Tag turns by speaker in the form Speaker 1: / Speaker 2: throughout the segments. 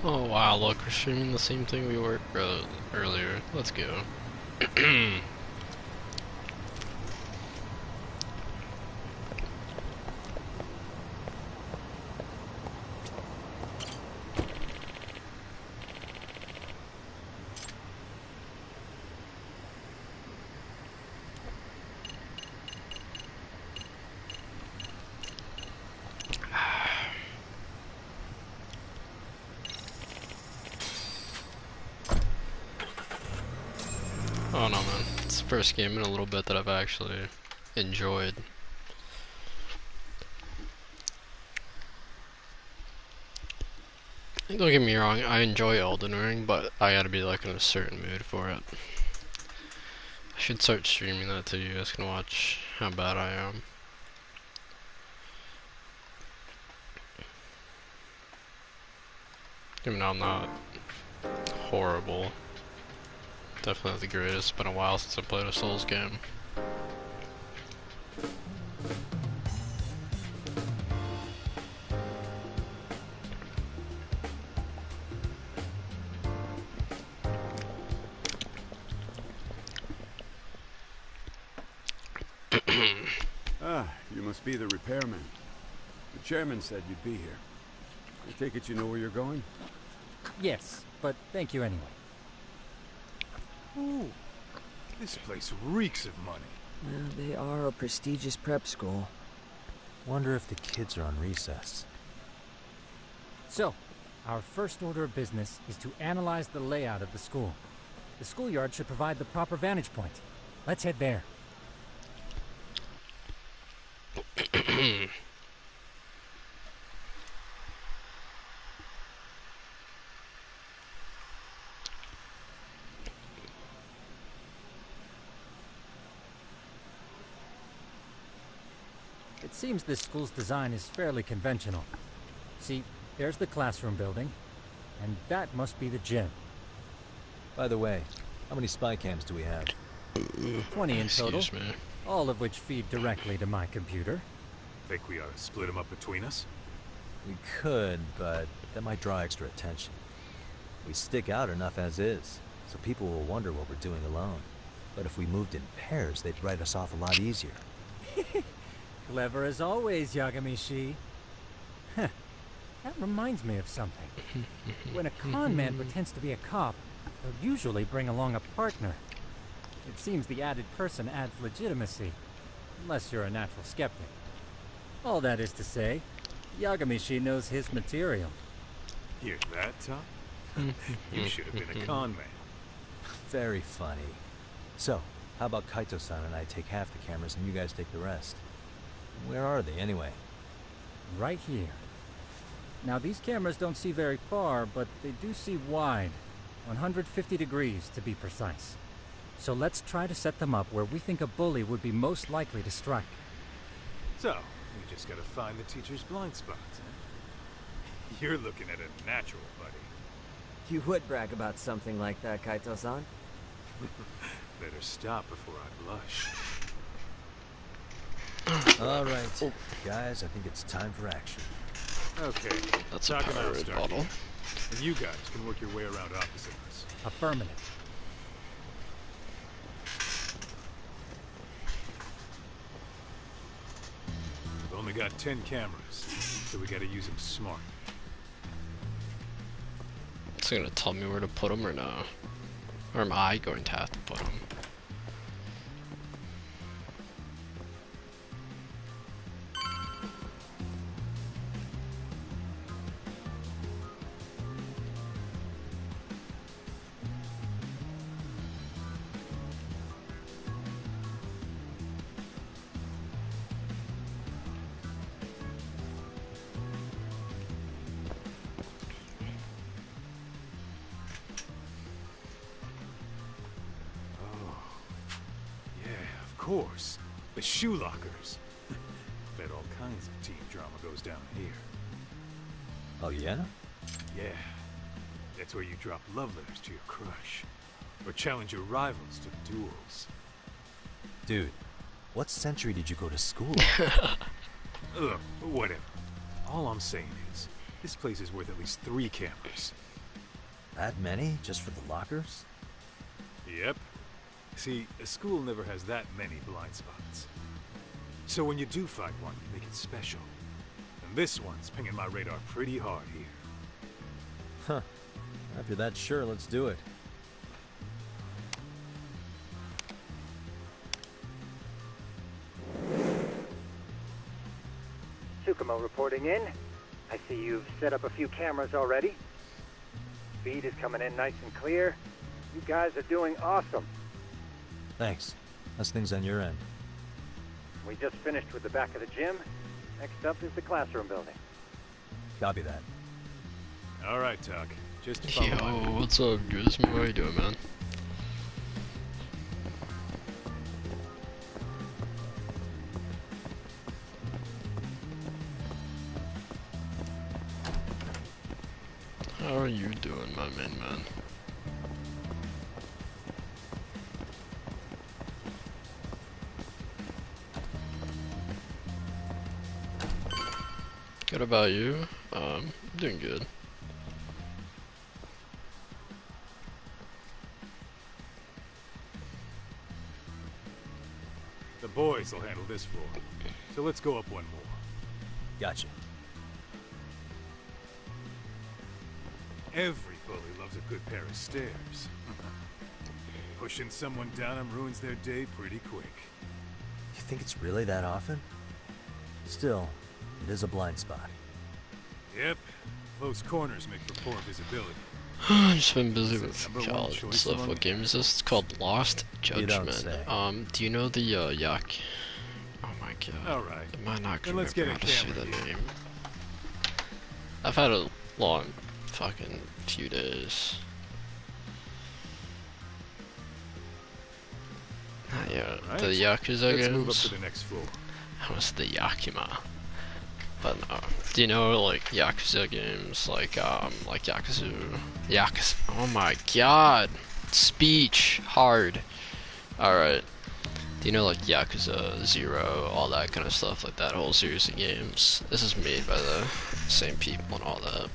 Speaker 1: Oh wow, look, we're streaming the same thing we were earlier. Let's go. Oh no, man. It's the first game in a little bit that I've actually enjoyed. Don't get me wrong, I enjoy Elden Ring, but I gotta be like in a certain mood for it. I should start streaming that so you guys can watch how bad I am. Even though I'm not horrible. Definitely not the greatest. It's been a while since I played a Souls game.
Speaker 2: You must be the repairman. The chairman said you'd be here. I take it you know where you're going?
Speaker 3: Yes, but thank you anyway.
Speaker 4: Ooh, this place reeks of money.
Speaker 5: Well, they are a prestigious prep school.
Speaker 6: Wonder if the kids are on recess.
Speaker 3: So, our first order of business is to analyze the layout of the school. The schoolyard should provide the proper vantage point. Let's head there. It seems this school's design is fairly conventional. See, there's the classroom building, and that must be the gym.
Speaker 6: By the way, how many spy cams do we have?
Speaker 3: 20 in total,
Speaker 1: Excuse me.
Speaker 3: all of which feed directly to my computer.
Speaker 4: Think we ought to split them up between us?
Speaker 6: We could, but that might draw extra attention. We stick out enough as is, so people will wonder what we're doing alone. But if we moved in pairs, they'd write us off a lot easier.
Speaker 3: Clever as always, Yagami-shi. Huh. That reminds me of something. When a con man pretends to be a cop, they'll usually bring along a partner. It seems the added person adds legitimacy, unless you're a natural skeptic. All that is to say, Yagami-shi knows his material.
Speaker 4: Hear that, Tom? You should have been a con man.
Speaker 6: Very funny. So, how about Kaito-san and I take half the cameras and you guys take the rest? Where are they, anyway?
Speaker 3: Right here. Now, these cameras don't see very far, but they do see wide. 150 degrees, to be precise. So let's try to set them up where we think a bully would be most likely to strike.
Speaker 4: So, we just gotta find the teacher's blind spots, huh? You're looking at a natural, buddy.
Speaker 5: You would brag about something like that, Kaito-san.
Speaker 4: Better stop before I blush.
Speaker 6: All right, guys, I think it's time for action.
Speaker 4: Okay,
Speaker 1: That's a
Speaker 4: talking about
Speaker 1: Powerade
Speaker 4: start
Speaker 1: bottle.
Speaker 4: here. And you guys can work your way around opposite us.
Speaker 3: Affirmative.
Speaker 4: We've only got 10 cameras, so we gotta use them smart.
Speaker 1: It's gonna tell me where to put them or no? Or am I going to have to put them?
Speaker 4: Of course, the shoe lockers. Bet all kinds of teen drama goes down here.
Speaker 6: Oh, yeah?
Speaker 4: Yeah, that's where you drop love letters to your crush. Or challenge your rivals to duels.
Speaker 6: Dude, what century did you go to school?
Speaker 4: Ugh, whatever. All I'm saying is, this place is worth at least 3 cameras.
Speaker 6: That many? Just for the lockers?
Speaker 4: Yep. See, a school never has that many blind spots. So when you do find one, you make it special. And this one's pinging my radar pretty hard here.
Speaker 6: Huh. After that, sure, let's do it.
Speaker 3: Tsukumo reporting in. I see you've set up a few cameras already. Feed is coming in nice and clear. You guys are doing awesome.
Speaker 6: Thanks. How's things on your end?
Speaker 3: We just finished with the back of the gym. Next up is the classroom building.
Speaker 6: Copy that.
Speaker 4: All right, Tuck. Just follow
Speaker 1: Yo,
Speaker 4: my lead.
Speaker 1: what's up, Gizmo? How you doing, man? How are you doing, my main man? Good about you? Doing good.
Speaker 4: The boys will handle this floor. So let's go up one more.
Speaker 6: Gotcha.
Speaker 4: Every bully loves a good pair of stairs. Pushing someone down them ruins their day pretty quick.
Speaker 6: You think it's really that often? Still, it is a blind spot.
Speaker 4: Yep. Close corners make for poor visibility.
Speaker 1: I've just been busy
Speaker 4: Is it
Speaker 1: with
Speaker 4: number one
Speaker 1: college and
Speaker 4: choice
Speaker 1: stuff.
Speaker 4: among
Speaker 1: What game is this? It's called Lost
Speaker 6: You don't
Speaker 1: Judgment.
Speaker 6: say.
Speaker 1: Do you know the Yak? Oh my god.
Speaker 4: All right.
Speaker 1: Am I not
Speaker 4: Then
Speaker 1: gonna
Speaker 4: let's
Speaker 1: remember
Speaker 4: get a
Speaker 1: how to say
Speaker 4: camera
Speaker 1: the
Speaker 4: here.
Speaker 1: name? I've had a long fucking few days. Yeah,
Speaker 4: Right.
Speaker 1: the Yakuza
Speaker 4: Let's move up
Speaker 1: games.
Speaker 4: to the next floor.
Speaker 1: That was the Yakima. But no. Do you know like Yakuza games like Yakuza, oh my god. Speech hard. Alright. Do you know like Yakuza 0, all that kind of stuff, like that whole series of games? This is made by the same people and all that.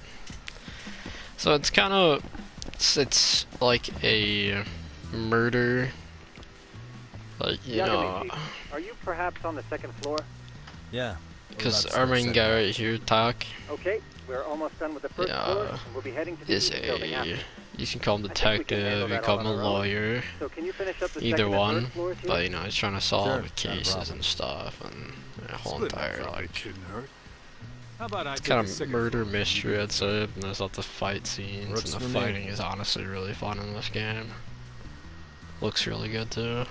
Speaker 1: So it's kind of, it's like a murder, like, you know,
Speaker 3: Are you perhaps on the second floor?
Speaker 6: Yeah.
Speaker 1: because our main guy right here, Tak,
Speaker 3: Okay, we're almost done with the first
Speaker 1: Yeah,
Speaker 3: floor, and we'll be heading to the
Speaker 1: is
Speaker 3: east building after.
Speaker 1: you can call him
Speaker 3: I think we can handle
Speaker 1: detective, you
Speaker 3: that
Speaker 1: call
Speaker 3: all
Speaker 1: him a
Speaker 3: on our own.
Speaker 1: lawyer,
Speaker 3: So can you finish up the
Speaker 1: either
Speaker 3: second and
Speaker 1: one,
Speaker 3: third floors here?
Speaker 1: but you know, he's trying to solve
Speaker 6: Sure, not a
Speaker 1: cases
Speaker 6: problem.
Speaker 1: and stuff, and a whole
Speaker 4: Split
Speaker 1: entire,
Speaker 4: that
Speaker 1: like,
Speaker 4: shouldn't hurt. How about I
Speaker 1: it's
Speaker 4: take
Speaker 1: kind
Speaker 4: the
Speaker 1: of
Speaker 4: second
Speaker 1: murder
Speaker 4: floor?
Speaker 1: mystery, I'd say, and there's lots of fight scenes,
Speaker 6: Works
Speaker 1: and
Speaker 6: for
Speaker 1: the
Speaker 6: me.
Speaker 1: fighting is honestly really fun in this game. Looks really good too.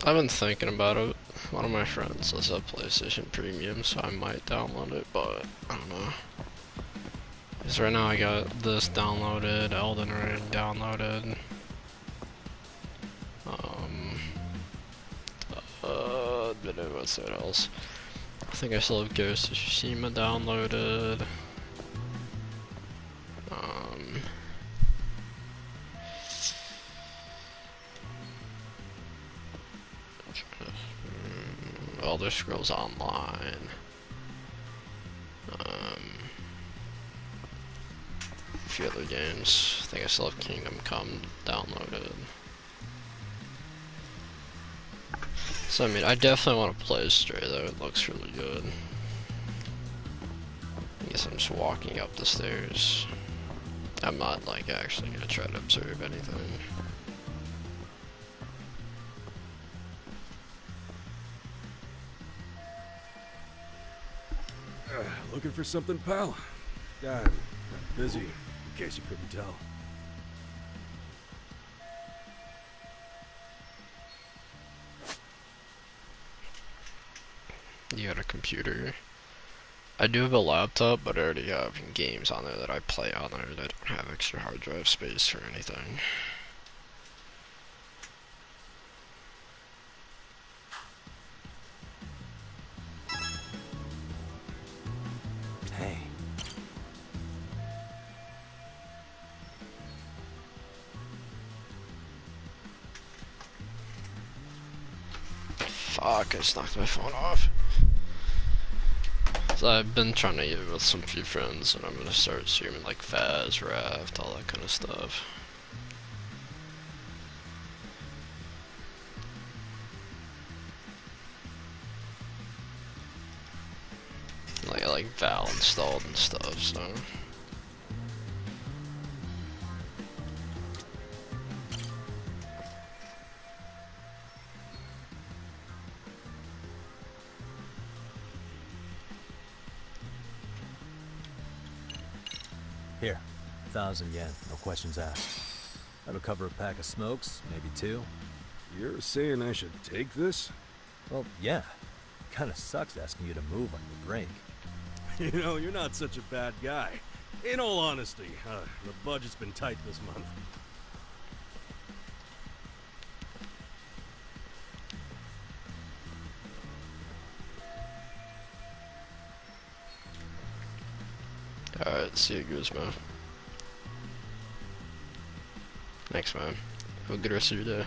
Speaker 1: I've been thinking about it. One of my friends has a PlayStation Premium, so I might download it, but I don't know. Because right now I got this downloaded, Elden Ring downloaded. What's that else? I think I still have Ghost of Tsushima downloaded. Elder Scrolls Online. A few other games. I think I still have Kingdom Come downloaded. So I mean, I definitely want to play Stray though. It looks really good. I guess I'm just walking up the stairs. I'm not like actually gonna try to observe anything.
Speaker 2: Looking for something, pal? God, I'm busy, in case you couldn't tell.
Speaker 1: You got a computer. I do have a laptop, but I already have games on there that I play on there that don't have extra hard drive space or anything. Fuck, I just knocked my phone off. So I've been trying to get with some few friends, and I'm gonna start streaming like Faz, Raft, all that kind of stuff. Like I like Val installed and stuff, so.
Speaker 6: Here, 1,000 yen, no questions asked. That'll cover a pack of smokes, maybe 2.
Speaker 7: You're saying I should take this?
Speaker 6: Well, yeah. Kinda sucks asking you to move on your break.
Speaker 7: You know, you're not such a bad guy. In all honesty, the budget's been tight this month.
Speaker 1: Alright, see you, Guzman. Thanks, man. Have a good rest of your day.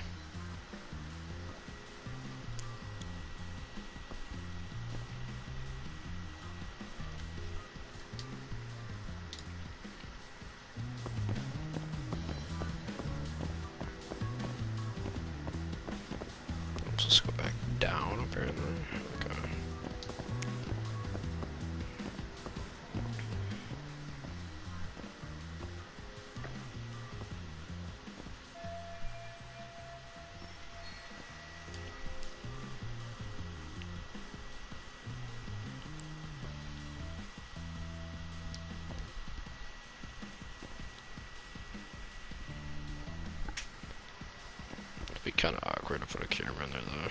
Speaker 1: Let's just go back down, apparently. Okay. It'd be kind of awkward to put a camera in there, though.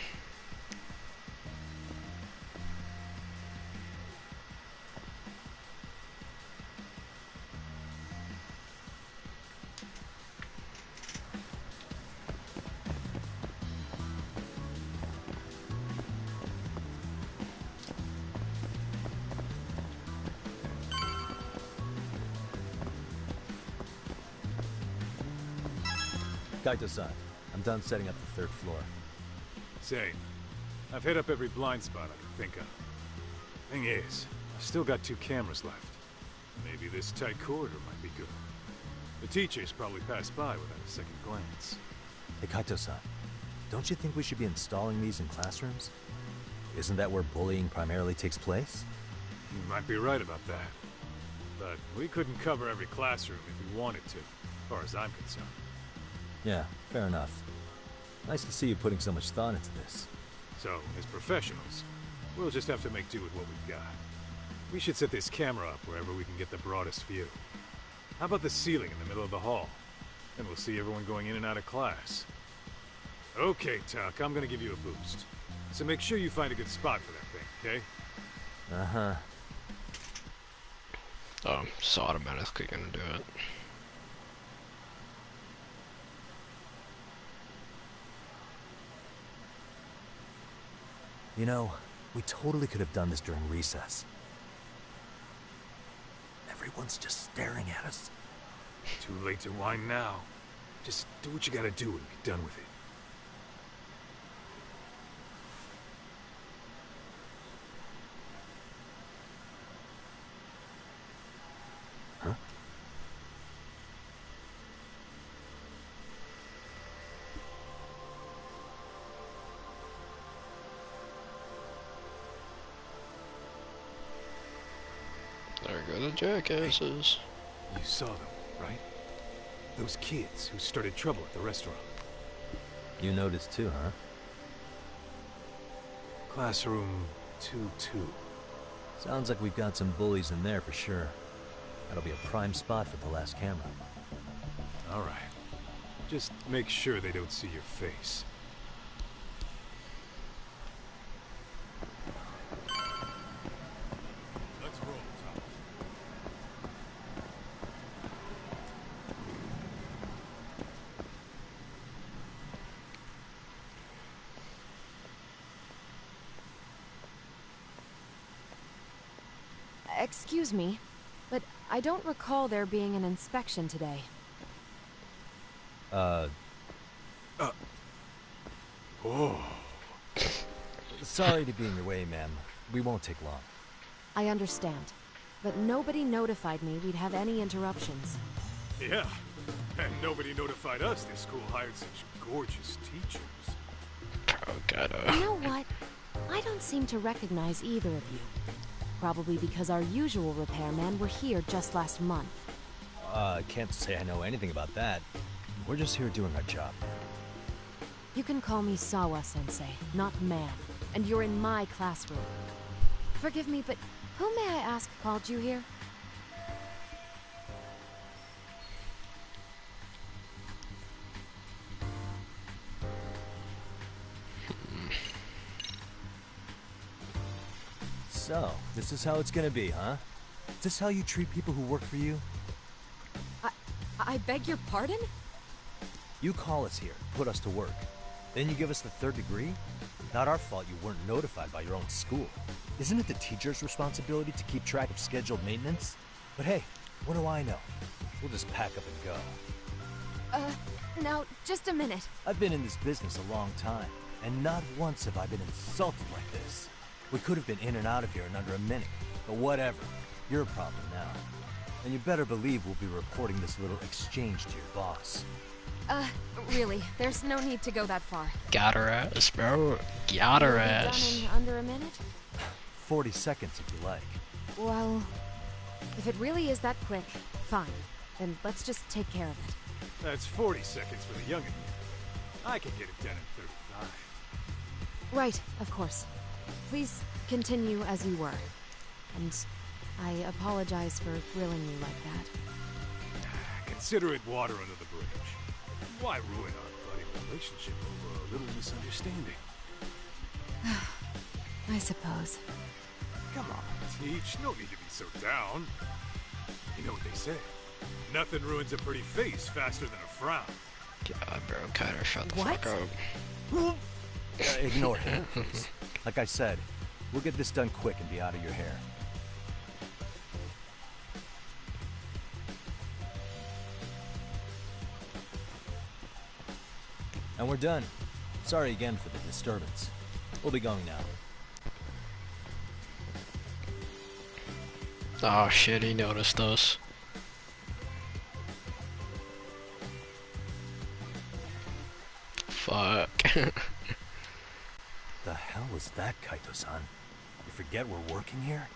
Speaker 6: Kaito-san, I'm done setting up the 3rd floor.
Speaker 4: Same. I've hit up every blind spot I can think of. Thing is, I've still got 2 cameras left. Maybe this tight corridor might be good. The teachers probably passed by without a second glance.
Speaker 6: Hey Kaito-san, don't you think we should be installing these in classrooms? Isn't that where bullying primarily takes place?
Speaker 4: You might be right about that. But we couldn't cover every classroom if we wanted to, as far as I'm concerned.
Speaker 6: Yeah, fair enough. Nice to see you putting so much thought into this.
Speaker 4: So, as professionals, we'll just have to make do with what we've got. We should set this camera up wherever we can get the broadest view. How about the ceiling in the middle of the hall? Then we'll see everyone going in and out of class. Okay, Tuck, I'm gonna give you a boost. So make sure you find a good spot for that thing, okay?
Speaker 6: Uh-huh.
Speaker 1: Oh, just automatically gonna do it.
Speaker 6: You know, we totally could have done this during recess. Everyone's just staring at us.
Speaker 4: Too late to whine now. Just do what you gotta do and be done with it.
Speaker 6: Huh?
Speaker 1: There go the jackasses.
Speaker 4: You saw them, right? Those kids who started trouble at the restaurant.
Speaker 6: You noticed too, huh?
Speaker 4: Classroom 2-2.
Speaker 6: Sounds like we've got some bullies in there for sure. That'll be a prime spot for the last camera.
Speaker 4: All right. Just make sure they don't see your face.
Speaker 7: Let's roll, Tom.
Speaker 8: Excuse me, but I don't recall there being an inspection today.
Speaker 4: Oh.
Speaker 6: Sorry to be in your way, ma'am. We won't take long.
Speaker 8: I understand. But nobody notified me we'd have any interruptions.
Speaker 4: Yeah, and nobody notified us this school hired such gorgeous teachers.
Speaker 1: Oh god.
Speaker 8: You know what? I don't seem to recognize either of you. Probably because our usual repairmen were here just last month.
Speaker 6: I can't say I know anything about that. We're just here doing our job.
Speaker 8: You can call me Sawa-sensei, not ma'am. And you're in my classroom. Forgive me, but who may I ask called you here?
Speaker 6: So, this is how it's gonna be, huh? Is this how you treat people who work for you?
Speaker 8: I beg your pardon?
Speaker 6: You call us here, put us to work. Then you give us the third degree? Not our fault you weren't notified by your own school. Isn't it the teacher's responsibility to keep track of scheduled maintenance? But hey, what do I know? We'll just pack up and go.
Speaker 8: Now, just a minute.
Speaker 6: I've been in this business a long time, and not once have I been insulted like this. We could have been in and out of here in under a minute, but whatever. Your problem now. And you better believe we'll be reporting this little exchange to your boss.
Speaker 8: Really, there's no need to go that far.
Speaker 1: Got her ass, bro. Got her
Speaker 8: Will it be
Speaker 1: ass.
Speaker 8: done in under a minute?
Speaker 6: 40 seconds if you like.
Speaker 8: Well, if it really is that quick, fine. Then let's just take care of it.
Speaker 4: That's 40 seconds for the youngin'. I can get it done in 35.
Speaker 8: Right, of course. Please continue as you were. And I apologize for grilling you like that.
Speaker 4: Consider it water under the bridge. Why ruin our budding relationship over a little misunderstanding?
Speaker 8: I suppose.
Speaker 4: Come on, Teach. No need to be so down. You know what they say. Nothing ruins a pretty face faster than a frown.
Speaker 1: God, bro, Kyler, shut the
Speaker 8: What?
Speaker 1: fuck up.
Speaker 6: Ignore him, please. Like I said, we'll get this done quick and be out of your hair. And we're done. Sorry again for the disturbance. We'll be going now.
Speaker 1: Oh shit, he noticed us. Fuck.
Speaker 6: The hell was that, Kaito-san? You forget we're working here?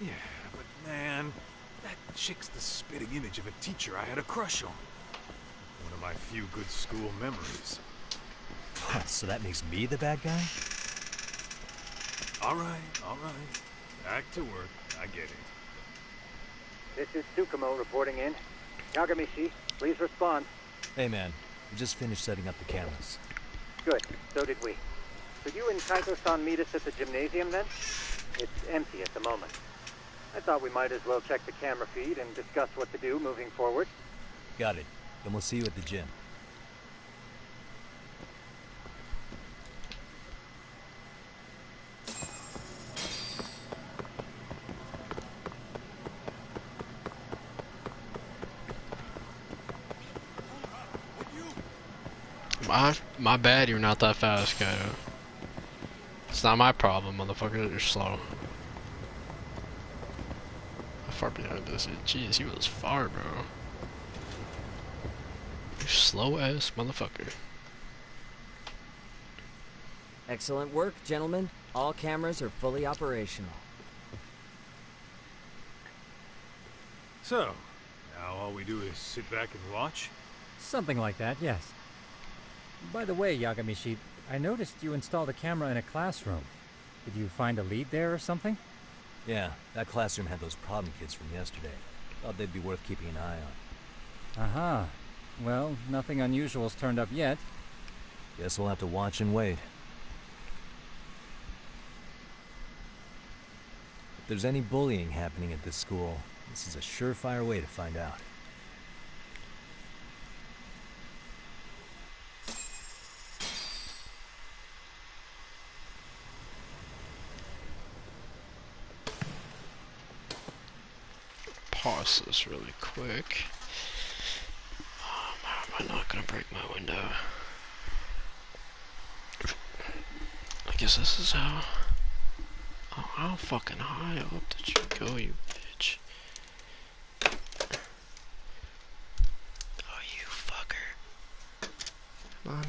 Speaker 4: Yeah, but man, that chick's the spitting image of a teacher I had a crush on. One of my few good school memories.
Speaker 6: So that makes me the bad guy?
Speaker 4: All right. Back to work. I get it.
Speaker 9: This is Tsukumo reporting in. Yagamishi, please respond.
Speaker 6: Hey man, we just finished setting up the cameras.
Speaker 9: Good, so did we. Could you and Kaito-san meet us at the gymnasium then? It's empty at the moment. I thought we might as well check the camera feed and discuss what to do moving forward.
Speaker 6: Got it. Then we'll see you at the gym.
Speaker 1: My bad, you're not that fast, Kyle. It's not my problem, motherfucker. You're slow. How far behind this? Jeez, he was far, bro. You slow ass motherfucker.
Speaker 5: Excellent work, gentlemen. All cameras are fully operational.
Speaker 4: So, now all we do is sit back and watch?
Speaker 3: Something like that, yes. By the way, Yagamishi, I noticed you installed a camera in a classroom. Did you find a lead there or something?
Speaker 6: Yeah, that classroom had those problem kids from yesterday. Thought they'd be worth keeping an eye on.
Speaker 3: Aha. Well, nothing unusual's turned up yet.
Speaker 6: Guess we'll have to watch and wait. If there's any bullying happening at this school, this is a surefire way to find out.
Speaker 1: Pause this really quick. How am I not gonna break my window? I guess this is how... Oh, how fucking high up did you go, you bitch? Oh, you fucker. Come on,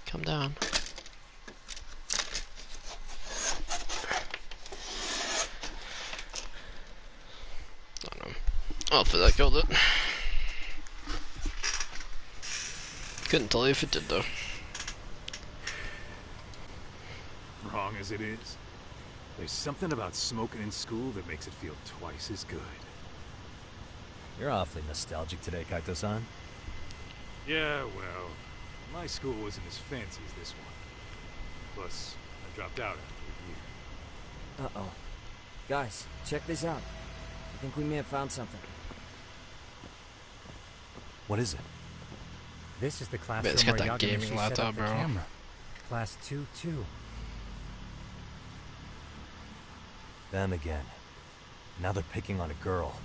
Speaker 1: come down. I don't know. Hopefully that killed it. Couldn't tell you if it did though.
Speaker 4: Wrong as it is, there's something about smoking in school that makes it feel twice as good.
Speaker 6: You're awfully nostalgic today, Kaito-san.
Speaker 4: Yeah, well, my school wasn't as fancy as this one. Plus, I dropped out after a year.
Speaker 5: Uh-oh. Guys, check this out. I think we may have found something.
Speaker 6: What is it?
Speaker 3: This is the
Speaker 1: Man, it's
Speaker 3: classroom
Speaker 1: got
Speaker 3: where
Speaker 1: that gaming
Speaker 3: Yagamishi set
Speaker 1: laptop,
Speaker 3: up the
Speaker 1: bro.
Speaker 3: camera. Class 2-2.
Speaker 6: Them again. Now they're picking on a girl.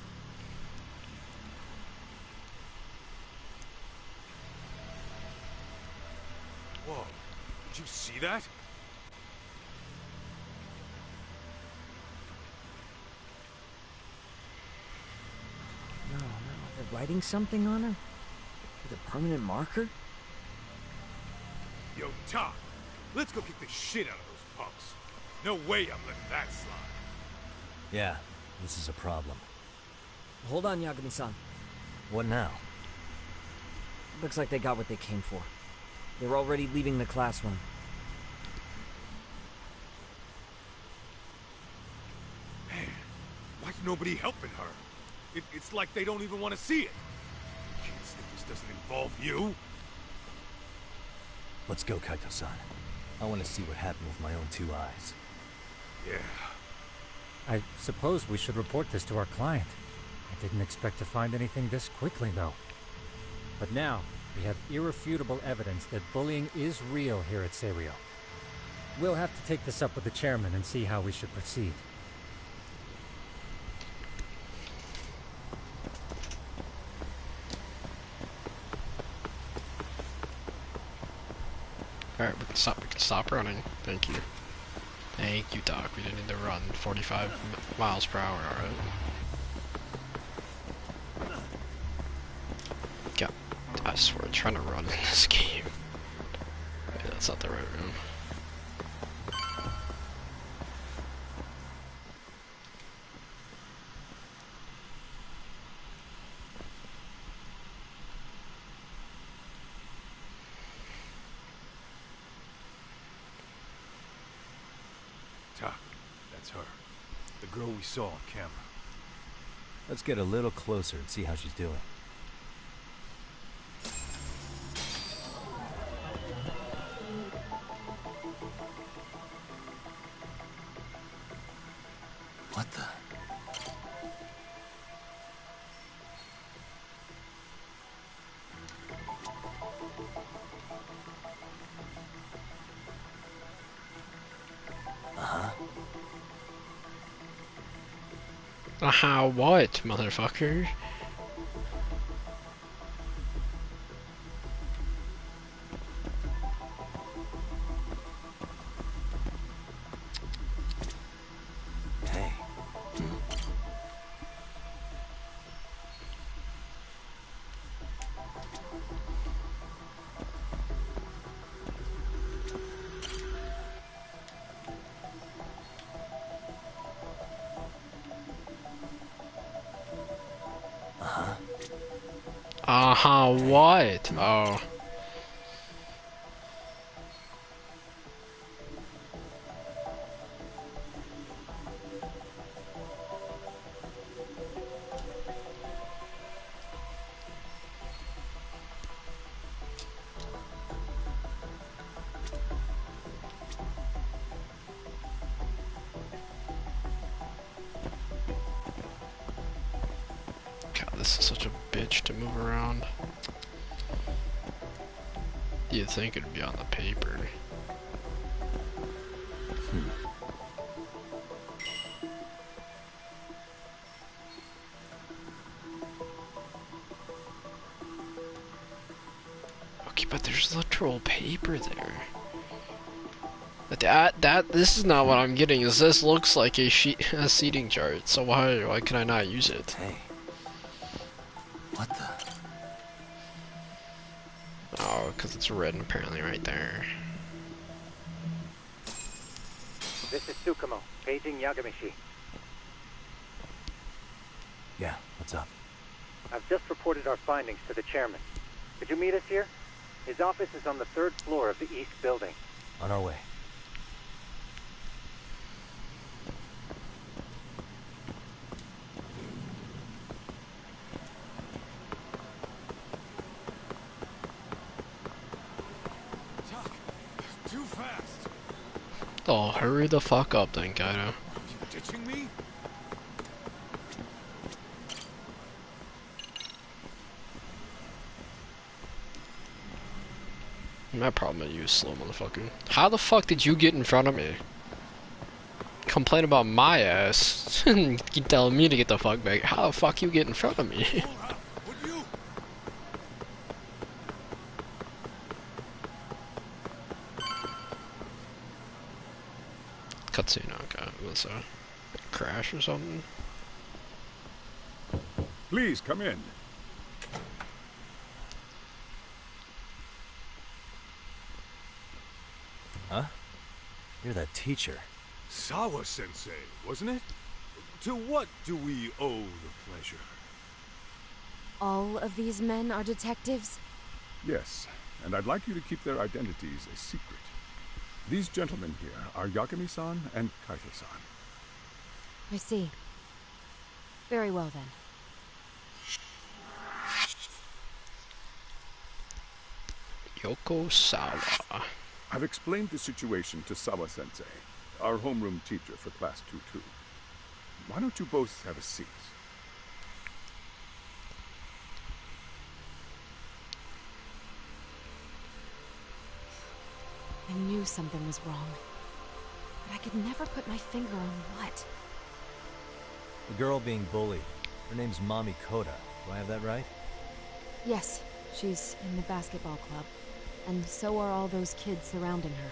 Speaker 4: Whoa, did you see that?
Speaker 5: No, they're writing something on her? With a permanent marker?
Speaker 4: Yo, Top, let's go kick the shit out of those punks. No way I'm letting that slide.
Speaker 6: Yeah, this is a problem.
Speaker 5: Hold on, Yagami-san.
Speaker 6: What now?
Speaker 5: Looks like they got what they came for. They're already leaving the classroom.
Speaker 4: Man, why's nobody helping her? It's like they don't even want to see it. Kids think this doesn't involve you?
Speaker 6: Let's go, Kaito-san. I want to see what happened with my own 2 eyes.
Speaker 4: Yeah.
Speaker 3: I suppose we should report this to our client. I didn't expect to find anything this quickly, though. But now, we have irrefutable evidence that bullying is real here at Serio. We'll have to take this up with the chairman and see how we should proceed.
Speaker 1: Alright, we can stop running. Thank you. Thank you, Doc. We didn't need to run 45 miles per hour, alright? God, I swear, trying to run in this game. Wait, that's not the right room.
Speaker 4: Tuck, that's her. The girl we saw on camera.
Speaker 6: Let's get a little closer and see how she's doing. What the?
Speaker 1: What, motherfucker?
Speaker 6: Hey.
Speaker 1: What? Oh. God, this is such a bitch to move around. You'd think it'd be on the paper. Okay, but there's literal paper there. This is not what I'm getting. Is this looks like a seating chart? So why can I not use it?
Speaker 6: Hey. What the?
Speaker 1: Oh, because it's written apparently right there.
Speaker 9: This is Tsukumo, paging Yagamishi.
Speaker 6: Yeah, what's up?
Speaker 9: I've just reported our findings to the chairman. Could you meet us here? His office is on the 3rd floor of the east building.
Speaker 6: On our way.
Speaker 4: Too fast.
Speaker 1: Oh, hurry the fuck up then, Kaido.
Speaker 4: You ditching me?
Speaker 1: My problem is you, slow motherfucker. How the fuck did you get in front of me? Complain about my ass. You telling me to get the fuck back. How the fuck you get in front of me?
Speaker 4: Hold up, would you?
Speaker 1: Cutscene, okay. Was a crash or something?
Speaker 2: Please, come in.
Speaker 6: Huh? You're that teacher.
Speaker 4: Sawa-sensei, wasn't it? To what do we owe the pleasure?
Speaker 8: All of these men are detectives?
Speaker 2: Yes, and I'd like you to keep their identities a secret. These gentlemen here are Yagami-san and Kaito-san.
Speaker 8: I see. Very well then.
Speaker 1: Yoko Sawa.
Speaker 2: I've explained the situation to Sawa-sensei, our homeroom teacher for Class 2-2. Why don't you both have a seat?
Speaker 8: I knew something was wrong. But I could never put my finger on what.
Speaker 6: The girl being bullied. Her name's Mami Koda. Do I have that right?
Speaker 8: Yes, she's in the basketball club. And so are all those kids surrounding her.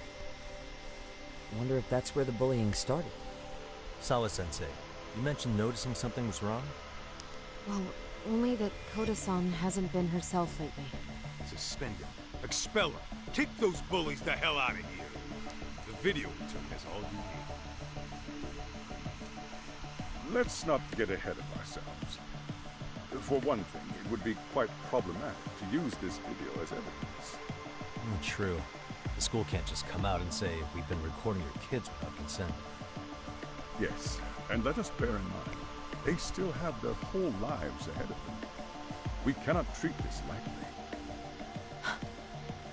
Speaker 5: Wonder if that's where the bullying started.
Speaker 6: Sawa-sensei, you mentioned noticing something was wrong?
Speaker 8: Well, only that Koda-san hasn't been herself lately.
Speaker 4: Suspend him. Expel her. Kick those bullies the hell out of here. The video we took is all you need.
Speaker 2: Let's not get ahead of ourselves. For one thing, it would be quite problematic to use this video as evidence.
Speaker 6: True. The school can't just come out and say, we've been recording your kids without consent.
Speaker 2: Yes, and let us bear in mind, they still have their whole lives ahead of them. We cannot treat this lightly.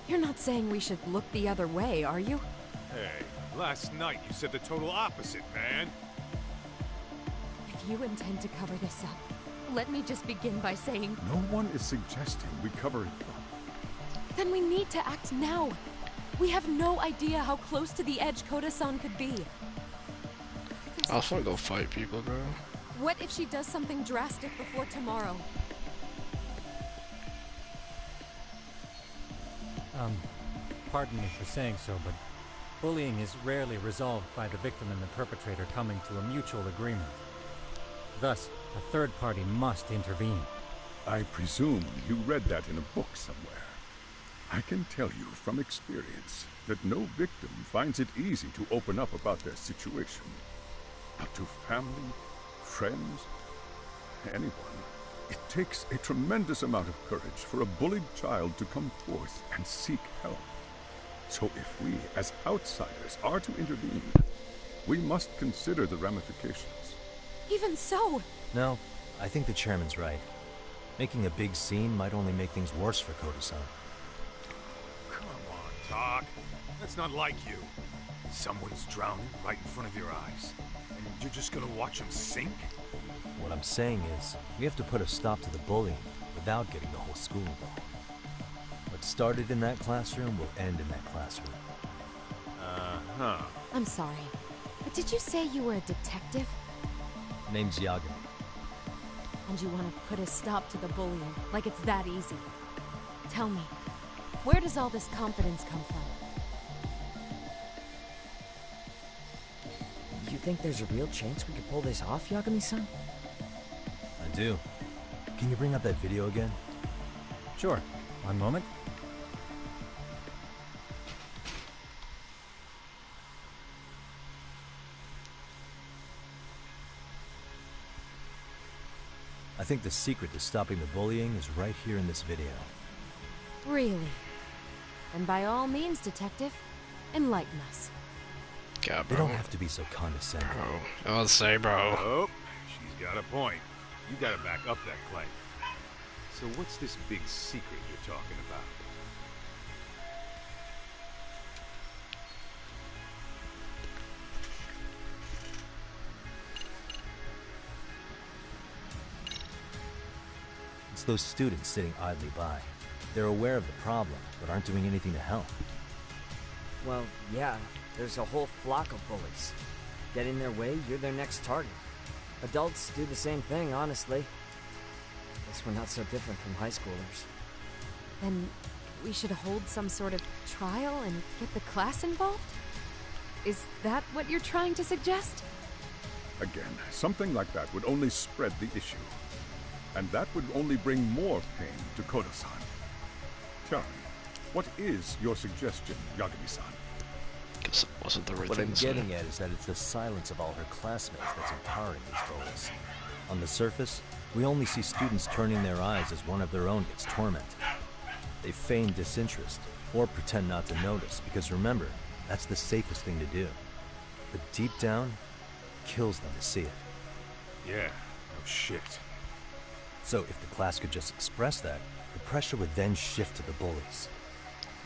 Speaker 8: You're not saying we should look the other way, are you?
Speaker 4: Hey, last night you said the total opposite, man.
Speaker 8: If you intend to cover this up, let me just begin by saying...
Speaker 2: No one is suggesting we cover it up.
Speaker 8: Then we need to act now. We have no idea how close to the edge Koda-san could be.
Speaker 1: I just wanna go fight people, bro.
Speaker 8: What if she does something drastic before tomorrow?
Speaker 3: Pardon me for saying so, but bullying is rarely resolved by the victim and the perpetrator coming to a mutual agreement. Thus, a third party must intervene.
Speaker 2: I presume you read that in a book somewhere. I can tell you from experience that no victim finds it easy to open up about their situation. But to family, friends, anyone, it takes a tremendous amount of courage for a bullied child to come forth and seek help. So if we, as outsiders, are to intervene, we must consider the ramifications.
Speaker 8: Even so...
Speaker 6: No, I think the chairman's right. Making a big scene might only make things worse for Koda-san.
Speaker 4: Come on, Doc. That's not like you. Someone's drowning right in front of your eyes. And you're just gonna watch him sink?
Speaker 6: What I'm saying is, we have to put a stop to the bullying without getting the whole school involved. What started in that classroom will end in that classroom.
Speaker 4: Uh-huh.
Speaker 8: I'm sorry, but did you say you were a detective?
Speaker 6: Name's Yagami.
Speaker 8: And you want to put a stop to the bullying, like it's that easy. Tell me, where does all this confidence come from?
Speaker 5: You think there's a real chance we could pull this off, Yagami-san?
Speaker 6: I do. Can you bring up that video again?
Speaker 3: Sure. One moment.
Speaker 6: I think the secret to stopping the bullying is right here in this video.
Speaker 8: Really? And by all means, Detective, enlighten us.
Speaker 1: Yeah,
Speaker 6: They
Speaker 1: bro.
Speaker 6: don't have to be so condescending.
Speaker 1: Bro. I'll say, bro.
Speaker 4: Oh, she's got a point. You gotta back up that claim. So what's this big secret you're talking about?
Speaker 6: It's those students sitting idly by. They're aware of the problem, but aren't doing anything to help.
Speaker 5: Well, yeah, there's a whole flock of bullies. Get in their way, you're their next target. Adults do the same thing, honestly. Guess we're not so different from high schoolers.
Speaker 8: Then we should hold some sort of trial and get the class involved? Is that what you're trying to suggest?
Speaker 2: Again, something like that would only spread the issue. And that would only bring more pain to Kodo-san. Tell me, what is your suggestion, Yagami-san?
Speaker 1: Guess it wasn't the right
Speaker 6: What
Speaker 1: thing
Speaker 6: I'm
Speaker 1: to say.
Speaker 6: getting at is that it's the silence of all her classmates that's empowering these bullies. On the surface, we only see students turning their eyes as one of their own gets tormented. They feign disinterest, or pretend not to notice, because remember, that's the safest thing to do. But deep down, it kills them to see it.
Speaker 4: Yeah, no shit.
Speaker 6: So if the class could just express that, the pressure would then shift to the bullies.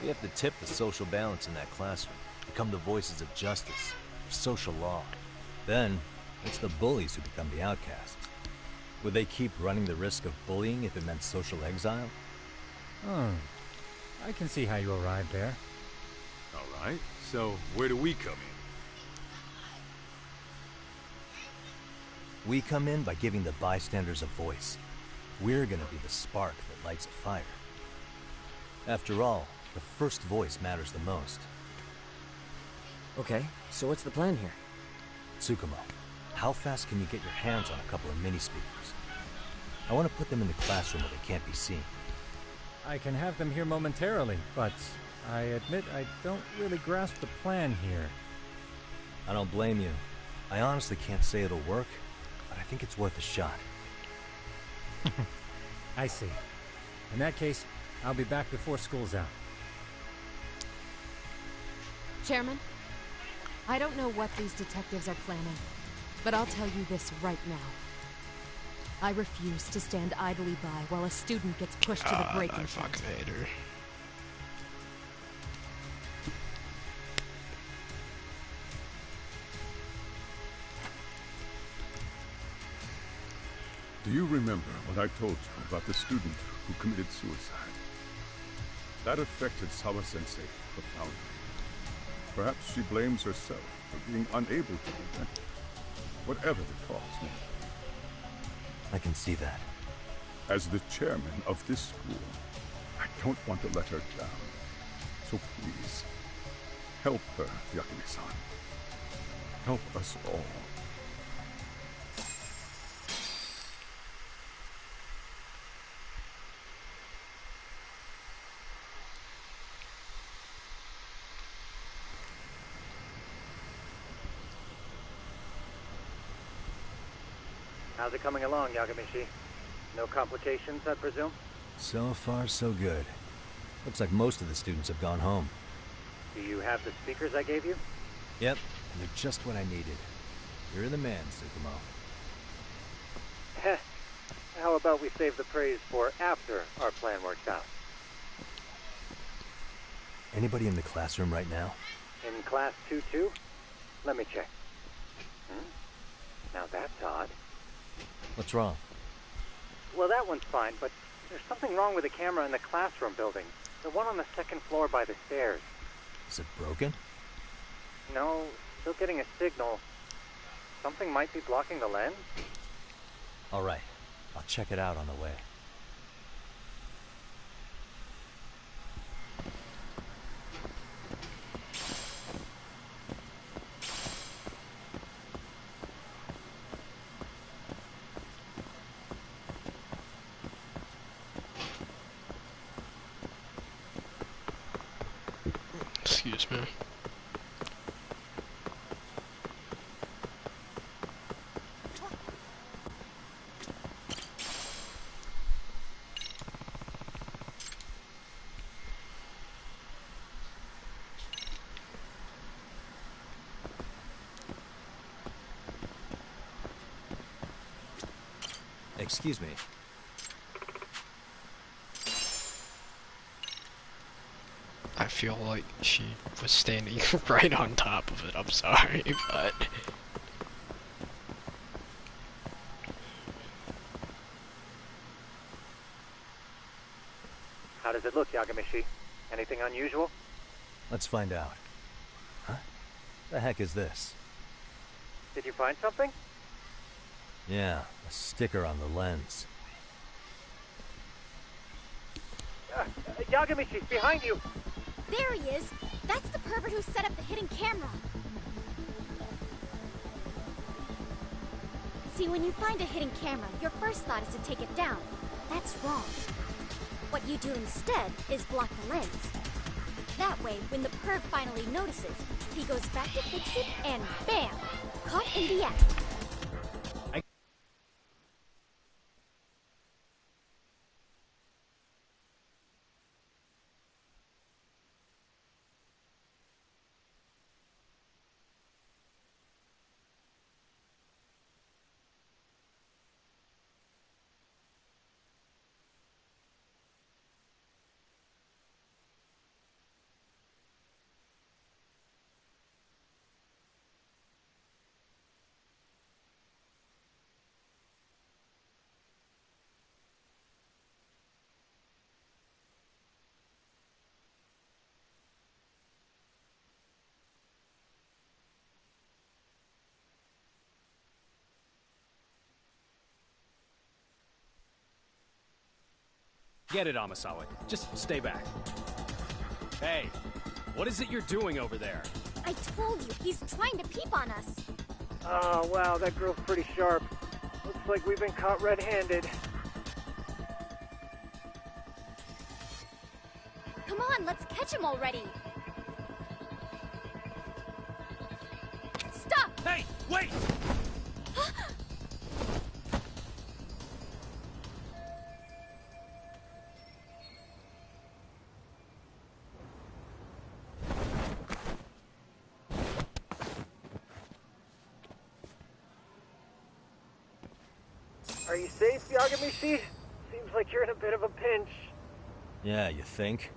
Speaker 6: We have to tip the social balance in that classroom, become the voices of justice, of social law. Then, it's the bullies who become the outcasts. Would they keep running the risk of bullying if it meant social exile?
Speaker 3: I can see how you arrived there.
Speaker 4: All right, so where do we come in?
Speaker 6: We come in by giving the bystanders a voice. We're gonna be the spark that lights a fire. After all, the first voice matters the most.
Speaker 5: Okay, so what's the plan here?
Speaker 6: Tsukumo, how fast can you get your hands on a couple of mini-speakers? I want to put them in the classroom where they can't be seen.
Speaker 3: I can have them here momentarily, but I admit I don't really grasp the plan here.
Speaker 6: I don't blame you. I honestly can't say it'll work, but I think it's worth a shot.
Speaker 3: I see. In that case, I'll be back before school's out.
Speaker 8: Chairman, I don't know what these detectives are planning, but I'll tell you this right now. I refuse to stand idly by while a student gets pushed to the breaking
Speaker 1: I
Speaker 8: point.
Speaker 1: fucking hate her.
Speaker 2: Do you remember what I told you about the student who committed suicide? That affected Sawa-sensei profoundly. Perhaps she blames herself for being unable to prevent it, whatever the cause may be.
Speaker 6: I can see that.
Speaker 2: As the chairman of this school, I don't want to let her down. So please, help her, Yagami-san. Help us all.
Speaker 9: How's it coming along, Yagamishi? No complications, I presume?
Speaker 6: So far, so good. Looks like most of the students have gone home.
Speaker 9: Do you have the speakers I gave you?
Speaker 6: Yep, and they're just what I needed. You're the man, Tsukumo.
Speaker 9: Heh. How about we save the praise for after our plan works out?
Speaker 6: Anybody in the classroom right now?
Speaker 9: In class 2-2? Let me check. Now that's odd.
Speaker 6: What's wrong?
Speaker 9: Well, that one's fine, but there's something wrong with the camera in the classroom building. The one on the second floor by the stairs.
Speaker 6: Is it broken?
Speaker 9: No, still getting a signal. Something might be blocking the lens?
Speaker 6: All right, I'll check it out on the way.
Speaker 1: towards me.
Speaker 6: Excuse me.
Speaker 1: I feel like she was standing right on top of it. I'm sorry, but
Speaker 9: How does it look, Yagamishi? Anything unusual?
Speaker 6: Let's find out. Huh? The heck is this?
Speaker 9: Did you find something?
Speaker 6: Yeah, a sticker on the lens.
Speaker 9: Yagamishi's behind you!
Speaker 10: There he is! That's the pervert who set up the hidden camera! See, when you find a hidden camera, your first thought is to take it down. That's wrong. What you do instead is block the lens. That way, when the perv finally notices, he goes back to fix it and bam! Caught in the act.
Speaker 11: Get it, Amasawa. Just stay back. Hey, what is it you're doing over there?
Speaker 10: I told you, he's trying to peep on us.
Speaker 9: Oh, wow, that girl's pretty sharp. Looks like we've been caught red-handed.
Speaker 10: Come on, let's catch him already. Stop!
Speaker 11: Hey, wait!
Speaker 9: Are you safe, Yagamishi? Seems like you're in a bit of a pinch.
Speaker 6: Yeah, you think?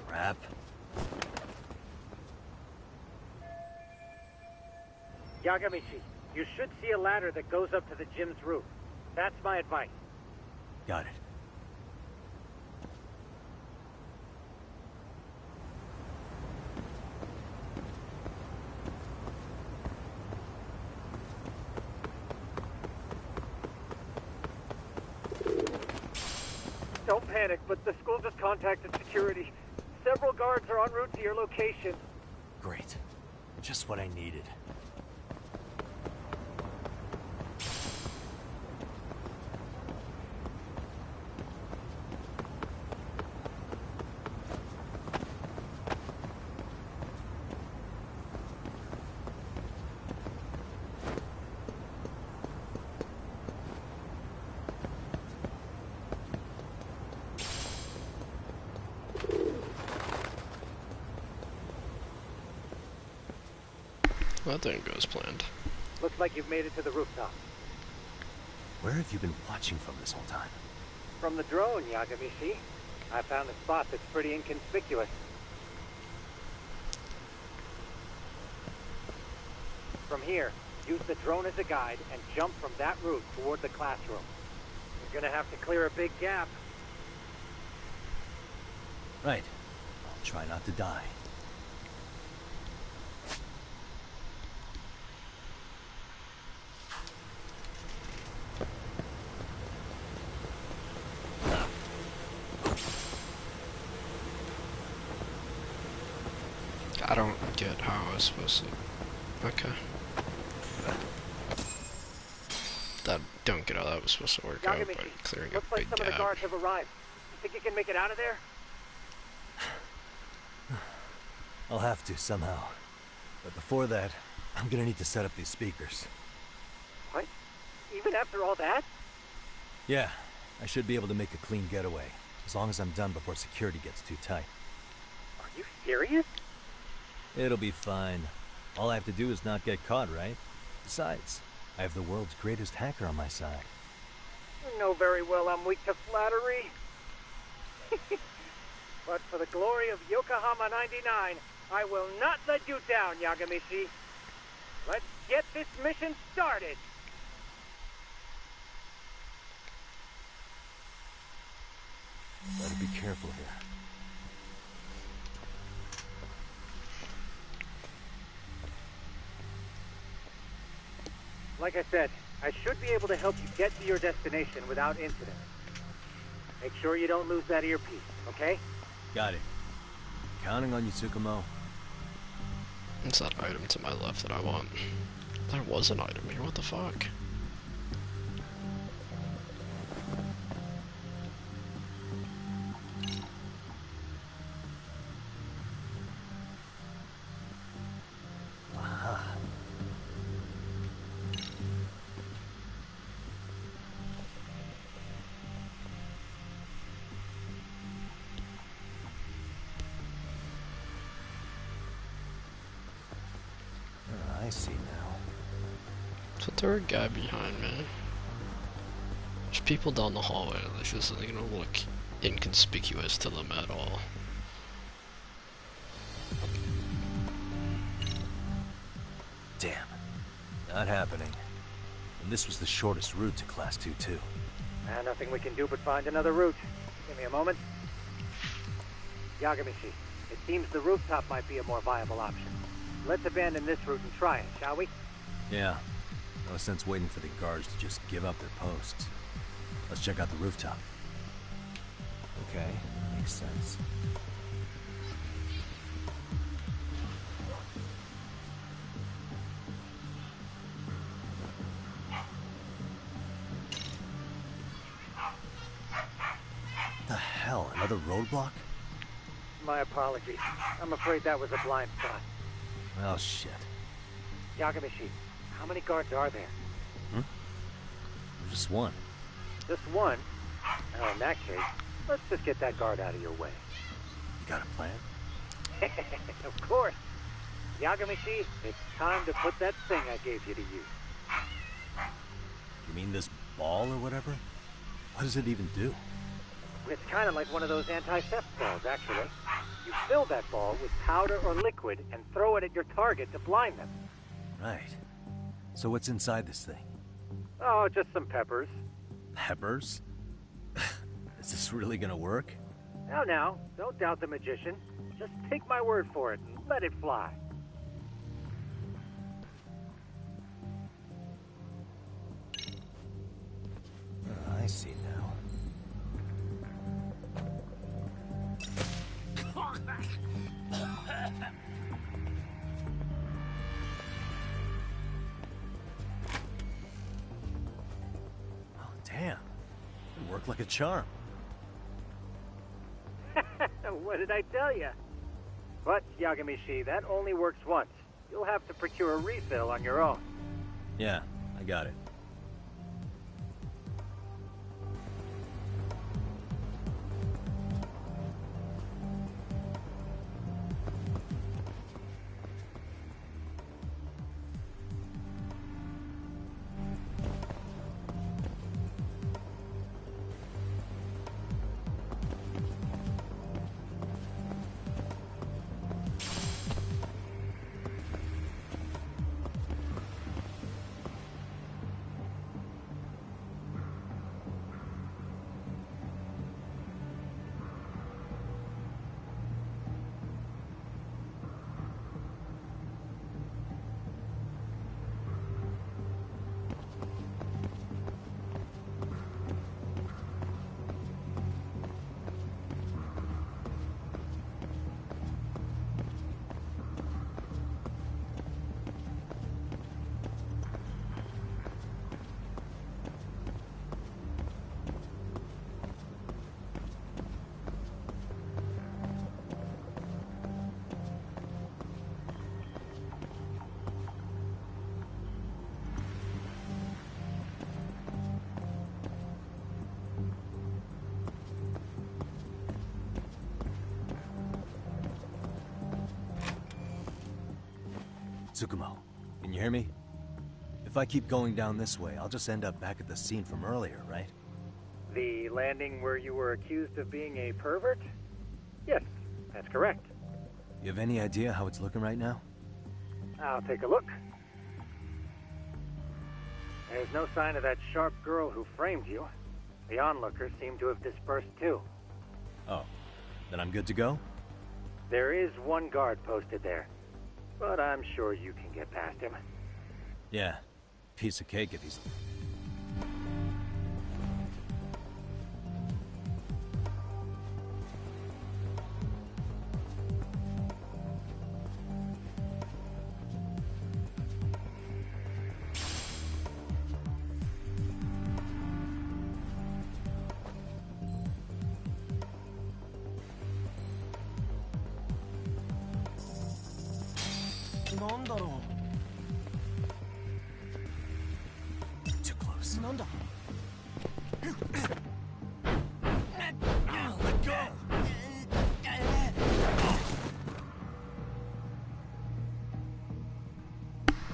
Speaker 6: Crap.
Speaker 9: Yagamishi, you should see a ladder that goes up to the gym's roof. That's my advice.
Speaker 6: Got it.
Speaker 9: Don't panic, but the school just contacted security. Several guards are en route to your location.
Speaker 6: Great. Just what I needed.
Speaker 1: Well, that didn't go as planned.
Speaker 9: Looks like you've made it to the rooftop.
Speaker 6: Where have you been watching from this whole time?
Speaker 9: From the drone, Yagamishi. I found a spot that's pretty inconspicuous. From here, Use the drone as a guide and jump from that route toward the classroom. You're gonna have to clear a big gap.
Speaker 6: Right. I'll try not to die.
Speaker 1: I don't get how I was supposed to... Okay. Don't get how that was supposed to work out by clearing a
Speaker 9: Looks like
Speaker 1: big
Speaker 9: some of the
Speaker 1: gap.
Speaker 9: guards have arrived. You think you can make it out of there?
Speaker 6: I'll have to somehow. But before that, I'm gonna need to set up these speakers.
Speaker 9: What? Even after all that?
Speaker 6: Yeah, I should be able to make a clean getaway, as long as I'm done before security gets too tight.
Speaker 9: Are you serious?
Speaker 6: It'll be fine. All I have to do is not get caught, right? Besides, I have the world's greatest hacker on my side.
Speaker 9: You know very well I'm weak to flattery. But for the glory of Yokohama 99, I will not let you down, Yagamishi. Let's get this mission started!
Speaker 6: Better be careful here.
Speaker 9: Like I said, I should be able to help you get to your destination without incident. Make sure you don't lose that earpiece, okay?
Speaker 6: Got it. Counting on you, Tsukumo.
Speaker 1: It's that item to my left that I want. There was an item here, what the fuck?
Speaker 6: I see now.
Speaker 1: So there a guy behind me. There's people down the hallway, this isn't gonna look inconspicuous to them at all.
Speaker 6: Damn. Not happening. And this was the shortest route to Class 2 too.
Speaker 9: Nothing we can do but find another route. Give me a moment. Yagamishi, it seems the rooftop might be a more viable option. Let's abandon this route and try it, shall we?
Speaker 6: Yeah. No sense waiting for the guards to just give up their posts. Let's check out the rooftop. Okay, makes sense. The hell, another roadblock?
Speaker 9: My apologies. I'm afraid that was a blind spot.
Speaker 6: Oh shit.
Speaker 9: Yagamishi, how many guards are there?
Speaker 6: Just one.
Speaker 9: Just one? Well, in that case, let's just get that guard out of your way.
Speaker 6: You got a plan?
Speaker 9: Of course. Yagamishi, it's time to put that thing I gave you to use.
Speaker 6: You mean this ball or whatever? What does it even do?
Speaker 9: It's kind of like one of those anti-theft balls, actually. You fill that ball with powder or liquid and throw it at your target to blind them.
Speaker 6: Right. So what's inside this thing?
Speaker 9: Oh, just some peppers.
Speaker 6: Peppers? Is this really gonna work?
Speaker 9: Now, don't doubt the magician. Just take my word for it and let it fly.
Speaker 6: I see now. Oh, damn. It worked like a charm.
Speaker 9: What did I tell you? But, Yagamishi, that only works once. You'll have to procure a refill on your own.
Speaker 6: Yeah, I got it. Tsukumo, can you hear me? If I keep going down this way, I'll just end up back at the scene from earlier, right?
Speaker 9: The landing where you were accused of being a pervert? Yes, that's correct.
Speaker 6: You have any idea how it's looking right now?
Speaker 9: I'll take a look. There's no sign of that sharp girl who framed you. The onlookers seem to have dispersed too.
Speaker 6: Oh, then I'm good to go?
Speaker 9: There is one guard posted there, but I'm sure you can get past him.
Speaker 6: Yeah, piece of cake if he's... Too close. Let go!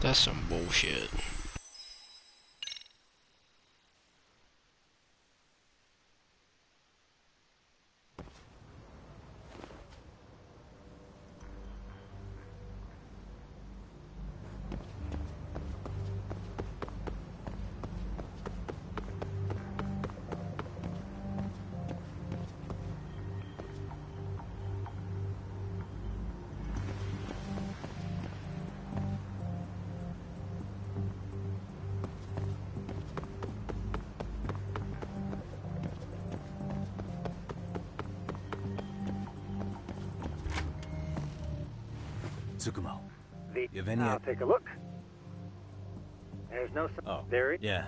Speaker 1: That's some bullshit.
Speaker 6: Tsukumo,
Speaker 9: You
Speaker 6: have any...
Speaker 9: I'll take a look. There's no...
Speaker 6: Oh,
Speaker 9: there it...
Speaker 6: yeah.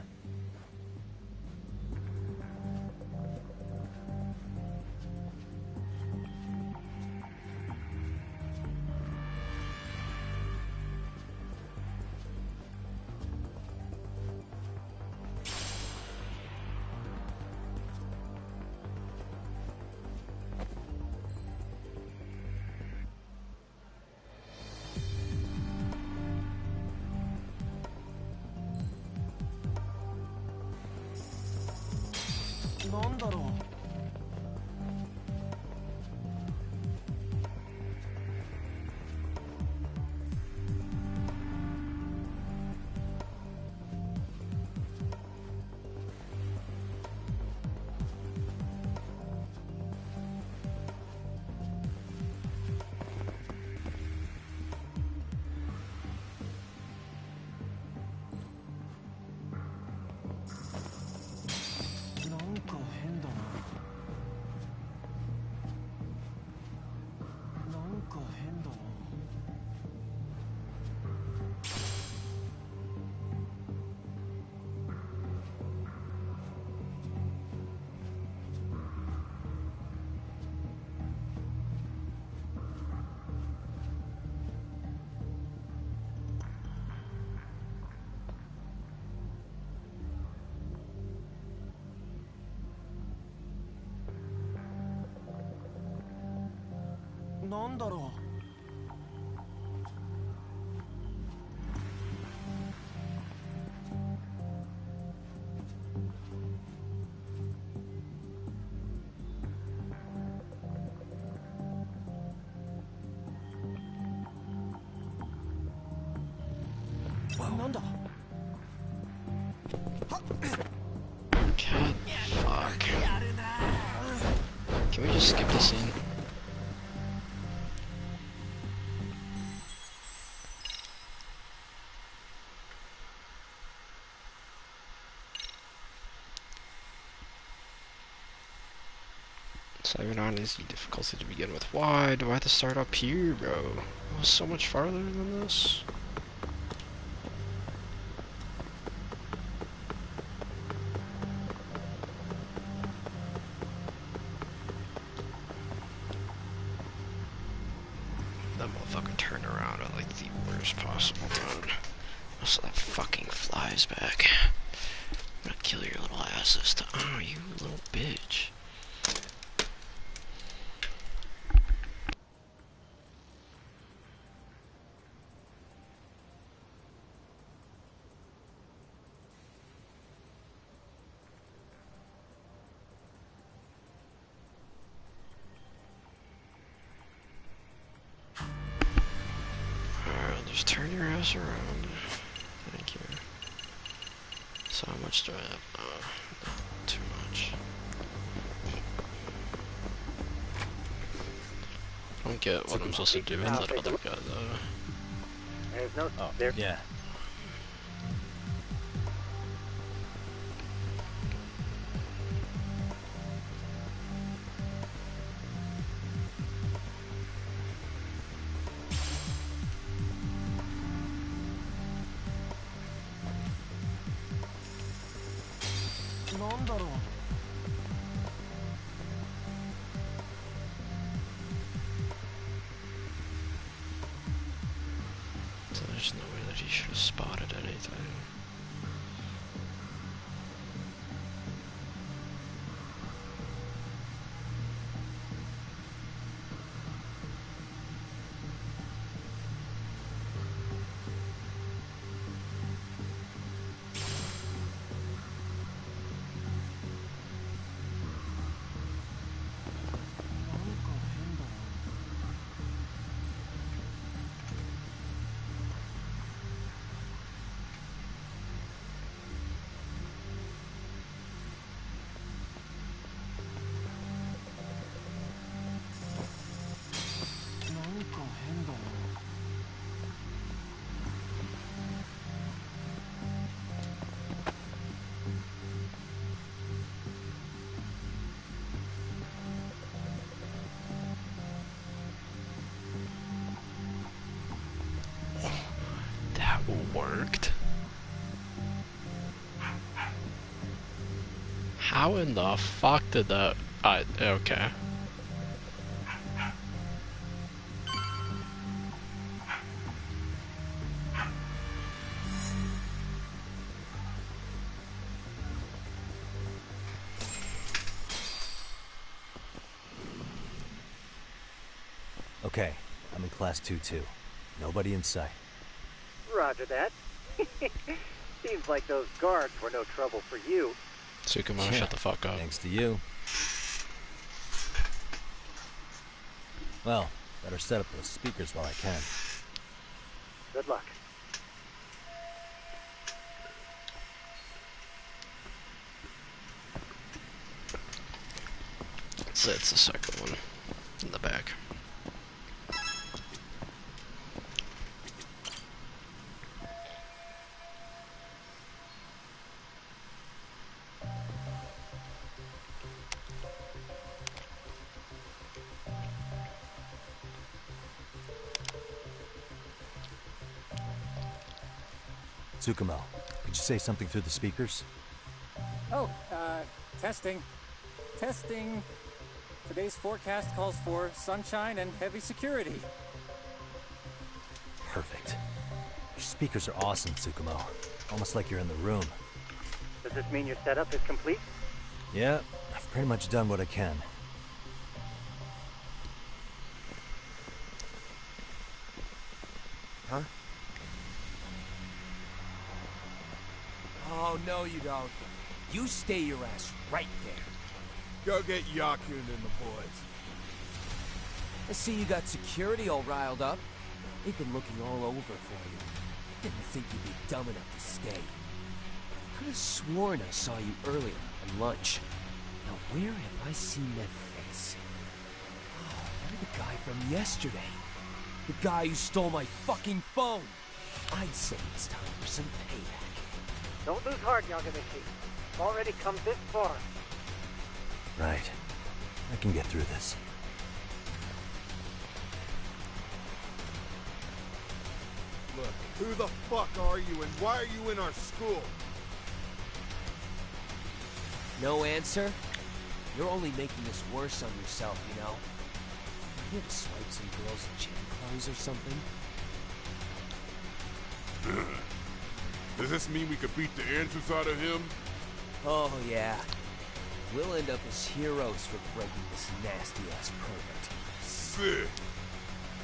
Speaker 6: God, fuck. Can we just skip this scene? It's not even on easy difficulty to begin with. Why do I have to start up here, bro? It was so much farther than this. That motherfucker turned around at like the worst possible time. So that fucking flies back. I'm gonna kill your little ass this time. Oh, you little bitch.
Speaker 1: your ass around. Thank you. So how much do I have? Not too much. I don't get what I'm supposed to do with that other guy though.
Speaker 9: There's no...
Speaker 6: Oh,
Speaker 9: there.
Speaker 6: yeah.
Speaker 1: So there's no way that he should have spotted anything. That worked? How in the fuck did that... okay.
Speaker 6: Okay, I'm in class 2-2. Nobody in sight.
Speaker 9: Roger that. Seems like those guards were no trouble for you.
Speaker 1: Tsukumo, shut the fuck up.
Speaker 6: Thanks to you. Well, better set up those speakers while I can.
Speaker 9: Good luck.
Speaker 1: So it's the second one in the back.
Speaker 6: Tsukumo, could you say something through the speakers?
Speaker 3: Oh, testing. Testing. Today's forecast calls for sunshine and heavy security.
Speaker 6: Perfect. Your speakers are awesome, Tsukumo. Almost like you're in the room.
Speaker 9: Does this mean your setup is complete?
Speaker 6: Yeah, I've pretty much done what I can.
Speaker 12: Huh? Oh, no you don't. You stay your ass right there.
Speaker 13: Go get Yakun and the boys.
Speaker 12: I see you got security all riled up. They've been looking all over for you. Didn't think you'd be dumb enough to stay. Could have sworn I saw you earlier on lunch. Now where have I seen that face? Oh, you're the guy from yesterday. The guy who stole my fucking phone. I'd say it's time for some payback.
Speaker 9: Don't lose heart, Yagamichi. You've already come this far.
Speaker 6: Right. I can get through this.
Speaker 13: Look, who the fuck are you and why are you in our school?
Speaker 12: No answer? You're only making this worse on yourself, you know? You here to swipe some girls in gym clothes or something?
Speaker 13: Does this mean we could beat the answers out of him?
Speaker 12: Oh, yeah. We'll end up as heroes for breaking this nasty-ass pervert.
Speaker 13: Sick.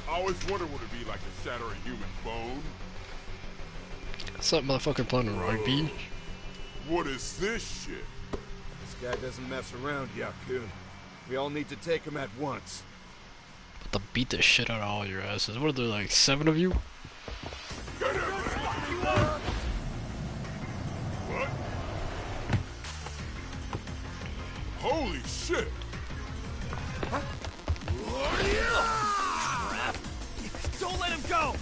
Speaker 13: I always wondered what it'd be like to shatter a human bone.
Speaker 1: What's that motherfucker playing rugby?
Speaker 13: What is this shit? This guy doesn't mess around, Yakun. We all need to take him at once.
Speaker 1: About to beat the shit out of all your asses. What are there, like 7 of you?
Speaker 13: Get
Speaker 2: What? Holy shit!
Speaker 12: Crap! Don't let him go!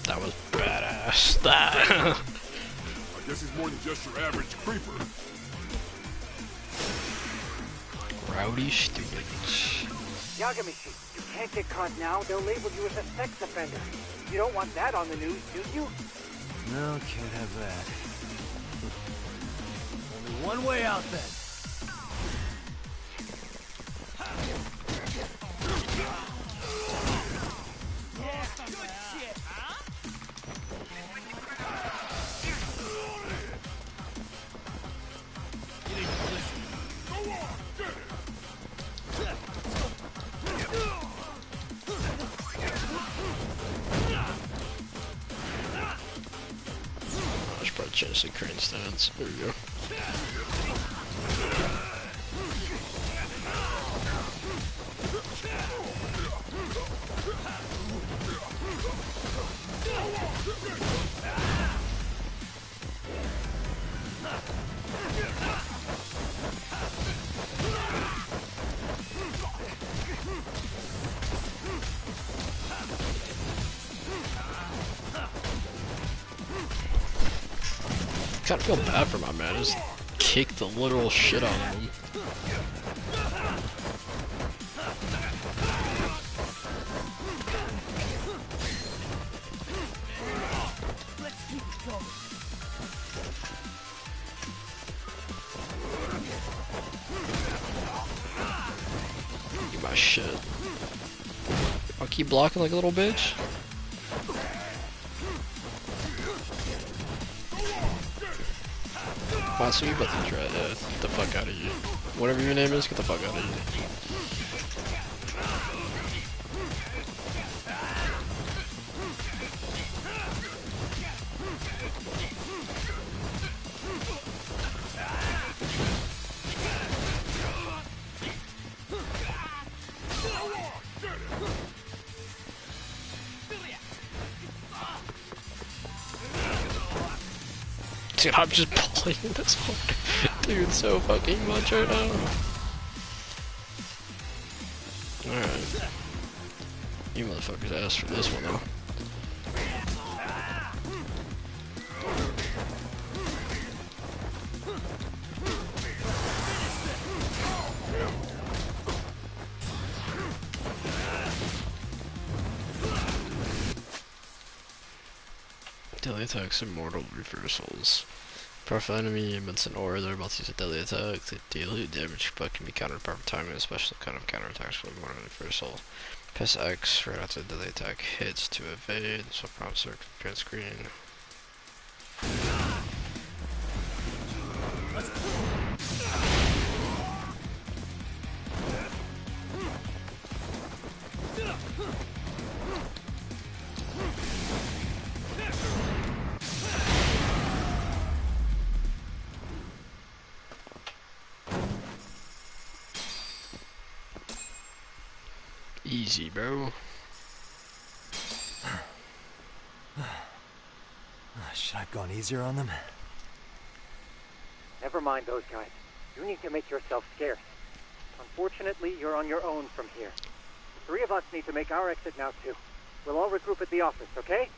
Speaker 1: That was badass. That.
Speaker 2: I guess he's more than just your average creeper.
Speaker 1: Rowdy students.
Speaker 9: Yagamishi, you can't get caught now. They'll label you as a sex offender. You don't want that on the news, do you?
Speaker 12: No, can't have that. Only one way out then.
Speaker 1: I should probably change the crane stance. There we go. Kind of feel bad for my man. Just kicked the literal shit out of him.
Speaker 12: Let's keep it going.
Speaker 1: Eat my shit. I'll keep blocking like a little bitch. Wow, so you about to try get the fuck out of here. Whatever your name is, get the fuck out of here. Dude, I'm just pulling this one. Dude, so fucking much right now. Alright. You motherfuckers asked for this one though. Daily attacks and mortal reversals. Powerful enemy emits an aura, they're about to use a daily attack. The daily damage but can be countered by timing, a special kind of counterattacks with mortal reversal. Press X right after the daily attack hits to evade, so prompt search parent screen. Easy, bro.
Speaker 6: Should I have gone easier on them?
Speaker 9: Never mind those guys. You need to make yourself scarce. Unfortunately, you're on your own from here. The three of us need to make our exit now, too. We'll all regroup at the office, okay?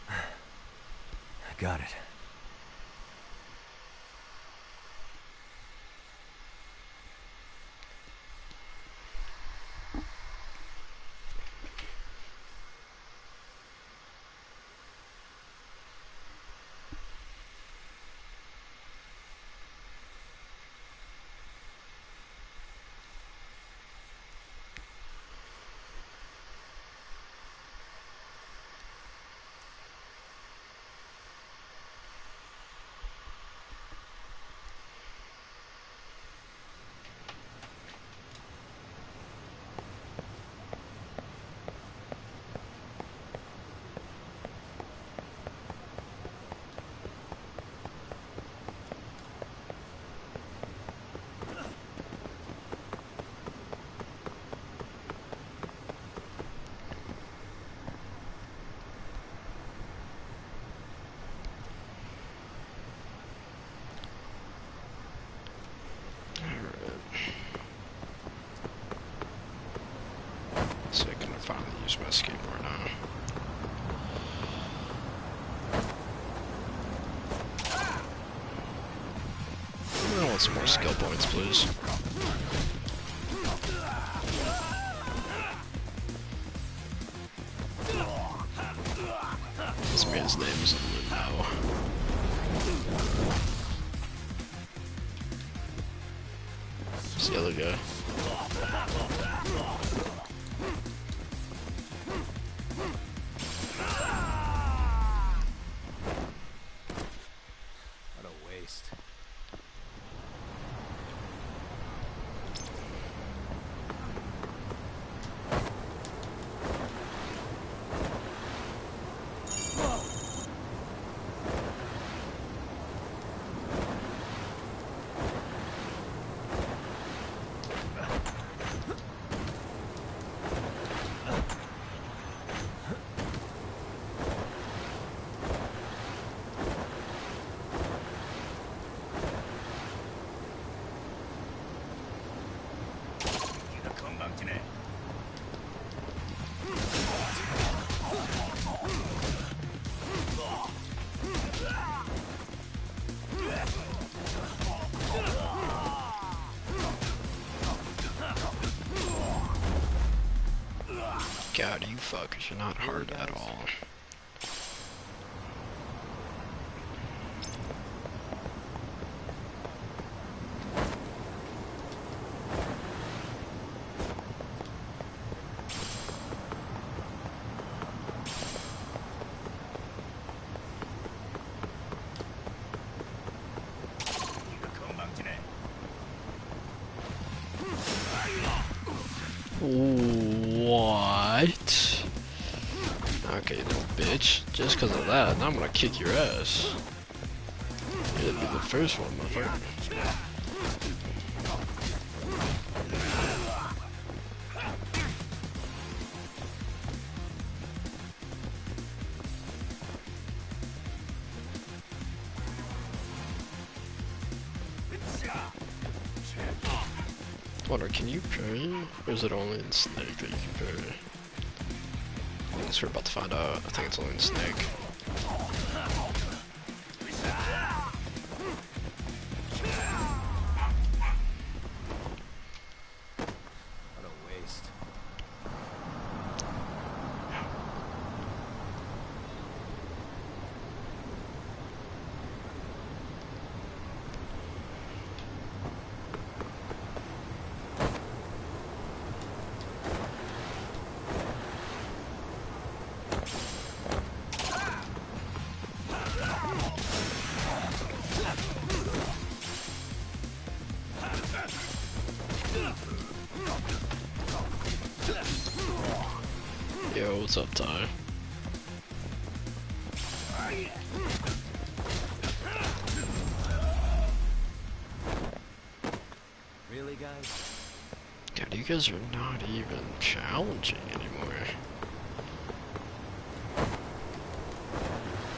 Speaker 6: Got it.
Speaker 1: use my skateboard now. I want some more skill points, please. This man's name is in limbo. It's the other guy.
Speaker 6: What a waste.
Speaker 1: God, you fuckers are not hard at all. What? Okay, no bitch. Just because of that, I'm gonna kick your ass. You'll be the first one, motherfucker. Wonder, can you parry? Or is it only in Snake that you can parry? I guess we're about to find out. I think it's only in Snake.
Speaker 6: What a waste.
Speaker 1: Yo, what's up, Ty?
Speaker 6: Really, guys?
Speaker 1: God, you guys are not even challenging anymore.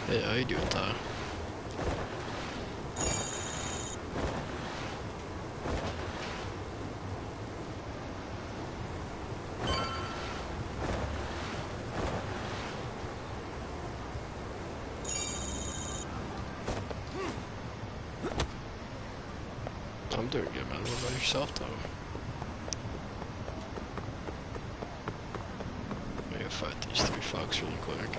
Speaker 1: Hey, how you doing, Ty? I'm doing good, man. What about yourself, though? I'm gonna fight these three fucks really quick.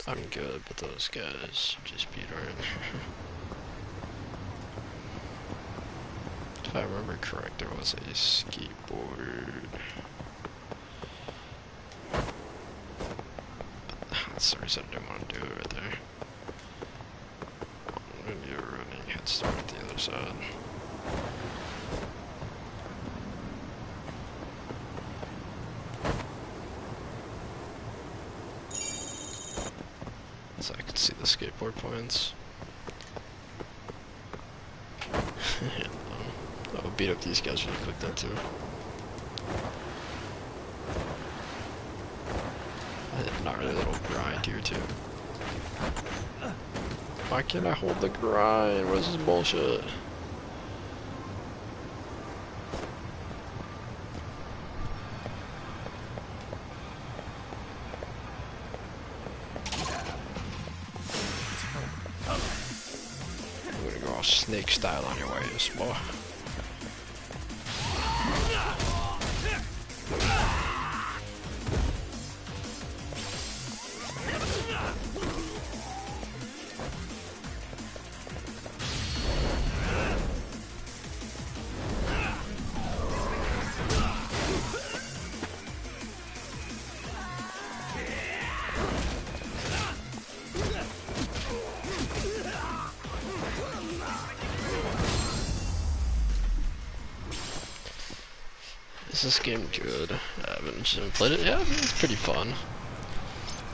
Speaker 1: I'm good, but those guys just beat right. If I remember correct, there was a skateboard. That's the reason I didn't want to do it right there. Maybe a running head start at the other side. So I could see the skateboard points. I'll beat up these guys really quick then too. Not really a little grind here too. Why can't I hold the grind? What is this bullshit? I'm gonna go all snake style on your ways, boy. Is this game good? I haven't played it yet. It's pretty fun.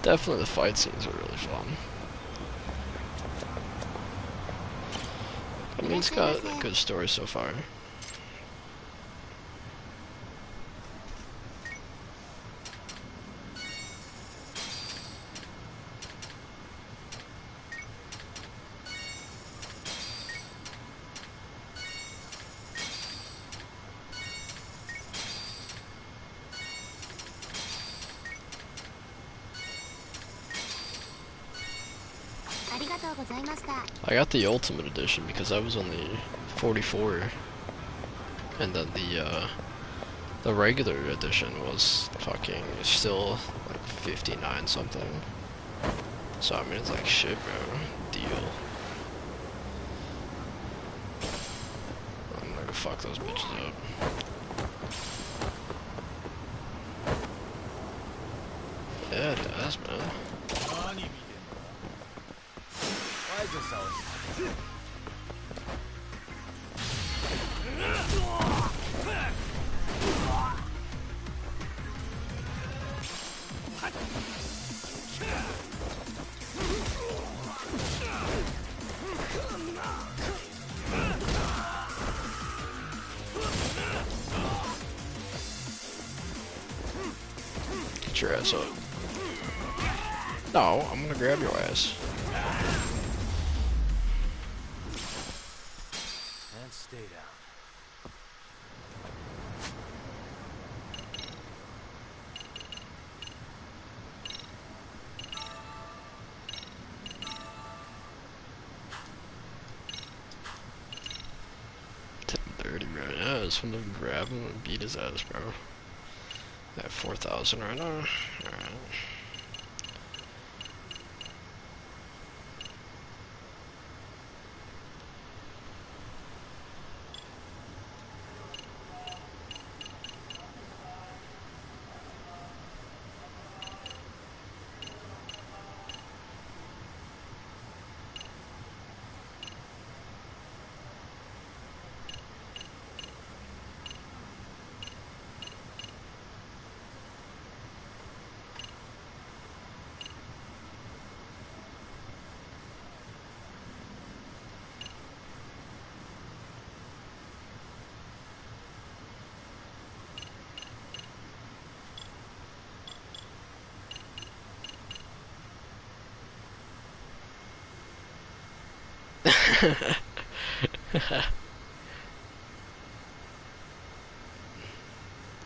Speaker 1: Definitely the fight scenes are really fun. I mean, it's got a good story so far.
Speaker 10: ありがとうございました。
Speaker 1: I got the Ultimate Edition because I was only 44, and then the regular edition was fucking still like 59 something. So I mean, it's like shit, bro. Deal. I'm gonna go fuck those bitches up. Yeah, it does, man.
Speaker 12: Why is this so?
Speaker 1: Get your ass up. No, I'm gonna grab your ass.
Speaker 6: And stay down.
Speaker 1: $10.30, bro. Yeah, I just want to grab him and beat his ass, bro. At 4,000 right now. Alright.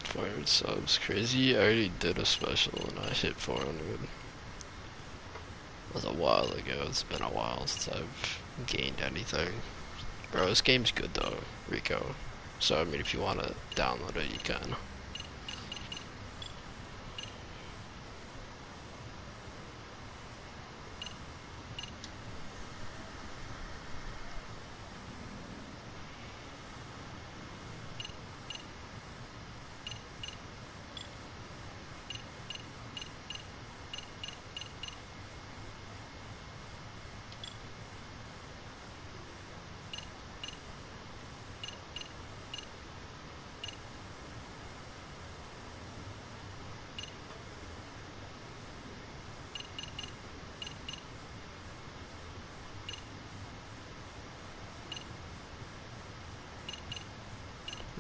Speaker 1: Fired subs, crazy. I already did a special and I hit 400. It was a while ago. It's been a while since I've gained anything. Bro, this game's good though, Rico. So I mean, if you want to download it, you can.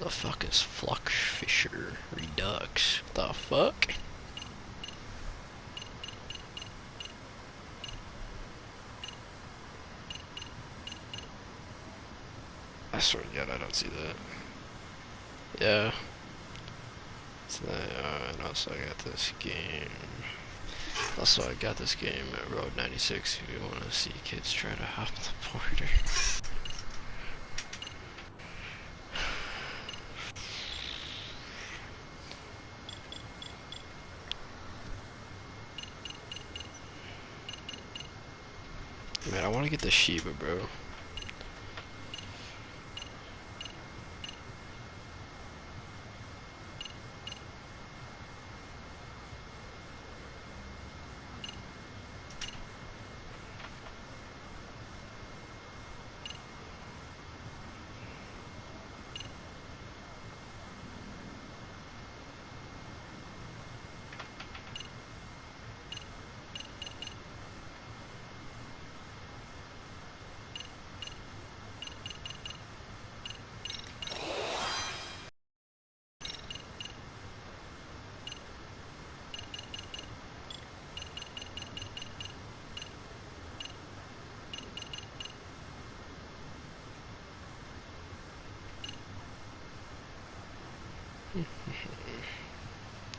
Speaker 1: The fuck is Flux Fisher Redux? The fuck? I swear to God, I don't see that. Yeah. So, and also I got this game. Also, I got this game at Road 96 if you want to see kids try to hop the border. Man, I want to get the Shiba, bro.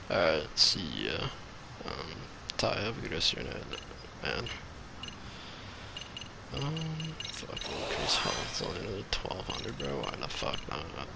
Speaker 1: Alright, see ya. Ty, have a good rest of your night, man. Fuck, increase health, only another 1200, bro. Why the fuck not?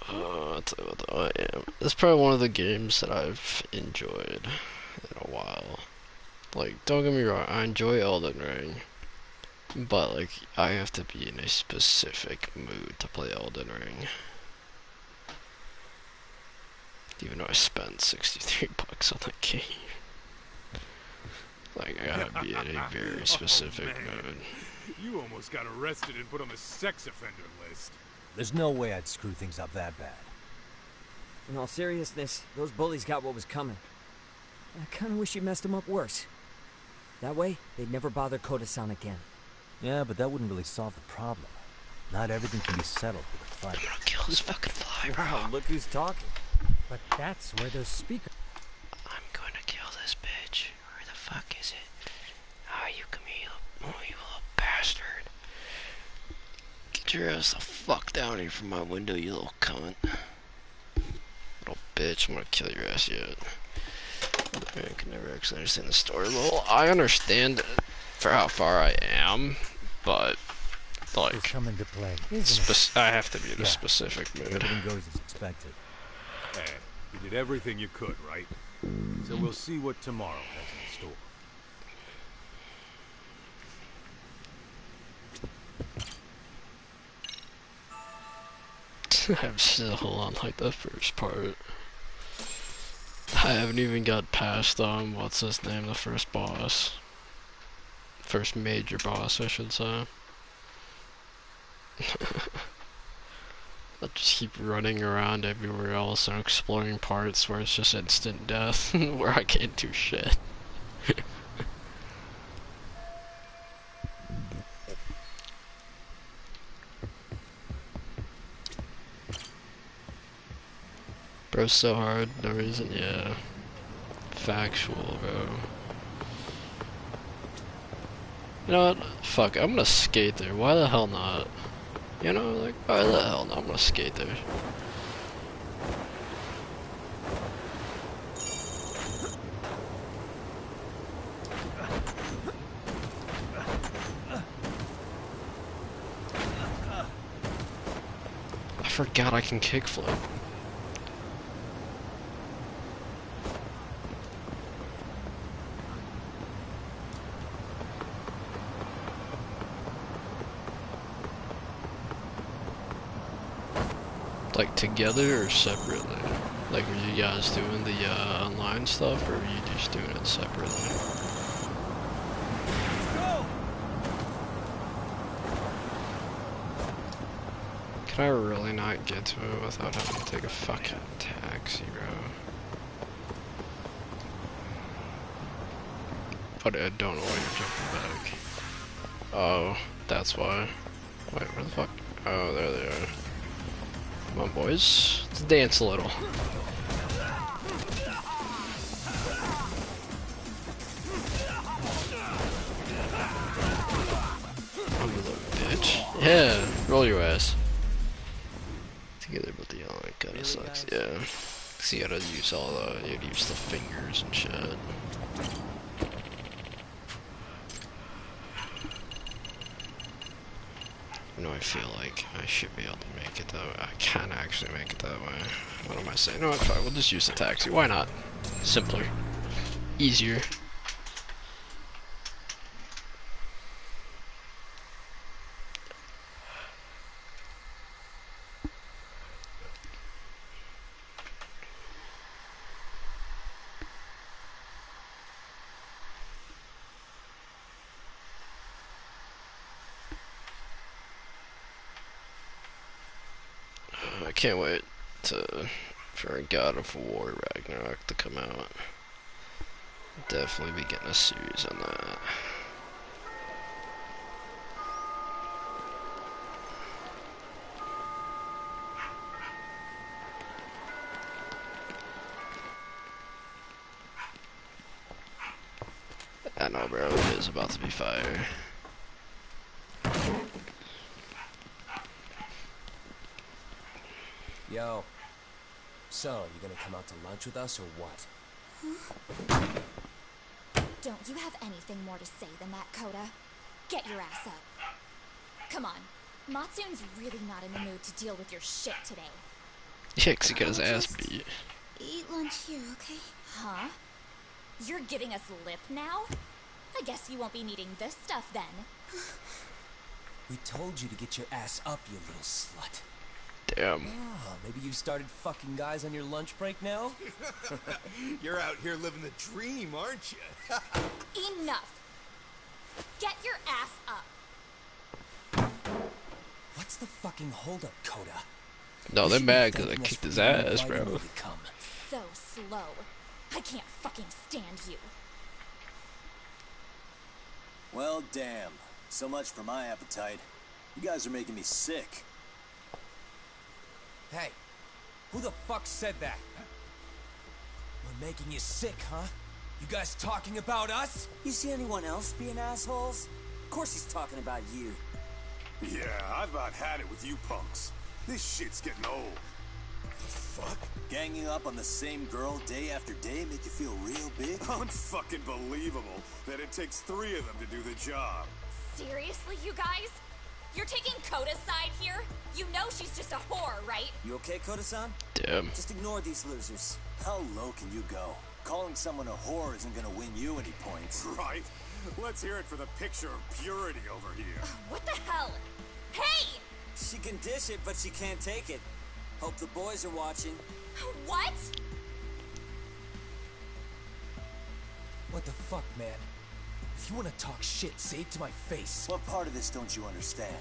Speaker 1: I'll tell you what though, it's probably one of the games that I've enjoyed in a while. Like, don't get me wrong, I enjoy Elden Ring, but like, I have to be in a specific mood to play Elden Ring. Even though I spent 63 bucks on the game. Like, I gotta be in a very specific mood.
Speaker 4: You almost got arrested and put on the sex offender list.
Speaker 6: There's no way I'd screw things up that bad.
Speaker 5: In all seriousness, those bullies got what was coming. I kinda wish you messed them up worse. That way, they'd never bother Koda-san again.
Speaker 6: Yeah, but that wouldn't really solve the problem. Not everything can be settled with a fight.
Speaker 1: I'm gonna kill this fucking fly, bro.
Speaker 5: Wow, look who's talking.
Speaker 3: But that's where those speakers...
Speaker 1: I'm gonna kill this bitch. Where the fuck is it? Oh, you come here, you little bastard. Get your ass the fuck down here from my window, you little cunt. Little bitch, I'm gonna kill your ass yet. I can never actually understand the story. Well, I understand for how far I am, but like,
Speaker 3: come into play, isn't it?
Speaker 1: I have to be in a specific mood.
Speaker 6: Everything goes as expected.
Speaker 4: Hey, you did everything you could, right? So we'll see what tomorrow has in store.
Speaker 1: I'm still on like the first part. I haven't even got past what's his name, the first boss. First major boss, I should say. I just keep running around everywhere else and exploring parts where it's just instant death, where I can't do shit. Bro's so hard, no reason, yeah. Factual, bro. You know what? Fuck, I'm gonna skate there. Why the hell not? You know, like, why the hell not? I'm gonna skate there. I forgot I can kickflip. Like together or separately? Like were you guys doing the online stuff or were you just doing it separately? Can I really not get to it without having to take a fucking taxi, bro? But I don't know why you're jumping back. Oh, that's why. Wait, where the fuck? Oh, there they are. Come on, boys. Let's dance a little. Oh, you little bitch. Yeah, roll your ass. Together, but the yelling kinda really, sucks. Guys? Yeah. Cause you gotta use all the, you gotta use the fingers and shit. No, I feel like I should be able to make it that way. I can actually make it that way. What am I saying? No, it's fine. We'll just use the taxi. Why not? Simpler. Easier. I can't wait for God of War Ragnarok to come out. Definitely be getting a series on that. I know, bro. It is about to be fire.
Speaker 12: Yo. So, you gonna come out to lunch with us or what?
Speaker 10: Don't you have anything more to say than that, Coda? Get your ass up. Come on. Matsune's really not in the mood to deal with your shit today.
Speaker 1: Yeah, 'cause he got his ass beat.
Speaker 10: Eat lunch here, okay? Huh? You're giving us lip now? I guess you won't be needing this stuff then.
Speaker 12: We told you to get your ass up, you little slut.
Speaker 1: Damn.
Speaker 12: Oh, maybe you started fucking guys on your lunch break now?
Speaker 13: You're out here living the dream, aren't you?
Speaker 10: Enough! Get your ass up!
Speaker 12: What's the fucking holdup, Coda?
Speaker 1: No, they're mad because I kicked his ass, bro.
Speaker 10: So slow. I can't fucking stand you.
Speaker 14: Well, damn. So much for my appetite. You guys are making me sick.
Speaker 12: Hey, who the fuck said that? We're making you sick, huh? You guys talking about us?
Speaker 14: You see anyone else being assholes? Of course he's talking about you.
Speaker 13: Yeah, I've about had it with you punks. This shit's getting old. The fuck?
Speaker 14: Ganging up on the same girl day after day make you feel real big?
Speaker 13: Unfucking believable that it takes 3 of them to do the job.
Speaker 10: Seriously, you guys? You're taking Coda's side here? You know she's just a whore, right?
Speaker 14: You okay, Koda-san?
Speaker 1: Damn.
Speaker 14: Just ignore these losers. How low can you go? Calling someone a whore isn't gonna win you any points.
Speaker 13: Right? Let's hear it for the picture of purity over here.
Speaker 10: What the hell? Hey!
Speaker 14: She can dish it, but she can't take it. Hope the boys are watching.
Speaker 10: What?
Speaker 12: What the fuck, man? If you want to talk shit, say it to my face.
Speaker 14: What part of this don't you understand?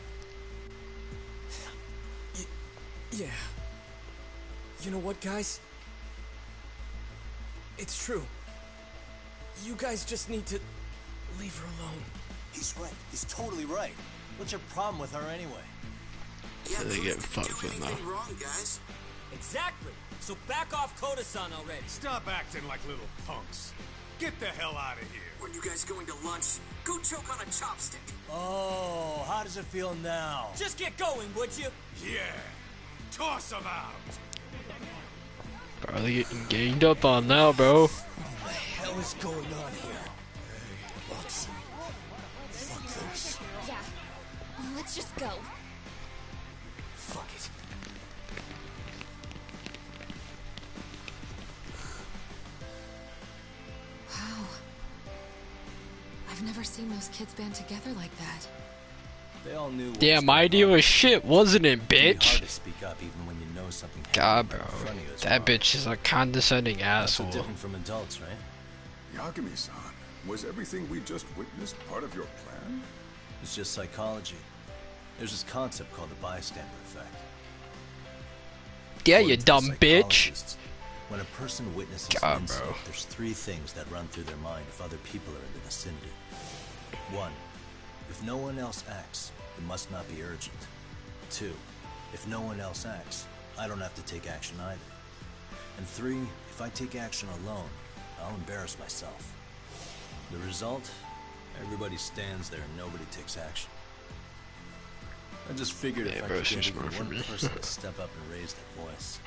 Speaker 12: Yeah. You know what, guys? It's true. You guys just need to leave her alone.
Speaker 14: He's right. He's totally right. What's your problem with her anyway?
Speaker 1: Yeah, they get fucked with now.
Speaker 14: Wrong, guys.
Speaker 12: Exactly. So back off Koda-san already.
Speaker 4: Stop acting like little punks. Get the hell out of here.
Speaker 14: When you guys going to lunch, go choke on a chopstick. Oh, how does it feel now?
Speaker 12: Just get going, would you?
Speaker 4: Yeah. Toss them out.
Speaker 1: Bro, they getting ganged up on now, bro.
Speaker 12: What the hell is going on here?
Speaker 14: Hey, Roxy. Fuck this.
Speaker 10: Yeah. Let's just go.
Speaker 12: Fuck it.
Speaker 8: Wow. I've never seen those kids band together like that.
Speaker 6: They all knew.
Speaker 1: Damn, my idea was shit, wasn't it, bitch?
Speaker 6: Hard to speak up even when you know something.
Speaker 1: God, bro, that bitch is a condescending asshole.
Speaker 6: That's so different from adults, right?
Speaker 2: Yagami-san, was everything we just witnessed part of your plan?
Speaker 6: It's just psychology. There's this concept called the bystander effect.
Speaker 1: Yeah, you dumb bitch.
Speaker 6: When a person witnesses
Speaker 1: God,
Speaker 6: an incident,
Speaker 1: bro.
Speaker 6: there's three things that run through their mind if other people are in the vicinity. One, if no one else acts, it must not be urgent. Two, if no one else acts, I don't have to take action either. And three, if I take action alone, I'll embarrass myself. The result? Everybody stands there and nobody takes action. I just figured if I could get even one person to step up and raise their voice,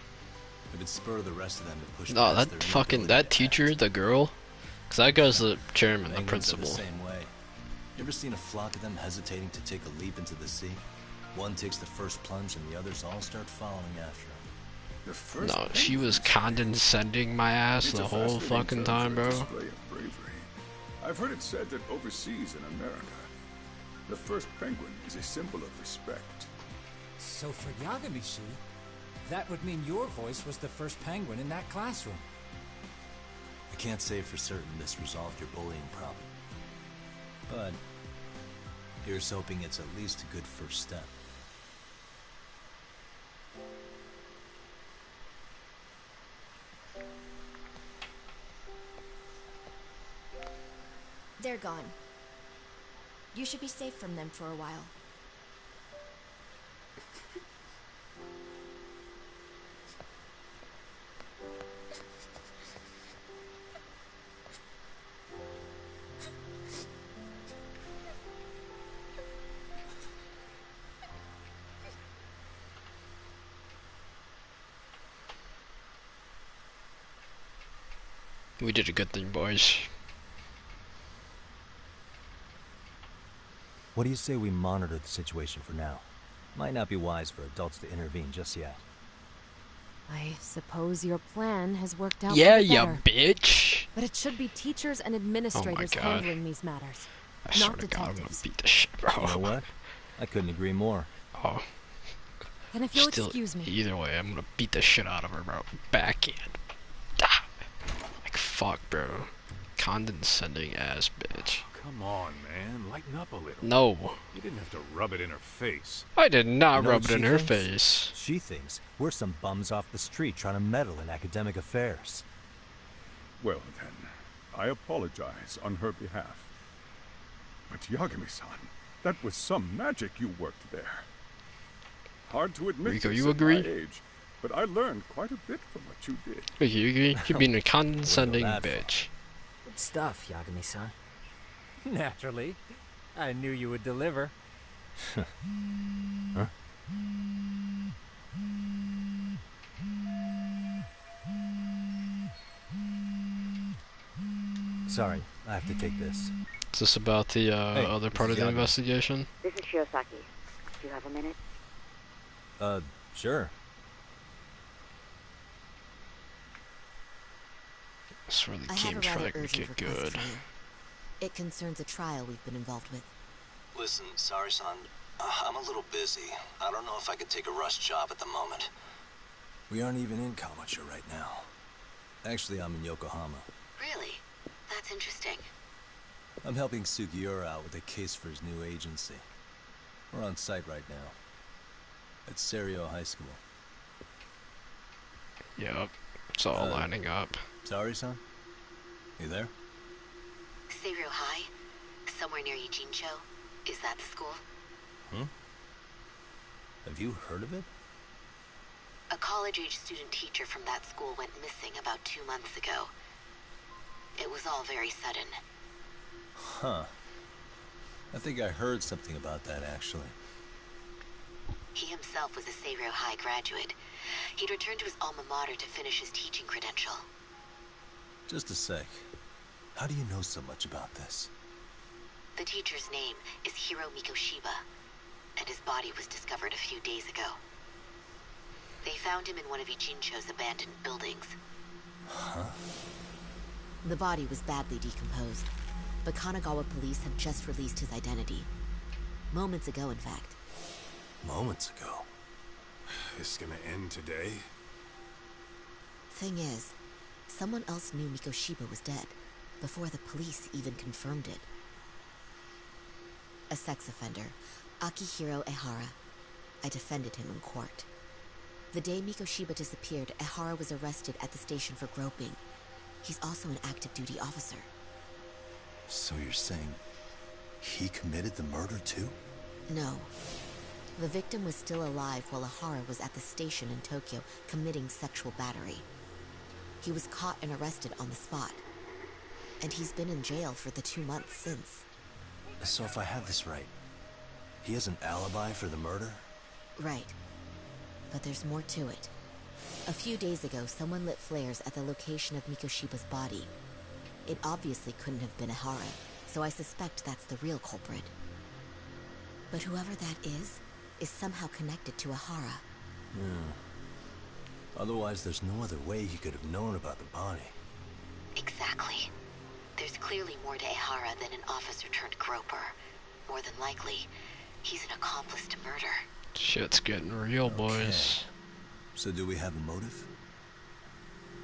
Speaker 6: it would spur the rest of them to push.
Speaker 1: No, that fucking teacher, the girl, cause that guy's the chairman, the principal.
Speaker 6: The same way. You ever seen a flock of them hesitating to take a leap into the sea? One takes the first plunge and the others all start following after him.
Speaker 1: No, she was condescending my ass the whole fucking time, bro.
Speaker 2: I've heard it said that overseas in America, the first penguin is a symbol of respect.
Speaker 3: So for Yagami-shi, that would mean your voice was the first penguin in that classroom.
Speaker 6: I can't say for certain this resolved your bullying problem. But here's hoping it's at least a good first step.
Speaker 10: They're gone. You should be safe from them for a while.
Speaker 1: We did a good thing, boys.
Speaker 6: What do you say we monitor the situation for now? Might not be wise for adults to intervene just yet.
Speaker 8: I suppose your plan has worked out
Speaker 1: Yeah,
Speaker 8: for the
Speaker 1: ya
Speaker 8: better.
Speaker 1: bitch.
Speaker 8: But it should be teachers and administrators
Speaker 1: God.
Speaker 8: handling these matters,
Speaker 1: I swear
Speaker 8: not
Speaker 1: to God, I'm gonna
Speaker 8: detectives.
Speaker 1: beat the shit, bro.
Speaker 6: You know what? I couldn't agree more.
Speaker 1: Oh.
Speaker 8: And if you'll
Speaker 1: Still,
Speaker 8: excuse me,
Speaker 1: either way, I'm gonna beat the shit out of her, bro. Backhand. Ah. Like, fuck, bro. Condescending ass bitch.
Speaker 4: Come on, man. Lighten up a little.
Speaker 1: No.
Speaker 4: You didn't have to rub it in her face.
Speaker 1: I did not
Speaker 6: You know
Speaker 1: rub
Speaker 6: what
Speaker 1: it in
Speaker 6: she
Speaker 1: her
Speaker 6: thinks?
Speaker 1: face.
Speaker 6: She thinks we're some bums off the street trying to meddle in academic affairs.
Speaker 2: Well then, I apologize on her behalf. But Yagami-san, that was some magic you worked there. Hard to admit
Speaker 1: Rico,
Speaker 2: this
Speaker 1: you
Speaker 2: at
Speaker 1: agree?
Speaker 2: my age, but I learned quite a bit from what you did.
Speaker 1: Wait, you agree? You're being a condescending
Speaker 6: that
Speaker 1: bitch.
Speaker 5: Good stuff, Yagami-san.
Speaker 3: Naturally. I knew you would deliver.
Speaker 6: Huh? Sorry, I have to take this.
Speaker 1: Is this about the
Speaker 6: Hey,
Speaker 1: other
Speaker 6: this
Speaker 1: part
Speaker 6: is
Speaker 1: of the
Speaker 6: Yagi.
Speaker 1: investigation?
Speaker 15: This is Shiosaki. Do you have a minute?
Speaker 6: Sure.
Speaker 1: I swear the
Speaker 16: I have a
Speaker 1: game's
Speaker 16: rather
Speaker 1: probably gonna
Speaker 16: urgent
Speaker 1: get
Speaker 16: request
Speaker 1: good.
Speaker 16: for you. It concerns a trial we've been involved with.
Speaker 14: Listen, sorry, son. I'm a little busy. I don't know if I could take a rush job at the moment.
Speaker 6: We aren't even in Kawachi right now. Actually, I'm in Yokohama.
Speaker 16: Really? That's interesting.
Speaker 6: I'm helping Sugiura out with a case for his new agency. We're on site right now. At Serio High School.
Speaker 1: Yep, it's all lining up.
Speaker 6: Sorry, son? You there?
Speaker 16: Serio High? Somewhere near Eugene-cho? Is that the school?
Speaker 6: Have you heard of it?
Speaker 16: A college-age student teacher from that school went missing about 2 months ago. It was all very sudden.
Speaker 6: Huh. I think I heard something about that, actually.
Speaker 16: He himself was a Serio High graduate. He'd returned to his alma mater to finish his teaching credential.
Speaker 6: Just a sec. How do you know so much about this?
Speaker 16: The teacher's name is Hiro Mikoshiba, and his body was discovered a few days ago. They found him in one of Ichincho's abandoned buildings.
Speaker 6: Huh?
Speaker 16: The body was badly decomposed, but Kanagawa police have just released his identity. Moments ago, in fact.
Speaker 6: Moments ago?
Speaker 4: This is gonna end today?
Speaker 16: Thing is, someone else knew Mikoshiba was dead, before the police even confirmed it. A sex offender, Akihiro Ehara. I defended him in court. The day Mikoshiba disappeared, Ehara was arrested at the station for groping. He's also an active duty officer.
Speaker 6: So you're saying he committed the murder too?
Speaker 16: No. The victim was still alive while Ehara was at the station in Tokyo committing sexual battery. He was caught and arrested on the spot. And he's been in jail for the 2 months since.
Speaker 6: So if I have this right, he has an alibi for the murder?
Speaker 16: Right. But there's more to it. A few days ago, someone lit flares at the location of Mikoshiba's body. It obviously couldn't have been Ehara, so I suspect that's the real culprit. But whoever that is somehow connected to Ehara.
Speaker 6: Otherwise, there's no other way he could have known about the body.
Speaker 16: Exactly. There's clearly more to Ehara than an officer turned groper. More than likely, he's an accomplice to murder.
Speaker 1: Shit's getting real, boys.
Speaker 6: So do we have a motive?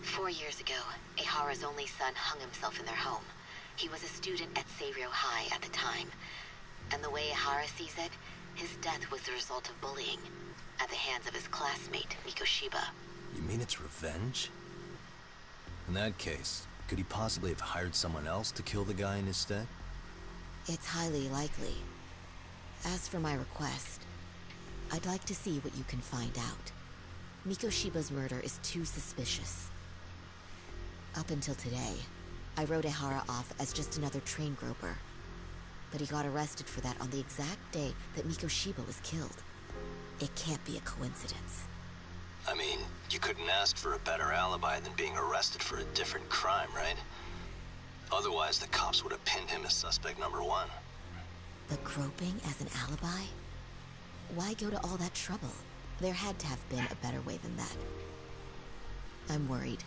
Speaker 16: 4 years ago, Ehara's only son hung himself in their home. He was a student at Seiryō High at the time. And the way Ehara sees it, his death was the result of bullying at the hands of his classmate, Mikoshiba.
Speaker 6: You mean it's revenge? In that case, could he possibly have hired someone else to kill the guy in his stead?
Speaker 16: It's highly likely. As for my request, I'd like to see what you can find out. Mikoshiba's murder is too suspicious. Up until today, I wrote Ehara off as just another train groper. But he got arrested for that on the exact day that Mikoshiba was killed. It can't be a coincidence.
Speaker 6: I mean, you couldn't ask for a better alibi than being arrested for a different crime, right? Otherwise, the cops would have pinned him as suspect number 1.
Speaker 16: The groping as an alibi? Why go to all that trouble? There had to have been a better way than that. I'm worried.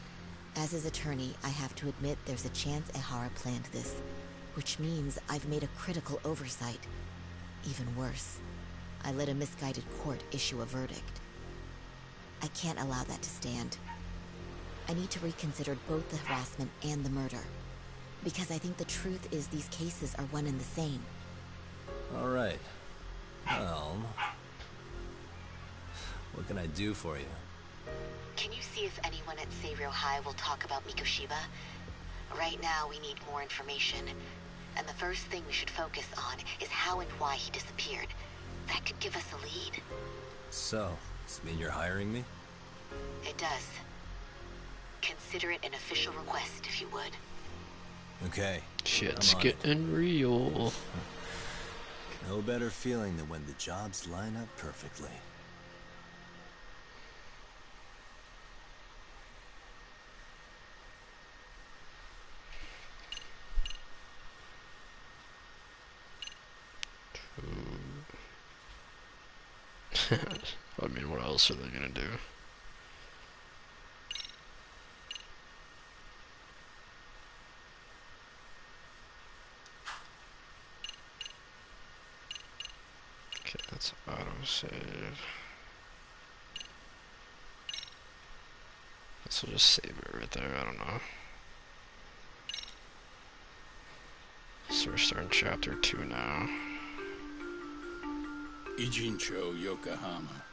Speaker 16: As his attorney, I have to admit there's a chance Ehara planned this, which means I've made a critical oversight. Even worse, I let a misguided court issue a verdict. I can't allow that to stand. I need to reconsider both the harassment and the murder, because I think the truth is these cases are one and the same.
Speaker 6: All right. Well, what can I do for you?
Speaker 16: Can you see if anyone at Seiryō High will talk about Mikoshiba? Right now, we need more information. And the first thing we should focus on is how and why he disappeared. That could give us a lead.
Speaker 6: So, does this mean you're hiring me?
Speaker 16: It does. Consider it an official request, if you would.
Speaker 6: Okay.
Speaker 1: Shit's getting real.
Speaker 6: No better feeling than when the jobs line up perfectly.
Speaker 1: I mean, what else are they gonna do? Okay, that's autosave. This will just save it right there, I don't know. So we're starting chapter 2 now.
Speaker 17: Ijincho, Yokohama.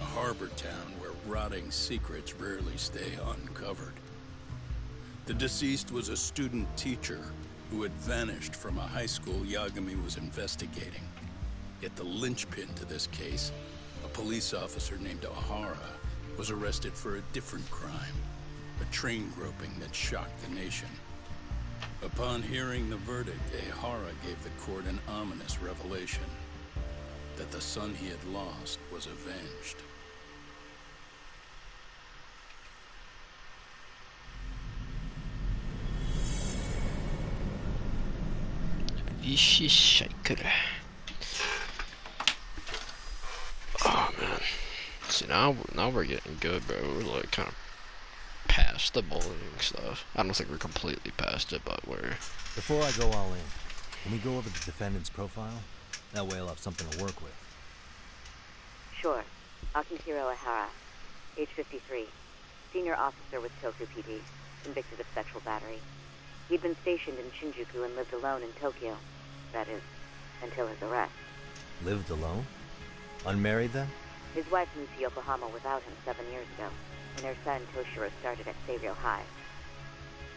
Speaker 17: A harbor town where rotting secrets rarely stay uncovered. The deceased was a student teacher who had vanished from a high school Yagami was investigating. Yet the linchpin to this case, a police officer named Ehara, was arrested for a different crime, a train groping that shocked the nation. Upon hearing the verdict, Ehara gave the court an ominous revelation. That the son he had lost was avenged.
Speaker 1: Oh man. See, now we're getting good, bro. We're like kind of past the bullying stuff. I don't think we're completely past it, but we're...
Speaker 6: Before I go all in, can we go over the defendant's profile? That way I'll have something to work with.
Speaker 15: Sure. Akihiro Ihara, age 53, senior officer with Tokyo PD, convicted of sexual battery. He'd been stationed in Shinjuku and lived alone in Tokyo. That is, until his arrest.
Speaker 6: Lived alone? Unmarried then?
Speaker 15: His wife moved to Yokohama without him 7 years ago, when her son Toshiro started at Seiryō High.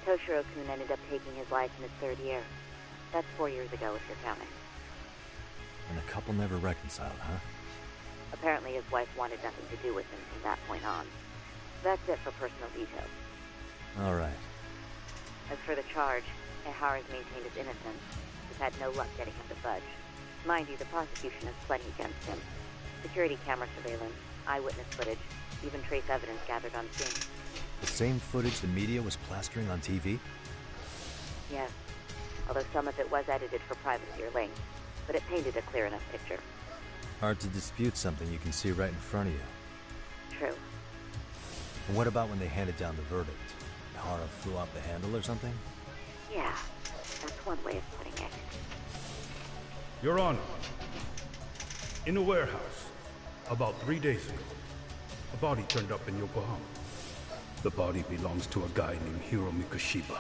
Speaker 15: Toshiro-kun ended up taking his life in his 3rd year. That's 4 years ago if you're counting.
Speaker 6: And the couple never reconciled, huh?
Speaker 15: Apparently his wife wanted nothing to do with him from that point on. That's it for personal details.
Speaker 6: Alright.
Speaker 15: As for the charge, Ihara's maintained his innocence. He's had no luck getting him to budge. Mind you, the prosecution has plenty against him. Security camera surveillance, eyewitness footage, even trace evidence gathered on scene.
Speaker 6: The same footage the media was plastering on TV?
Speaker 15: Yes, although some of it was edited for privacy or links, but it painted a clear enough picture.
Speaker 6: Hard to dispute something you can see right in front of you.
Speaker 15: True.
Speaker 6: And what about when they handed down the verdict? Ihara flew off the handle or something?
Speaker 15: Yeah, that's one way of putting it.
Speaker 18: Your Honor, in a warehouse, about 3 days ago, a body turned up in Yokohama. The body belongs to a guy named Hiro Mikoshiba.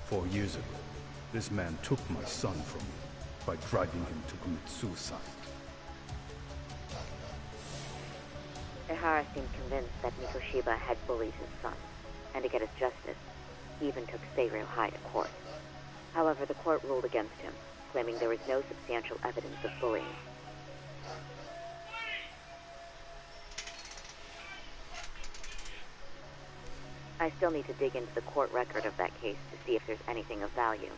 Speaker 18: 4 years ago, this man took my son from me by driving him to commit suicide.
Speaker 15: Ihara seemed convinced that Mikoshiba had bullied his son, and to get his justice, he even took Seiryō High to court. However, the court ruled against him, claiming there was no substantial evidence of bullying. I still need to dig into the court record of that case to see if there's anything of value.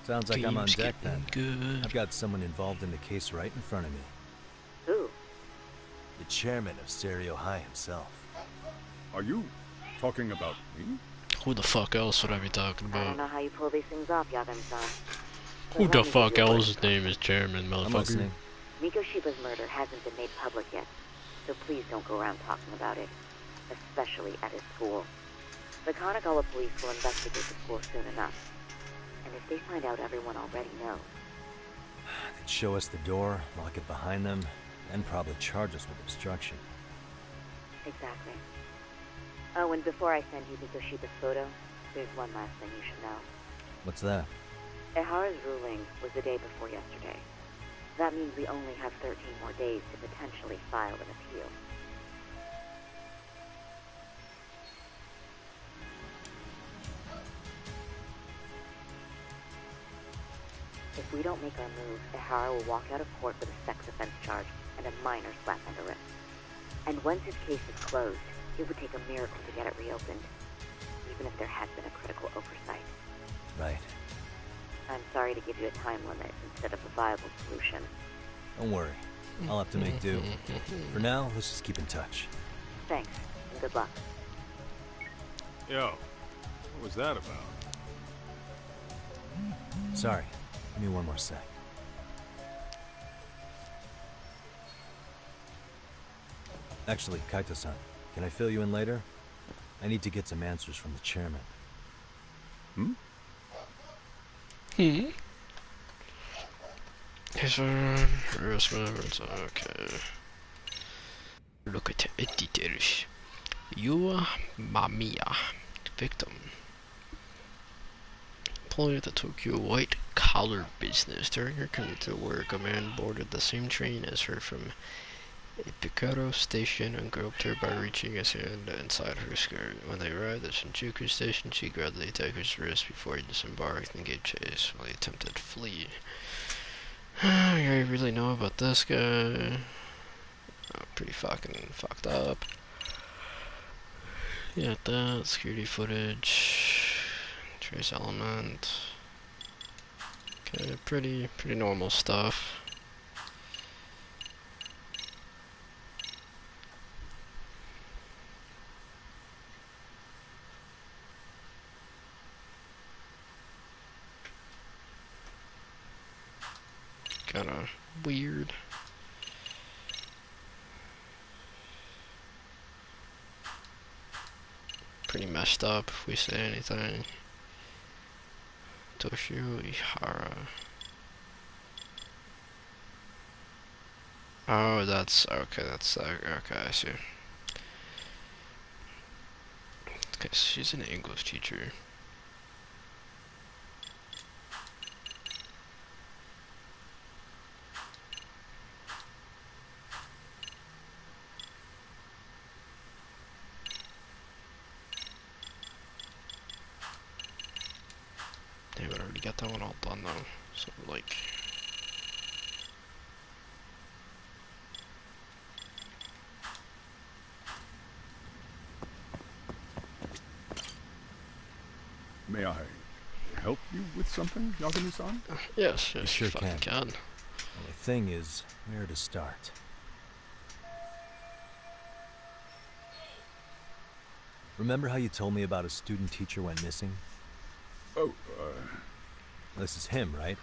Speaker 6: Sounds like I'm on deck then.
Speaker 1: Good.
Speaker 6: I've got someone involved in the case right in front of me.
Speaker 15: Who?
Speaker 6: The chairman of Seiryō High himself.
Speaker 2: Are you talking about me?
Speaker 1: Who the fuck else would I be talking
Speaker 15: I don't
Speaker 1: about?
Speaker 15: know how you pull these things off, Yagami-san.
Speaker 1: Who the fuck else's name is Chairman,
Speaker 6: I'm
Speaker 1: motherfucker?
Speaker 6: listening.
Speaker 15: Mikoshiba's murder hasn't been made public yet, so please don't go around talking about it, especially at his school. The Kanagawa police will investigate the school soon enough, and if they find out everyone already knows...
Speaker 6: They'd show us the door, lock it behind them, and probably charge us with obstruction.
Speaker 15: Exactly. Oh, and before I send you Mikoshiba's photo, there's one last thing you should know.
Speaker 6: What's that?
Speaker 15: Ihara's ruling was the day before yesterday. That means we only have 13 more days to potentially file an appeal. If we don't make our move, Ihara will walk out of court with a sex offense charge and a minor slap on the wrist. And once his case is closed, it would take a miracle to get it reopened, even if there has been a critical oversight.
Speaker 6: Right.
Speaker 15: I'm sorry to give you a time limit instead of a viable solution.
Speaker 6: Don't worry. I'll have to make do. For now, let's just keep in touch.
Speaker 15: Thanks, and good luck.
Speaker 4: Yo, what was that about?
Speaker 6: Sorry. Give me one more sec. Actually, Kaito-san, can I fill you in later? I need to get some answers from the chairman.
Speaker 1: Hmm? Okay. Look at the details. You, Mamiya, victim. Employee at the Tokyo white collar business. During her commute to work, a man boarded the same train as her from Ipikaro Station and groped her by reaching his hand inside her skirt. When they arrived at Shinjuku Station, she grabbed the attacker's wrist before he disembarked and gave chase while he attempted to flee. I really know about this guy. Oh, pretty fucking fucked up. Yeah, that security footage, trace element. Okay, pretty normal stuff. Kinda weird. Pretty messed up if we say anything. Toshio Ihara. Oh, that's okay. That's okay. I see. Okay, so she's an English teacher. Damn, I already got that one all done though. So like.
Speaker 2: May I help you with something, Yagami-san?
Speaker 1: Yes,
Speaker 6: You
Speaker 1: yes,
Speaker 6: sure
Speaker 1: you fucking can.
Speaker 6: Only thing is, where to start? Remember how you told me about a student teacher went missing?
Speaker 2: Oh,
Speaker 6: This is him, right?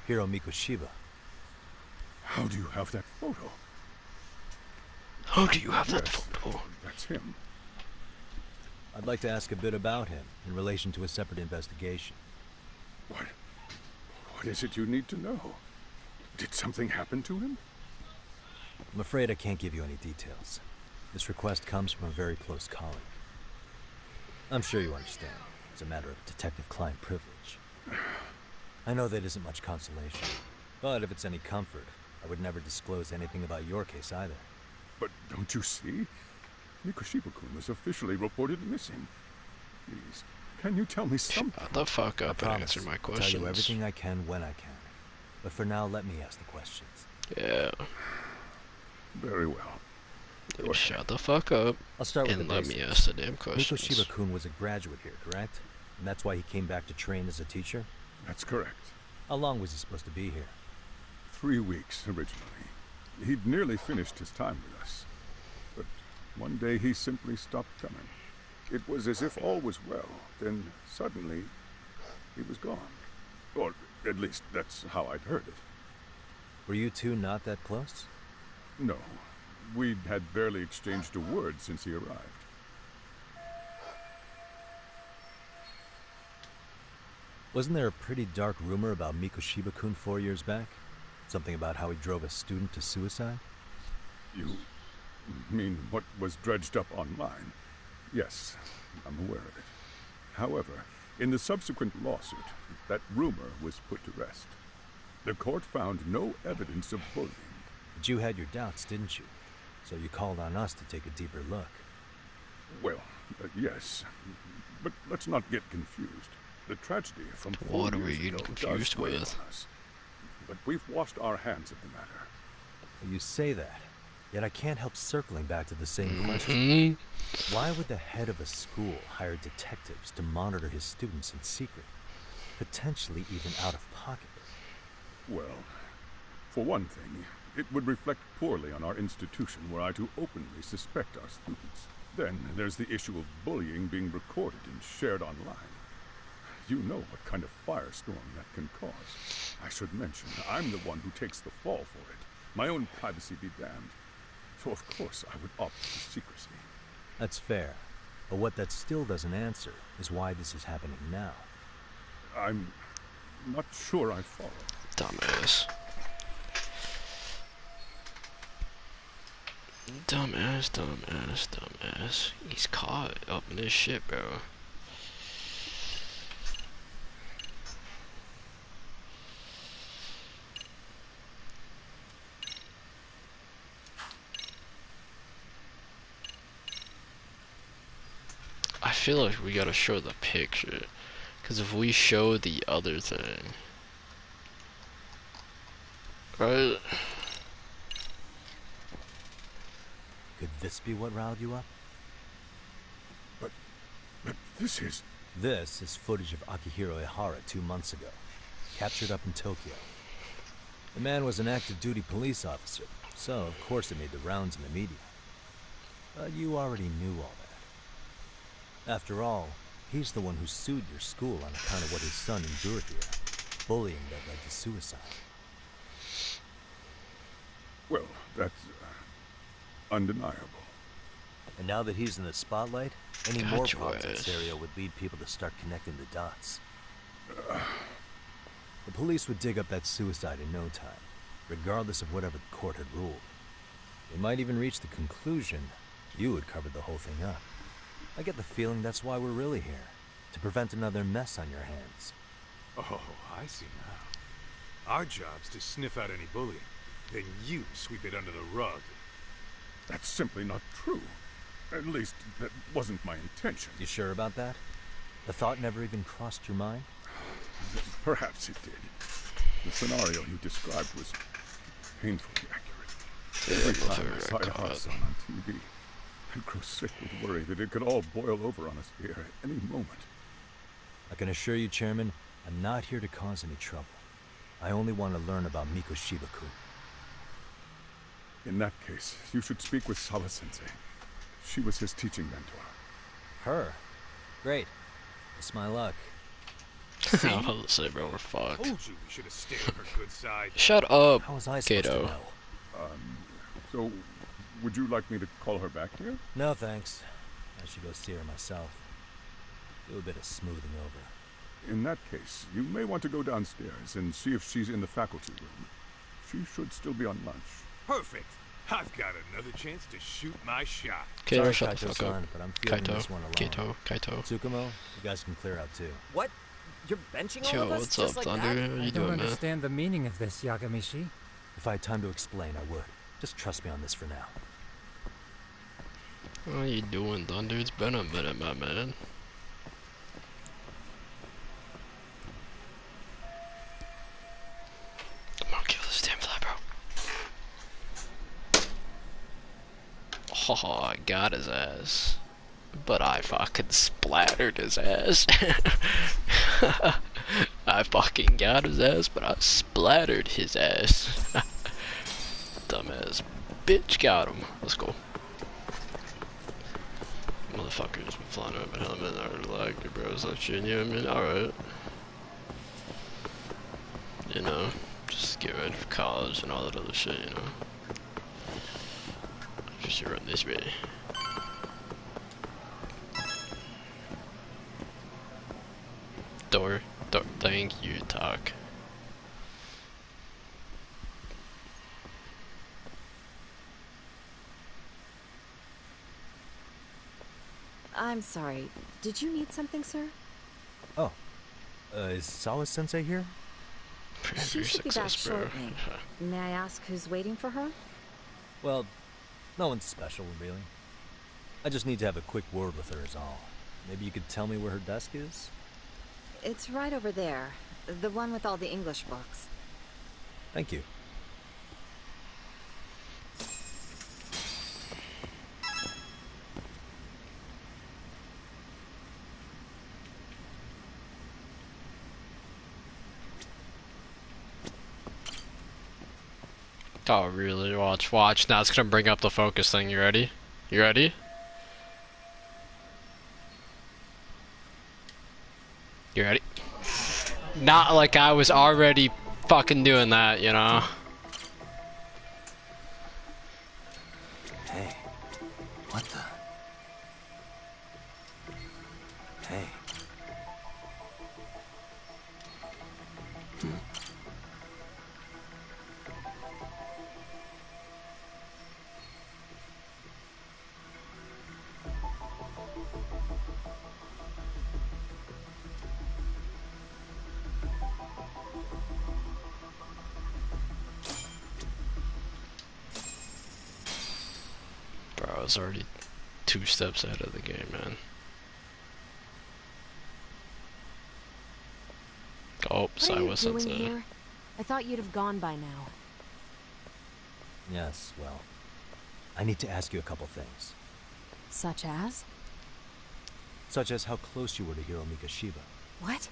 Speaker 6: Hiro Mikoshiba.
Speaker 2: How do you have that photo?
Speaker 1: How do you have that
Speaker 2: Yes,
Speaker 1: photo?
Speaker 2: that's him.
Speaker 6: I'd like to ask a bit about him in relation to a separate investigation.
Speaker 2: What is it you need to know? Did something happen to him?
Speaker 6: I'm afraid I can't give you any details. This request comes from a very close colleague. I'm sure you understand. It's a matter of detective-client privilege. I know that isn't much consolation, but if it's any comfort, I would never disclose anything about your case either.
Speaker 2: But don't you see? Mikoshiba-kun was officially reported missing. Please, can you tell me something?
Speaker 1: Shut the fuck up and
Speaker 6: Promise,
Speaker 1: answer my
Speaker 6: I'll
Speaker 1: questions.
Speaker 6: tell you everything I can when I can. But for now, let me ask the questions.
Speaker 1: Yeah.
Speaker 2: Very well.
Speaker 1: Dude, shut the fuck up.
Speaker 6: I'll start with
Speaker 1: and
Speaker 6: the
Speaker 1: let
Speaker 6: basics.
Speaker 1: me ask the damn questions.
Speaker 6: Mikoshiba-kun was a graduate here, correct? And that's why he came back to train as a teacher?
Speaker 2: That's correct.
Speaker 6: How long was he supposed to be here?
Speaker 2: 3 weeks, originally. He'd nearly finished his time with us. But one day he simply stopped coming. It was as if all was well. Then, suddenly, he was gone. Or, at least, that's how I'd heard it.
Speaker 6: Were you two not that close?
Speaker 2: No. We'd had barely exchanged a word since he arrived.
Speaker 6: Wasn't there a pretty dark rumor about Mikoshiba-kun 4 years back? Something about how he drove a student to suicide?
Speaker 2: You mean what was dredged up online? Yes, I'm aware of it. However, in the subsequent lawsuit, that rumor was put to rest. The court found no evidence of bullying.
Speaker 6: But you had your doubts, didn't you? So you called on us to take a deeper look.
Speaker 2: Well, yes. But let's not get confused. The tragedy from 4
Speaker 1: What are
Speaker 2: years
Speaker 1: we
Speaker 2: ago
Speaker 1: getting
Speaker 2: does
Speaker 1: confused
Speaker 2: weigh
Speaker 1: with?
Speaker 2: on us. But we've washed our hands of the matter.
Speaker 6: You say that, yet I can't help circling back to the same question. Why would the head of a school hire detectives to monitor his students in secret, potentially even out of pocket?
Speaker 2: Well, for one thing, it would reflect poorly on our institution were I to openly suspect our students. Then there's the issue of bullying being recorded and shared online. You know what kind of firestorm that can cause. I should mention, I'm the one who takes the fall for it. My own privacy be damned. So of course I would opt for secrecy.
Speaker 6: That's fair. But what that still doesn't answer is why this is happening now.
Speaker 2: I'm not sure I follow.
Speaker 1: Dumbass. Dumbass, dumbass, dumbass. He's caught up in this shit, bro. I feel like we gotta show the picture. Because if we show the other thing... Right?
Speaker 6: Could this be what riled you up?
Speaker 2: But this is...
Speaker 6: This is footage of Akihiro Ihara 2 months ago, captured up in Tokyo. The man was an active duty police officer, so of course it made the rounds in the media. But you already knew all that. After all, he's the one who sued your school on account of what his son endured here, bullying that led to suicide.
Speaker 2: Well, that's undeniable.
Speaker 6: And now that he's in the spotlight, any more problems in this area would lead people to start connecting the dots. The police would dig up that suicide in no time, regardless of whatever the court had ruled. We might even reach the conclusion you had covered the whole thing up. I get the feeling that's why we're really here, to prevent another mess on your hands.
Speaker 4: Oh, I see now. Our job's to sniff out any bullying. Then you sweep it under the rug.
Speaker 2: That's simply not true. At least, that wasn't my intention.
Speaker 6: You sure about that? The thought never even crossed your mind?
Speaker 2: Perhaps it did. The scenario you described was painfully accurate. Every time I saw your son on TV, I'd grow sick with worry that it could all boil over on us here at any moment.
Speaker 6: I can assure you, Chairman, I'm not here to cause any trouble. I only want to learn about Mikoshiba-kun.
Speaker 2: In that case, you should speak with Sawa-sensei. She was his teaching mentor.
Speaker 6: Her? Great. It's my luck.
Speaker 1: I was about to say, bro, we're fucked.
Speaker 4: Told you we should have stayed on her good side.
Speaker 1: Shut up,
Speaker 6: How was I supposed to
Speaker 1: Kato.
Speaker 6: know?
Speaker 2: So, would you like me to call her back here?
Speaker 6: No, thanks. I should go see her myself. Do a bit of smoothing over.
Speaker 2: In that case, you may want to go downstairs and see if she's in the faculty room. She should still be on lunch.
Speaker 4: Perfect. I've got another chance to shoot my shot.
Speaker 1: Kato,
Speaker 6: Sorry,
Speaker 1: shut the fuck
Speaker 6: Kaito-san,
Speaker 1: up.
Speaker 6: but I'm feeling
Speaker 1: Kaito,
Speaker 6: this one alone.
Speaker 1: Kaito.
Speaker 6: Tsukumo, you guys can clear out too.
Speaker 5: What? You're benching all
Speaker 1: Yo,
Speaker 5: of us
Speaker 1: what's
Speaker 5: just
Speaker 1: up,
Speaker 5: like
Speaker 1: Thunder?
Speaker 5: that?
Speaker 1: How
Speaker 3: I
Speaker 1: you
Speaker 3: don't
Speaker 1: doing, man?
Speaker 3: understand the meaning of this, Yagamishi.
Speaker 6: If I had time to explain, I would. Just trust me on this for now.
Speaker 1: How you doing, Thunder? It's been a minute, my man. Come on, kill this damn fly, bro. Oh, I got his ass. But I fucking splattered his ass. I fucking got his ass, but I splattered his ass. Dumbass bitch got him. Let's go. Motherfuckers been flying over helmet and are like, bro, it's like shit, you know what I mean? Alright. You know, just get ready for college and all that other shit, you know. Just run this way. Door, thank you, Talk.
Speaker 19: I'm sorry. Did you need something, sir?
Speaker 6: Oh, is Sawa-sensei here?
Speaker 19: She should be back shortly. May I ask who's waiting for her?
Speaker 6: Well, no one's special, really. I just need to have a quick word with her is all. Maybe you could tell me where her desk is?
Speaker 19: It's right over there. The one with all the English books.
Speaker 6: Thank you.
Speaker 1: Oh, really? Watch. Now it's gonna bring up the focus thing. You ready? You ready? You ready? Not like I was already fucking doing that, you know?
Speaker 6: Hey. What the? Hey.
Speaker 1: Bro, I was already 2 steps ahead of the game, man. Oh,
Speaker 8: What are you doing
Speaker 1: Sawa-sensei.
Speaker 8: here? I thought you'd have gone by now.
Speaker 6: Yes, well, I need to ask you a couple things.
Speaker 8: Such as?
Speaker 6: Such as how close you were to Hiro Mikoshiba.
Speaker 8: What?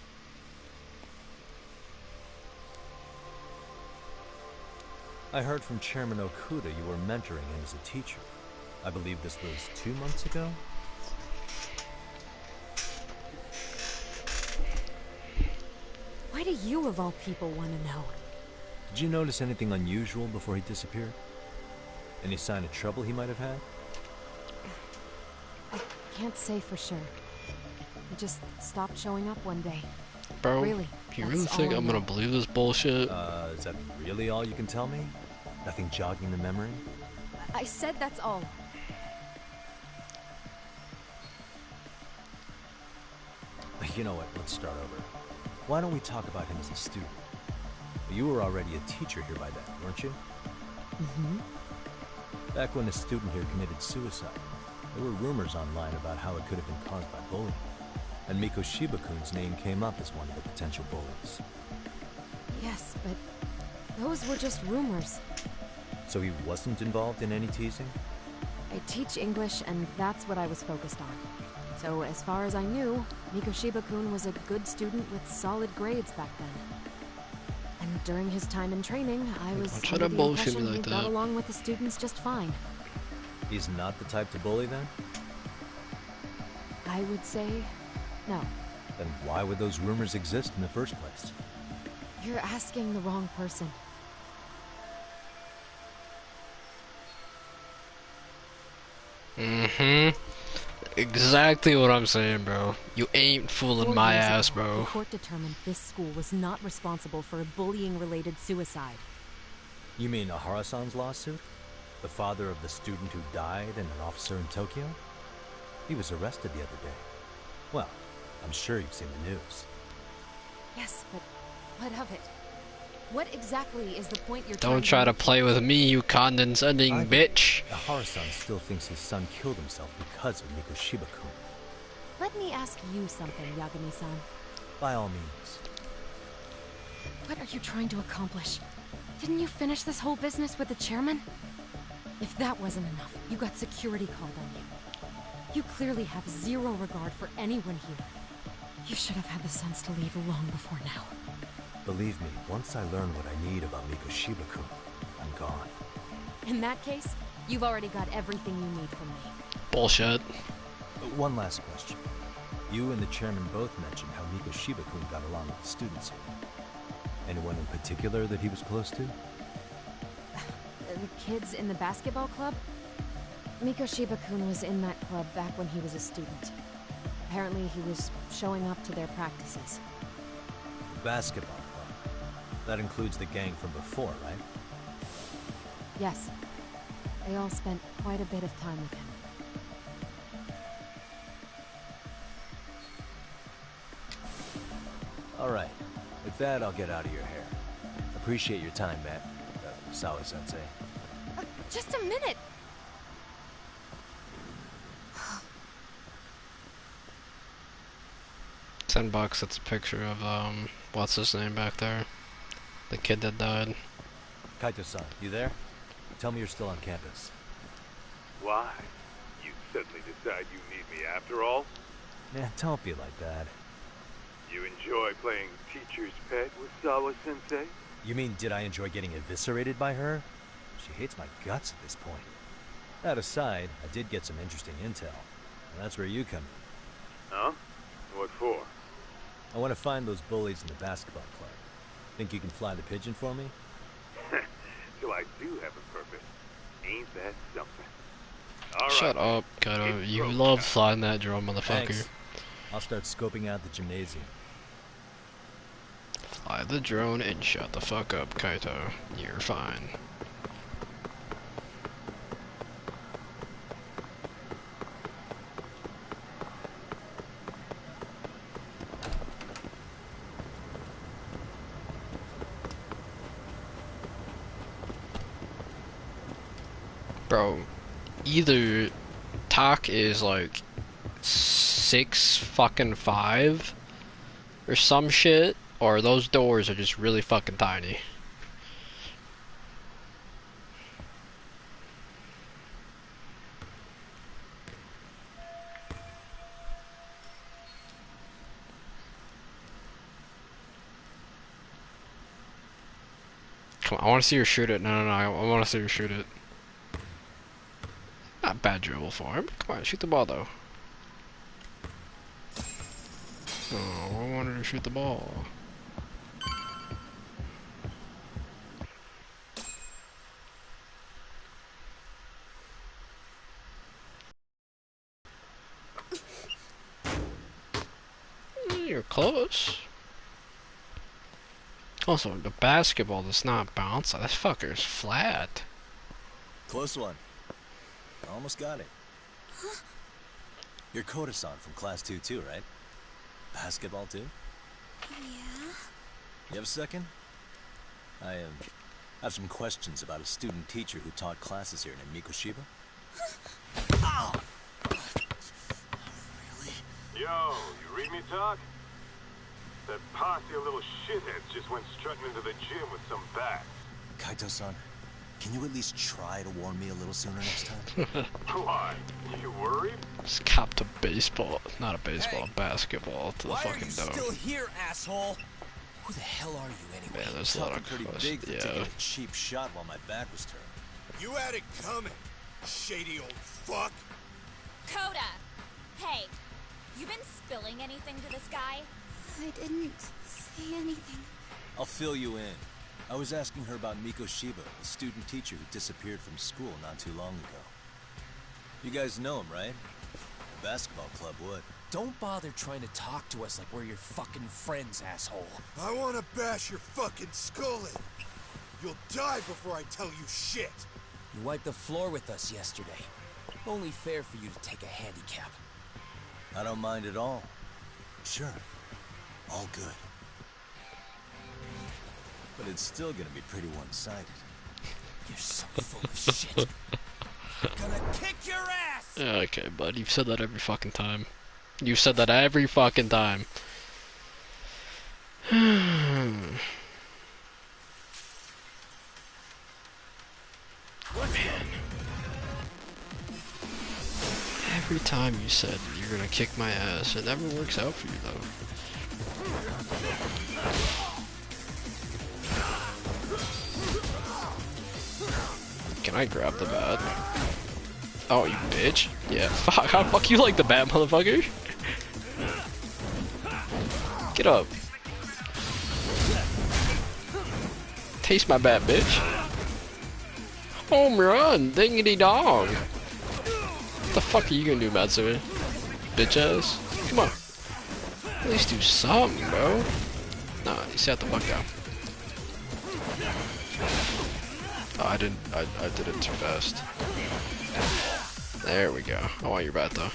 Speaker 6: I heard from Chairman Okuda you were mentoring him as a teacher. I believe this was 2 months ago?
Speaker 8: Why do you, of all people, want to know?
Speaker 6: Did you notice anything unusual before he disappeared? Any sign of trouble he might have had?
Speaker 8: I can't say for sure. He just stopped showing up one day.
Speaker 1: Bro,
Speaker 8: Really,
Speaker 1: you
Speaker 8: that's
Speaker 1: really think
Speaker 8: all I
Speaker 1: I'm gonna
Speaker 8: know.
Speaker 1: believe this bullshit?
Speaker 6: Is that really all you can tell me? Nothing jogging the memory?
Speaker 8: I said that's all.
Speaker 6: You know what? Let's start over. Why don't we talk about him as a student? You were already a teacher here by then, weren't you?
Speaker 8: Mm-hmm.
Speaker 6: Back when a student here committed suicide, there were rumors online about how it could have been caused by bullying. And Mikoshiba-kun's name came up as one of the potential bullies.
Speaker 8: Yes, but those were just rumors.
Speaker 6: So he wasn't involved in any teasing?
Speaker 8: I teach English, and that's what I was focused on. So as far as I knew, Mikoshiba-kun was a good student with solid grades back then. And during his time in training, I was under the impression he got along with the students just fine.
Speaker 6: He's not the type to bully then?
Speaker 8: I would say no.
Speaker 6: Then why would those rumors exist in the first place?
Speaker 8: You're asking the wrong person.
Speaker 1: Mm-hmm. Exactly what I'm saying, bro. You ain't fooling
Speaker 8: 4
Speaker 1: my
Speaker 8: years
Speaker 1: ass,
Speaker 8: ago,
Speaker 1: bro.
Speaker 8: The court determined this school was not responsible for a bullying-related suicide.
Speaker 6: You mean Ahara-san's lawsuit? The father of the student who died and an officer in Tokyo? He was arrested the other day. Well, I'm sure you've seen the news.
Speaker 8: Yes, but what of it? What exactly is the point you're
Speaker 1: Don't try to play with me, you condescending bitch.
Speaker 6: Ahara-san still thinks his son killed himself because of Mikoshiba-kun.
Speaker 8: Let me ask you something, Yagami-san.
Speaker 6: By all means.
Speaker 8: What are you trying to accomplish? Didn't you finish this whole business with the chairman? If that wasn't enough, you got security called on you. You clearly have zero regard for anyone here. You should have had the sense to leave long before now.
Speaker 6: Believe me, once I learn what I need about Mikoshiba-kun, I'm gone.
Speaker 8: In that case, you've already got everything you need from me.
Speaker 1: Bullshit.
Speaker 6: One last question. You and the chairman both mentioned how Mikoshiba-kun got along with the students here. Anyone in particular that he was close to?
Speaker 8: The kids in the basketball club? Mikoshiba-kun was in that club back when he was a student. Apparently he was showing up to their practices.
Speaker 6: The basketball club? That includes the gang from before, right?
Speaker 8: Yes. They all spent quite a bit of time with him.
Speaker 6: Alright. With that, I'll get out of your hair. Appreciate your time, Matt. Sawa-sensei.
Speaker 8: Just a minute!
Speaker 1: $10, that's a picture of, what's his name back there? The kid that died.
Speaker 6: Kaito-san, you there? Tell me you're still on campus.
Speaker 13: Why? You suddenly decide you need me after all?
Speaker 6: Nah, don't be like that.
Speaker 13: You enjoy playing teacher's pet with Sawa-sensei?
Speaker 6: You mean, did I enjoy getting eviscerated by her? She hates my guts at this point. That aside, I did get some interesting intel. And that's where you come in.
Speaker 13: Huh? What for?
Speaker 6: I want to find those bullies in the basketball club. Think you can fly the pigeon for me?
Speaker 13: So I do have a purpose. Ain't that something? All
Speaker 1: Shut
Speaker 13: right.
Speaker 1: up, Kaito. You love flying that drone, motherfucker.
Speaker 6: Thanks. I'll start scoping out the gymnasium.
Speaker 1: Fly the drone and shut the fuck up, Kaito. You're fine. Bro, either Tak is like 6'5" or some shit, or those doors are just really fucking tiny. Come on, I want to see her shoot it. No, I want to see her shoot it. Not bad dribble for him. Come on, shoot the ball though. Oh, I wanted to shoot the ball. You're close. Also, the basketball does not bounce. That fucker's flat.
Speaker 6: Close one. Almost got it. You're Koda-san from Class 2 too, right? Basketball too?
Speaker 10: Yeah?
Speaker 6: You have a second? I have some questions about a student teacher who taught classes here named Mikoshiba.
Speaker 13: Ow! Really?
Speaker 4: Yo, you read me talk? That posse of little shitheads just went strutting into the gym with some bats.
Speaker 6: Kaito-san, can you at least try to warn me a little sooner next time?
Speaker 4: Why? You worried?
Speaker 1: Just cop to baseball, not a baseball, basketball to the fucking dome.
Speaker 12: Why are you still here, asshole? Who the hell are you anyway?
Speaker 1: Man, there's a lot of
Speaker 6: pretty big for taking a cheap shot while my back was turned.
Speaker 13: You had it coming, shady old fuck.
Speaker 10: Coda! Hey, you been spilling anything to this guy?
Speaker 19: I didn't say anything.
Speaker 6: I'll fill you in. I was asking her about Mikoshiba, the student teacher who disappeared from school not too long ago. You guys know him, right? The basketball club would.
Speaker 12: Don't bother trying to talk to us like we're your fucking friends, asshole.
Speaker 13: I want to bash your fucking skull in. You'll die before I tell you shit.
Speaker 12: You wiped the floor with us yesterday. Only fair for you to take a handicap.
Speaker 6: I don't mind at all. Sure. All good. But it's still gonna be pretty one-sided.
Speaker 12: You're so full of shit. Gonna kick your ass!
Speaker 1: Okay, bud, you've said that every fucking time. You've said that every fucking time. Man. Every time you said you're gonna kick my ass, it never works out for you though. Can I grab the bat? Oh, you bitch. Yeah, fuck, how the fuck you like the bat, motherfucker? Get up. Taste my bat, bitch. Home run, dingity dong. What the fuck are you gonna do, Matsui? Bitch ass? Come on. At least do something, bro. Nah, you sat the fuck down. Oh, I did it too fast. There we go. I want your bat though.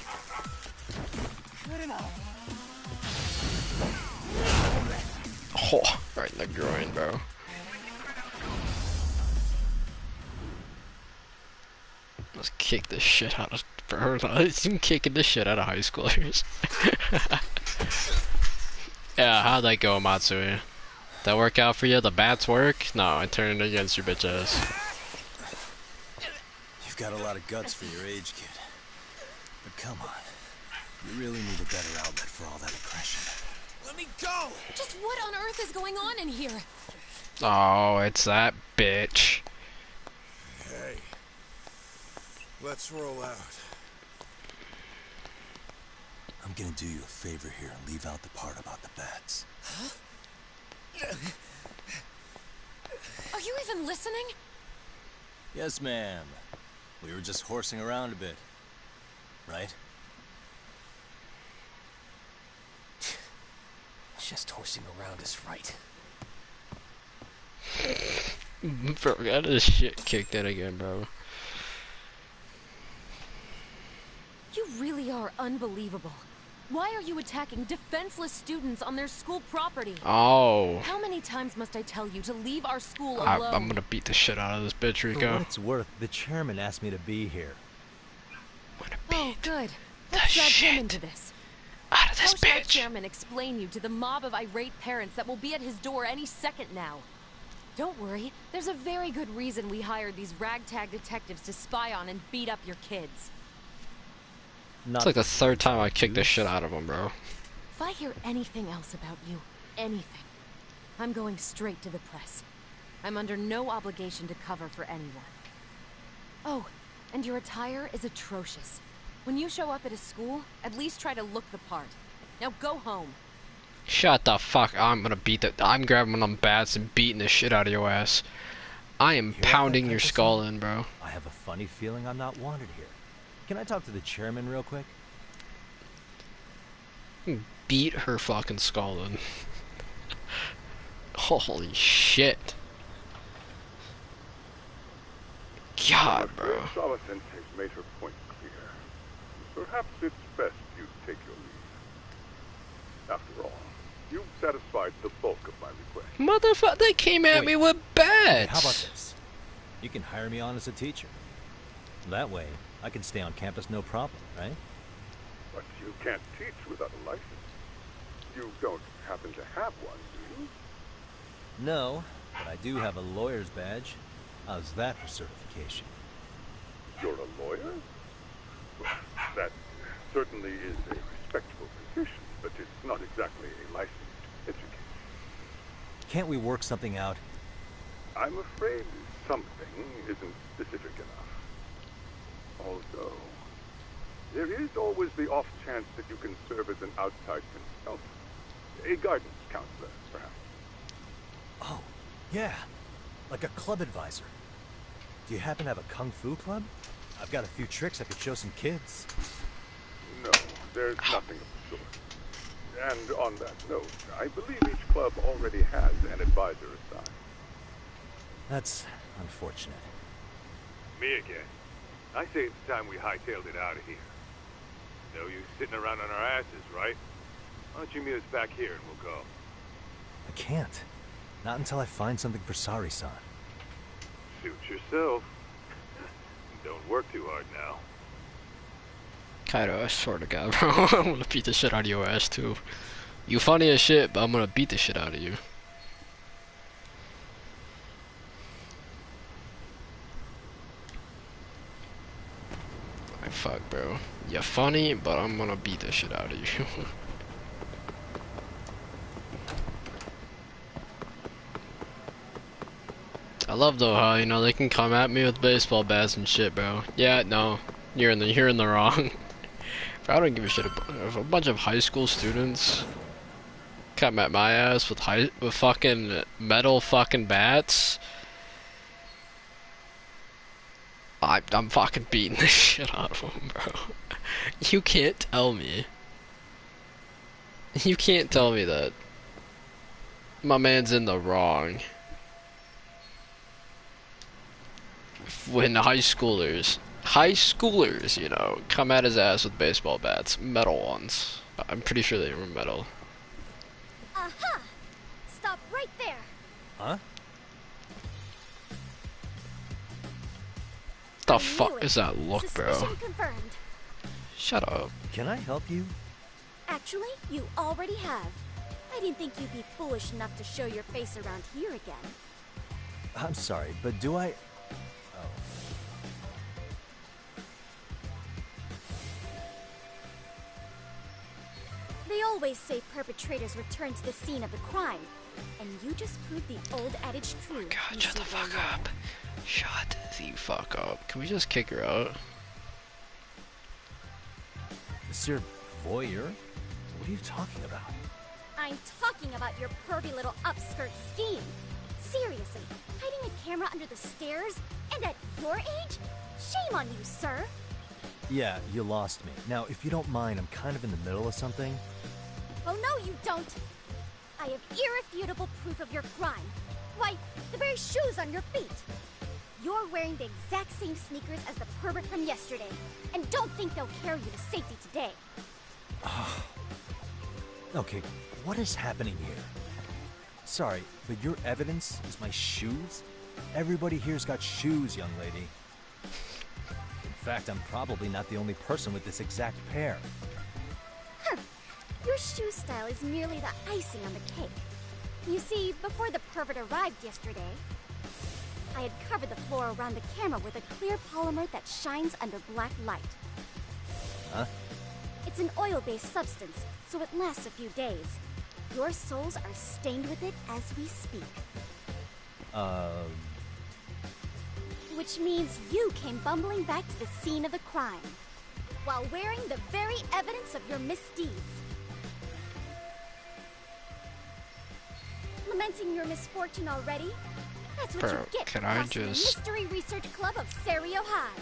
Speaker 1: Oh, right in the groin, bro. Let's kick the shit out of bro. I'm kicking the shit out of high schoolers. Yeah, how'd that go, Matsui? That work out for you? The bats work? No, I turned it against your bitch ass.
Speaker 6: You've got a lot of guts for your age, kid. But come on. You really need a better outlet for all that aggression.
Speaker 12: Let me go!
Speaker 8: Just what on earth is going on in here?
Speaker 1: Oh, it's that bitch.
Speaker 13: Hey. Let's roll out.
Speaker 6: I'm gonna do you a favor here and leave out the part about the bats.
Speaker 12: Huh?
Speaker 8: Are you even listening?
Speaker 6: Yes, ma'am. We were just horsing around a bit. Right?
Speaker 12: Just horsing around is right.
Speaker 1: Bro, got his shit kicked in again, bro.
Speaker 8: You really are unbelievable. Why are you attacking defenseless students on their school property?
Speaker 1: Oh.
Speaker 8: How many times must I tell you to leave our school alone?
Speaker 1: I'm gonna beat the shit out of this bitch, Rico.
Speaker 6: For what it's worth, the chairman asked me to be here.
Speaker 8: Oh, good. Let's drag him into this.
Speaker 1: Out of this
Speaker 8: bitch. How shall the chairman explain you to the mob of irate parents that will be at his door any second now? Don't worry. There's a very good reason we hired these ragtag detectives to spy on and beat up your kids.
Speaker 1: It's like the third time I kicked the shit out of him, bro.
Speaker 8: If I hear anything else about you, anything, I'm going straight to the press. I'm under no obligation to cover for anyone. Oh, and your attire is atrocious. When you show up at a school, at least try to look the part. Now go home.
Speaker 1: Shut the fuck. I'm grabbing them bats and beating the shit out of your ass. I am pounding your skull in, bro.
Speaker 6: I have a funny feeling I'm not wanted here. Can I talk to the chairman real quick?
Speaker 1: Beat her fucking skull in. Holy shit. God. God, bro.
Speaker 2: Sala Sensei's made her point clear. Perhaps it's best you take your leave. After all, you've satisfied the bulk of my request.
Speaker 1: Motherfucker, they came at me with bats.
Speaker 6: Hey, how about this? You can hire me on as a teacher. That way, I can stay on campus no problem, right?
Speaker 2: But you can't teach without a license. You don't happen to have one, do you?
Speaker 6: No, but I do have a lawyer's badge. How's that for certification?
Speaker 2: You're a lawyer? Well, that certainly is a respectable position, but it's not exactly a licensed educator.
Speaker 6: Can't we work something out?
Speaker 2: I'm afraid something isn't specific enough. Although, there is always the off chance that you can serve as an outside consultant. A guidance counselor, perhaps.
Speaker 6: Oh, yeah. Like a club advisor. Do you happen to have a kung fu club? I've got a few tricks I could show some kids.
Speaker 2: No, there's nothing of the sort. And on that note, I believe each club already has an advisor assigned.
Speaker 6: That's unfortunate.
Speaker 4: Me again. I say it's time we hightailed it out of here. No use sitting around on our asses, right? Why don't you meet us back here and we'll go?
Speaker 6: I can't. Not until I find something for Sari-san.
Speaker 4: Suit yourself. Don't work too hard now.
Speaker 1: Kaido, I swear to God, bro. I'm gonna beat the shit out of your ass, too. You funny as shit, but I'm gonna beat the shit out of you. Like, fuck, bro. You're funny, but I'm gonna beat the shit out of you. I love though how, you know, they can come at me with baseball bats and shit, bro. Yeah, no, you're in the wrong. I don't give a shit if a bunch of high school students come at my ass with fucking metal fucking bats. I'm fucking beating the shit out of them, bro. You can't tell me. You can't tell me that my man's in the wrong. When high schoolers, you know, come at his ass with baseball bats, metal ones. I'm pretty sure they were metal.
Speaker 10: Aha! Stop right there.
Speaker 6: Huh?
Speaker 1: The fuck is that look, bro?
Speaker 10: Suspicion confirmed.
Speaker 1: Shut up.
Speaker 6: Can I help you?
Speaker 10: Actually, you already have. I didn't think you'd be foolish enough to show your face around here again.
Speaker 6: I'm sorry, but do I... Oh.
Speaker 10: They always say perpetrators return to the scene of the crime. And you just proved the old adage true.
Speaker 1: God, shut the fuck up. Shut the fuck up. Can we just kick her out?
Speaker 6: Monsieur Voyeur? What are you talking about?
Speaker 10: I'm talking about your pervy little upskirt scheme. Seriously, hiding a camera under the stairs? And at your age? Shame on you, sir.
Speaker 6: Yeah, you lost me. Now, if you don't mind, I'm kind of in the middle of something.
Speaker 10: Oh no, you don't. I have irrefutable proof of your crime. Why, the very shoes on your feet. You're wearing the exact same sneakers as the pervert from yesterday. And don't think they'll carry you to safety today.
Speaker 6: Okay, what is happening here? Sorry, but your evidence is my shoes? Everybody here's got shoes, young lady. In fact, I'm probably not the only person with this exact pair.
Speaker 10: Huh. Your shoe style is merely the icing on the cake. You see, before the pervert arrived yesterday, I had covered the floor around the camera with a clear polymer that shines under black light.
Speaker 6: Huh?
Speaker 10: It's an oil-based substance, so it lasts a few days. Your soles are stained with it as we speak. Which means you came bumbling back to the scene of the crime, while wearing the very evidence of your misdeeds. Lamenting your misfortune already? That's what
Speaker 1: Bro,
Speaker 10: you get
Speaker 1: can
Speaker 10: for
Speaker 1: I
Speaker 10: crossing the
Speaker 1: just...
Speaker 10: Mystery Research Club of Serio High.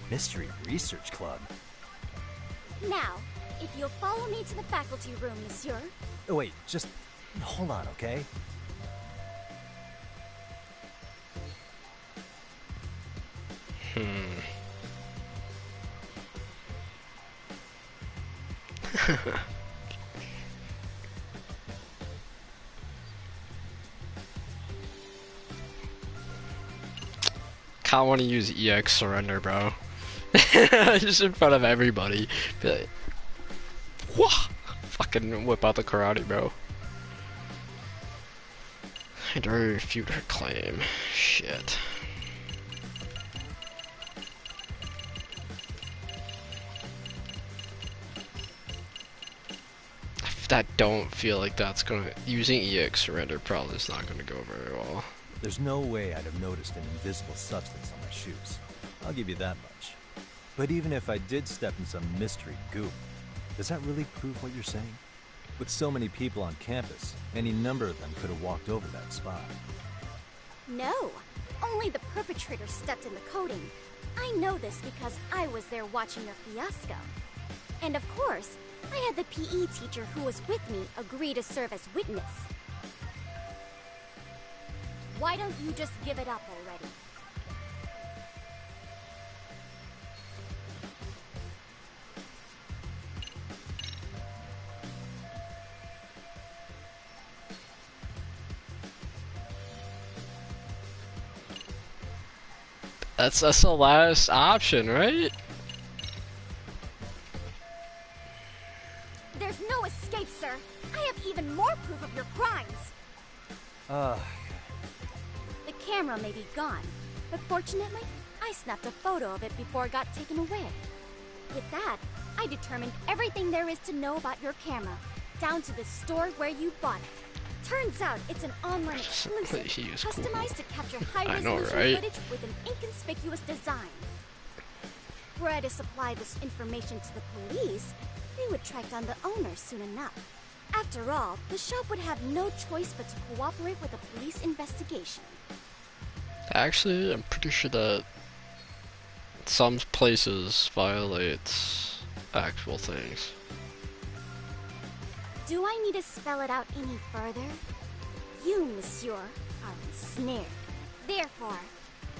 Speaker 6: Mystery Research Club?
Speaker 10: Now, if you'll follow me to the faculty room, monsieur.
Speaker 6: Oh, wait, just hold on, okay?
Speaker 1: Kinda wanna use EX surrender, bro. Just in front of everybody. Be like, wah! Fucking whip out the karate, bro. I dare refute her claim. Shit. I don't feel like that's gonna... Using EX surrender probably is not gonna go very well.
Speaker 6: There's no way I'd have noticed an invisible substance on my shoes. I'll give you that much. But even if I did step in some mystery goop, does that really prove what you're saying? With so many people on campus, any number of them could have walked over that spot.
Speaker 10: No, only the perpetrator stepped in the coating. I know this because I was there watching your fiasco. And of course, I had the PE teacher who was with me agree to serve as witness. Why don't you just give it up already?
Speaker 1: That's the last option, right?
Speaker 10: There's no escape, sir. I have even more proof of your crimes. The camera may be gone, but fortunately, I snapped a photo of it before it got taken away. With that, I determined everything there is to know about your camera, down to the store where you bought it. Turns out it's an online exclusive, customized to capture high-resolution footage with an inconspicuous design. Were I to supply this information to the police, they would track down the owner soon enough. After all, the shop would have no choice but to cooperate with the police investigation.
Speaker 1: Actually, I'm pretty sure that some places violate actual things.
Speaker 10: Do I need to spell it out any further? You, monsieur, are ensnared. Therefore,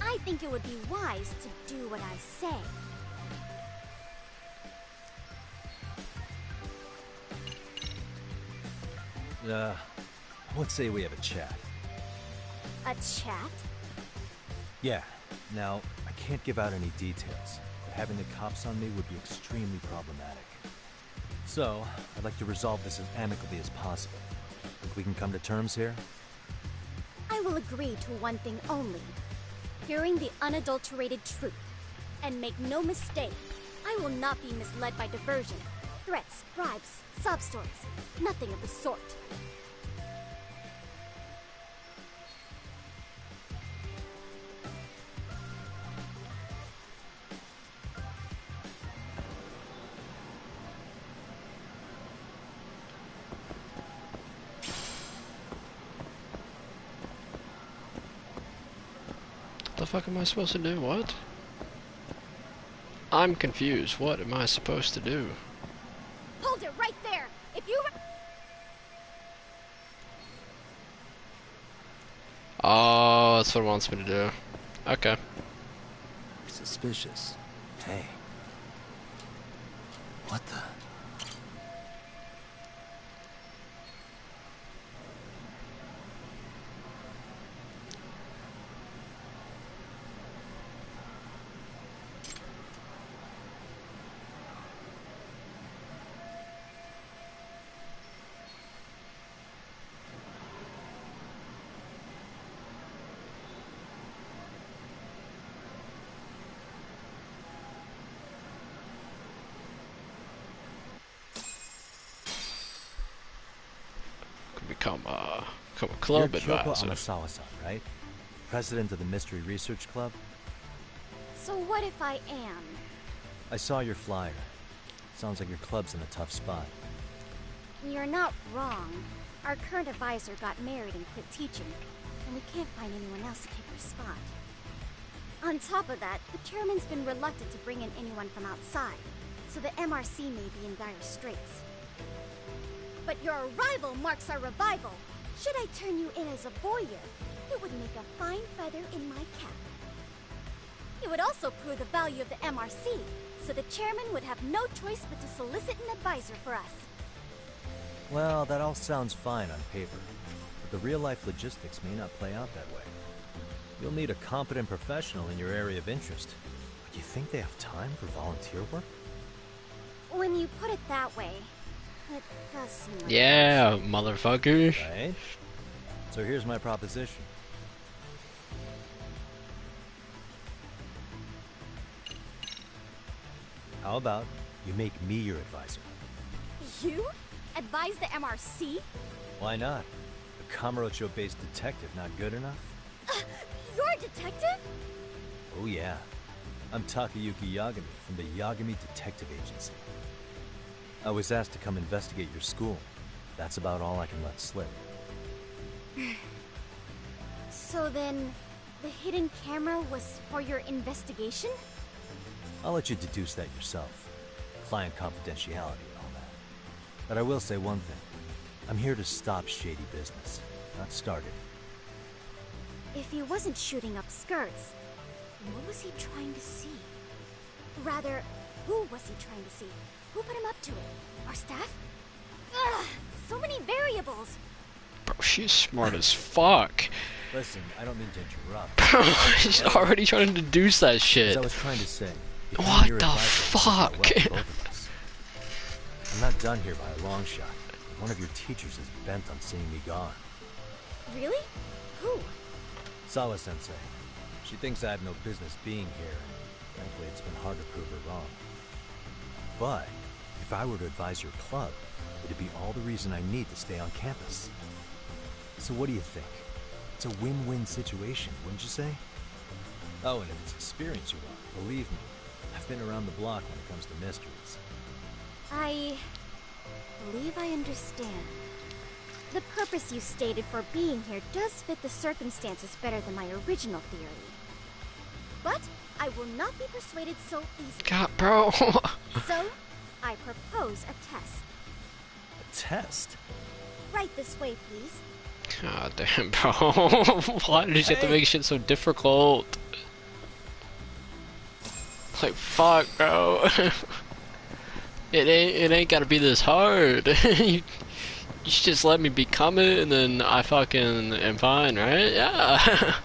Speaker 10: I think it would be wise to do what I say.
Speaker 6: Let's say we have a chat.
Speaker 10: A chat?
Speaker 6: Yeah. Now, I can't give out any details, but having the cops on me would be extremely problematic. So, I'd like to resolve this as amicably as possible. Think we can come to terms here?
Speaker 10: I will agree to one thing only. Hearing the unadulterated truth. And make no mistake, I will not be misled by diversion, threats, bribes, sob stories. Nothing of the sort.
Speaker 1: What the fuck am I supposed to do? What? I'm confused. What am I supposed to do?
Speaker 10: Hold it right there! If you...
Speaker 1: Oh, that's what it wants me to do. Okay.
Speaker 6: Suspicious. Hey. What the...
Speaker 1: Become a club advisor.
Speaker 6: You're Amasawa-san, right? President of the Mystery Research Club?
Speaker 10: So what if I am?
Speaker 6: I saw your flyer. Sounds like your club's in a tough spot.
Speaker 10: You're not wrong. Our current advisor got married and quit teaching, and we can't find anyone else to take her spot. On top of that, the chairman's been reluctant to bring in anyone from outside, so the MRC may be in dire straits. But your arrival marks our revival. Should I turn you in as a voyeur, it would make a fine feather in my cap. It would also prove the value of the MRC, so the chairman would have no choice but to solicit an advisor for us.
Speaker 6: Well, that all sounds fine on paper, but the real-life logistics may not play out that way. You'll need a competent professional in your area of interest. But you think they have time for volunteer work?
Speaker 10: When you put it that way, it does seem like
Speaker 1: Yeah, motherfucker.
Speaker 6: Right? So here's my proposition. How about you make me your advisor?
Speaker 10: You? Advise the MRC?
Speaker 6: Why not? A Kamurocho-based detective not good enough?
Speaker 10: You're a detective?
Speaker 6: Oh yeah. I'm Takayuki Yagami from the Yagami Detective Agency. I was asked to come investigate your school. That's about all I can let slip.
Speaker 10: So then, the hidden camera was for your investigation?
Speaker 6: I'll let you deduce that yourself. Client confidentiality and all that. But I will say one thing. I'm here to stop shady business, not start it.
Speaker 10: If he wasn't shooting up skirts, what was he trying to see? Rather, who was he trying to see? Who put him up to it? Our staff? Ugh, so many variables.
Speaker 1: Bro, she's smart as fuck.
Speaker 6: Listen, I don't mean to interrupt.
Speaker 1: Bro, she's already trying to deduce that shit.
Speaker 6: As I was trying to say.
Speaker 1: What the fuck?
Speaker 6: I'm not done here by a long shot. One of your teachers is bent on seeing me gone.
Speaker 10: Really? Who?
Speaker 6: Sawa-sensei. She thinks I have no business being here, and frankly, it's been hard to prove her wrong. But, if I were to advise your club, it'd be all the reason I need to stay on campus. So what do you think? It's a win-win situation, wouldn't you say? Oh, and if it's experience you want, believe me, I've been around the block when it comes to mysteries.
Speaker 10: I believe I understand. The purpose you stated for being here does fit the circumstances better than my original theory. But I will not be persuaded so easily.
Speaker 1: God, bro.
Speaker 10: So, I propose a test.
Speaker 6: A test?
Speaker 10: Right this way, please.
Speaker 1: God damn, bro. Why did you have to make shit so difficult? Like, fuck, bro. It ain't gotta be this hard. You should just let me become it, and then I fucking am fine, right? Yeah.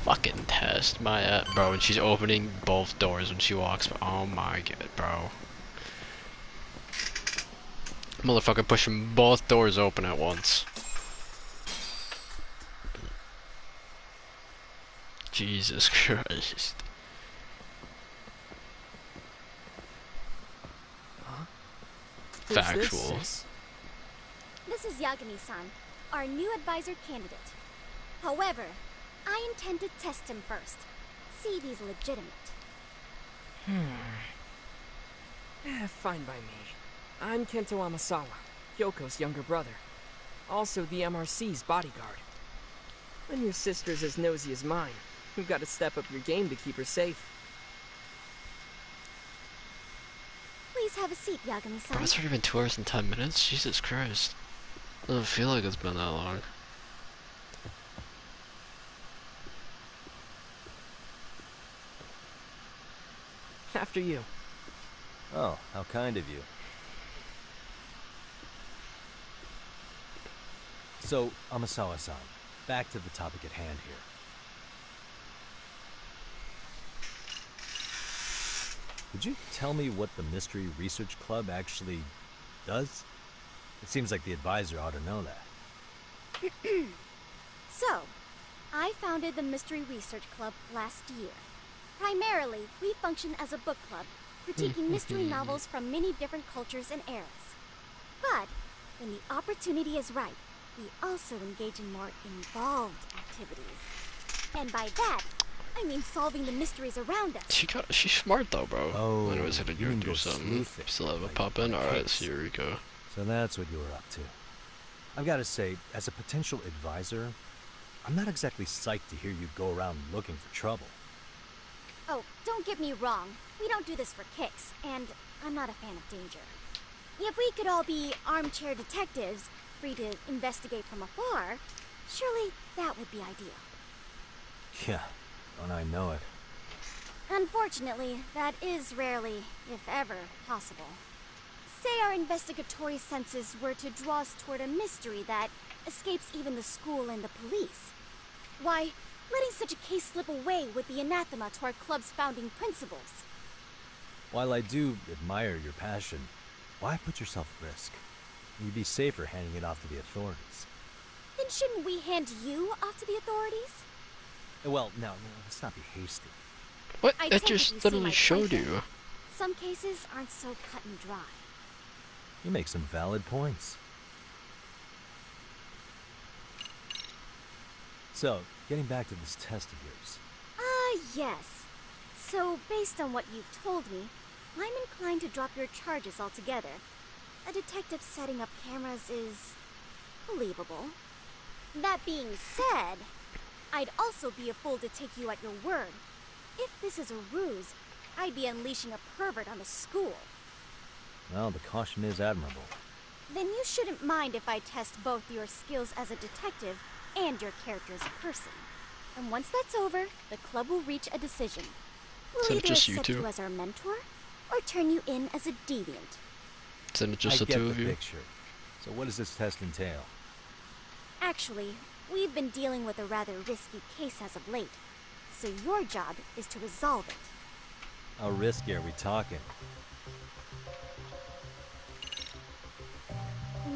Speaker 1: Fucking test my bro. And she's opening both doors when she walks. Oh my god, bro. Motherfucker pushing both doors open at once. Jesus Christ. Factual.
Speaker 10: This is Yagami-san, our new advisor candidate. However, I intend to test him first. See if he's legitimate.
Speaker 12: Fine by me. I'm Kento Amasawa, Kyoko's younger brother. Also the MRC's bodyguard. When your sister's as nosy as mine, you've got to step up your game to keep her safe.
Speaker 10: Please have a seat, Yagami-san.
Speaker 1: Bro, it's already been 2 hours and 10 minutes? Jesus Christ. Doesn't feel like it's been that long.
Speaker 12: After you.
Speaker 6: Oh, how kind of you. So, Amasawa-san, back to the topic at hand here. Could you tell me what the Mystery Research Club actually does? It seems like the advisor ought to know that.
Speaker 10: So, I founded the Mystery Research Club last year. Primarily, we function as a book club, critiquing mystery novels from many different cultures and eras. But, when the opportunity is right, we also engage in more involved activities. And by that, I mean solving the mysteries around us.
Speaker 1: She's smart though, bro.
Speaker 6: Oh,
Speaker 1: I was gonna go do something. Still have a pop in? Alright, so here we go.
Speaker 6: So that's what you were up to. I've got to say, as a potential advisor, I'm not exactly psyched to hear you go around looking for trouble.
Speaker 10: Oh, don't get me wrong. We don't do this for kicks, and I'm not a fan of danger. If we could all be armchair detectives, free to investigate from afar, surely that would be ideal.
Speaker 6: Yeah, don't I know it.
Speaker 10: Unfortunately, that is rarely, if ever, possible. Say our investigatory senses were to draw us toward a mystery that escapes even the school and the police. Why, letting such a case slip away would be anathema to our club's founding principles.
Speaker 6: While I do admire your passion, why put yourself at risk? You'd be safer handing it off to the authorities.
Speaker 10: Then shouldn't we hand you off to the authorities?
Speaker 6: Well, no, let's not be hasty.
Speaker 1: What?
Speaker 10: I
Speaker 1: It
Speaker 10: take it
Speaker 1: just
Speaker 10: you see
Speaker 1: literally
Speaker 10: my
Speaker 1: showed
Speaker 10: point
Speaker 1: you.
Speaker 10: Some cases aren't so cut and dry.
Speaker 6: You make some valid points. So, getting back to this test of yours.
Speaker 10: Yes. So, based on what you've told me, I'm inclined to drop your charges altogether. A detective setting up cameras is believable. That being said, I'd also be a fool to take you at your word. If this is a ruse, I'd be unleashing a pervert on the school.
Speaker 6: Well, the caution is admirable.
Speaker 10: Then you shouldn't mind if I test both your skills as a detective and your character as a person. And once that's over, the club will reach a decision. We'll
Speaker 1: Isn't it
Speaker 10: either
Speaker 1: just you
Speaker 10: accept
Speaker 1: two?
Speaker 10: you as our mentor, or turn you in as a deviant.
Speaker 1: Isn't it just
Speaker 6: I
Speaker 1: the
Speaker 6: get
Speaker 1: two
Speaker 6: the
Speaker 1: of you?
Speaker 6: picture. So what does this test entail?
Speaker 10: Actually, we've been dealing with a rather risky case as of late, so your job is to resolve it.
Speaker 6: How risky are we talking?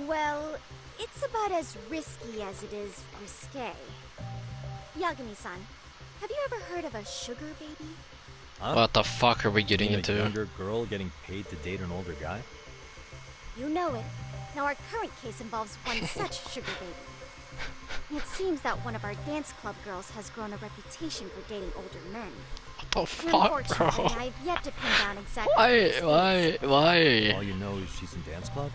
Speaker 10: Well, it's about as risky as it is risque. Yagami-san, have you ever heard of a sugar baby?
Speaker 6: Huh?
Speaker 1: What the fuck are we
Speaker 6: You
Speaker 1: getting
Speaker 6: mean
Speaker 1: into?
Speaker 6: A younger girl getting paid to date an older guy?
Speaker 10: You know it. Now our current case involves one such sugar baby. It seems that one of our dance club girls has grown a reputation for dating older men.
Speaker 1: What the fuck,
Speaker 10: Unfortunately,
Speaker 1: bro?
Speaker 10: I've yet to pin down exactly
Speaker 1: Why?
Speaker 6: All you know is she's in dance club?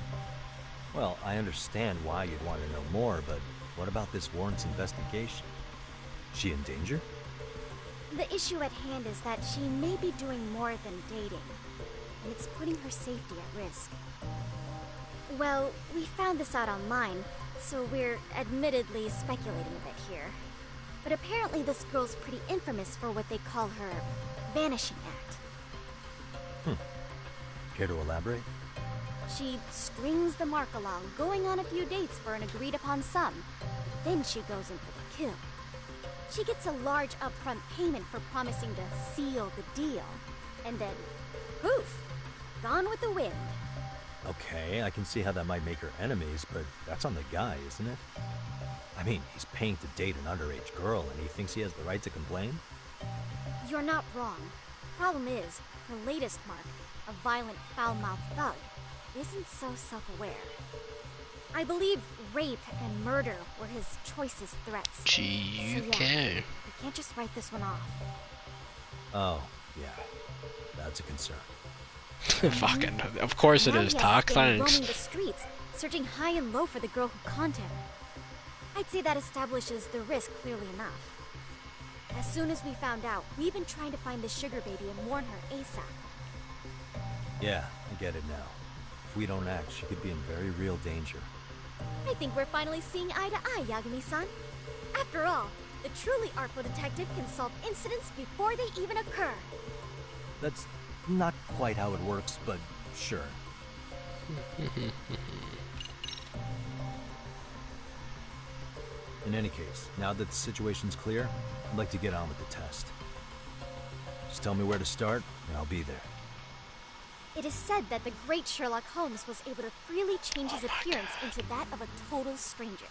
Speaker 6: Well, I understand why you'd want to know more, but what about this warrants investigation? She in danger?
Speaker 10: The issue at hand is that she may be doing more than dating, and it's putting her safety at risk. Well, we found this out online, so we're admittedly speculating a bit here. But apparently this girl's pretty infamous for what they call her vanishing act.
Speaker 6: Care to elaborate?
Speaker 10: She strings the mark along, going on a few dates for an agreed upon sum. Then she goes in for the kill. She gets a large upfront payment for promising to seal the deal. And then, poof, gone with the wind.
Speaker 6: Okay, I can see how that might make her enemies, but that's on the guy, isn't it? I mean, he's paying to date an underage girl, and he thinks he has the right to complain?
Speaker 10: You're not wrong. Problem is, her latest mark, a violent, foul-mouthed thug, isn't so self-aware. I believe rape and murder were his choicest threats.
Speaker 1: GK.
Speaker 10: So yeah, we can't just write this one off.
Speaker 6: Oh, yeah. That's a concern.
Speaker 1: Fucking, of course it
Speaker 10: Now
Speaker 1: is,
Speaker 10: he has
Speaker 1: Talk,
Speaker 10: been
Speaker 1: thanks.
Speaker 10: roaming the streets, searching high and low for the girl who conned him. I'd say that establishes the risk clearly enough. As soon as we found out, we've been trying to find the sugar baby and warn her ASAP.
Speaker 6: Yeah, I get it now. If we don't act, she could be in very real danger.
Speaker 10: I think we're finally seeing eye to eye, Yagami-san. After all, the truly artful detective can solve incidents before they even occur.
Speaker 6: That's not quite how it works, but sure. In any case, now that the situation's clear, I'd like to get on with the test. Just tell me where to start, and I'll be there.
Speaker 10: It is said that the great Sherlock Holmes was able to freely change his appearance into that of a total stranger.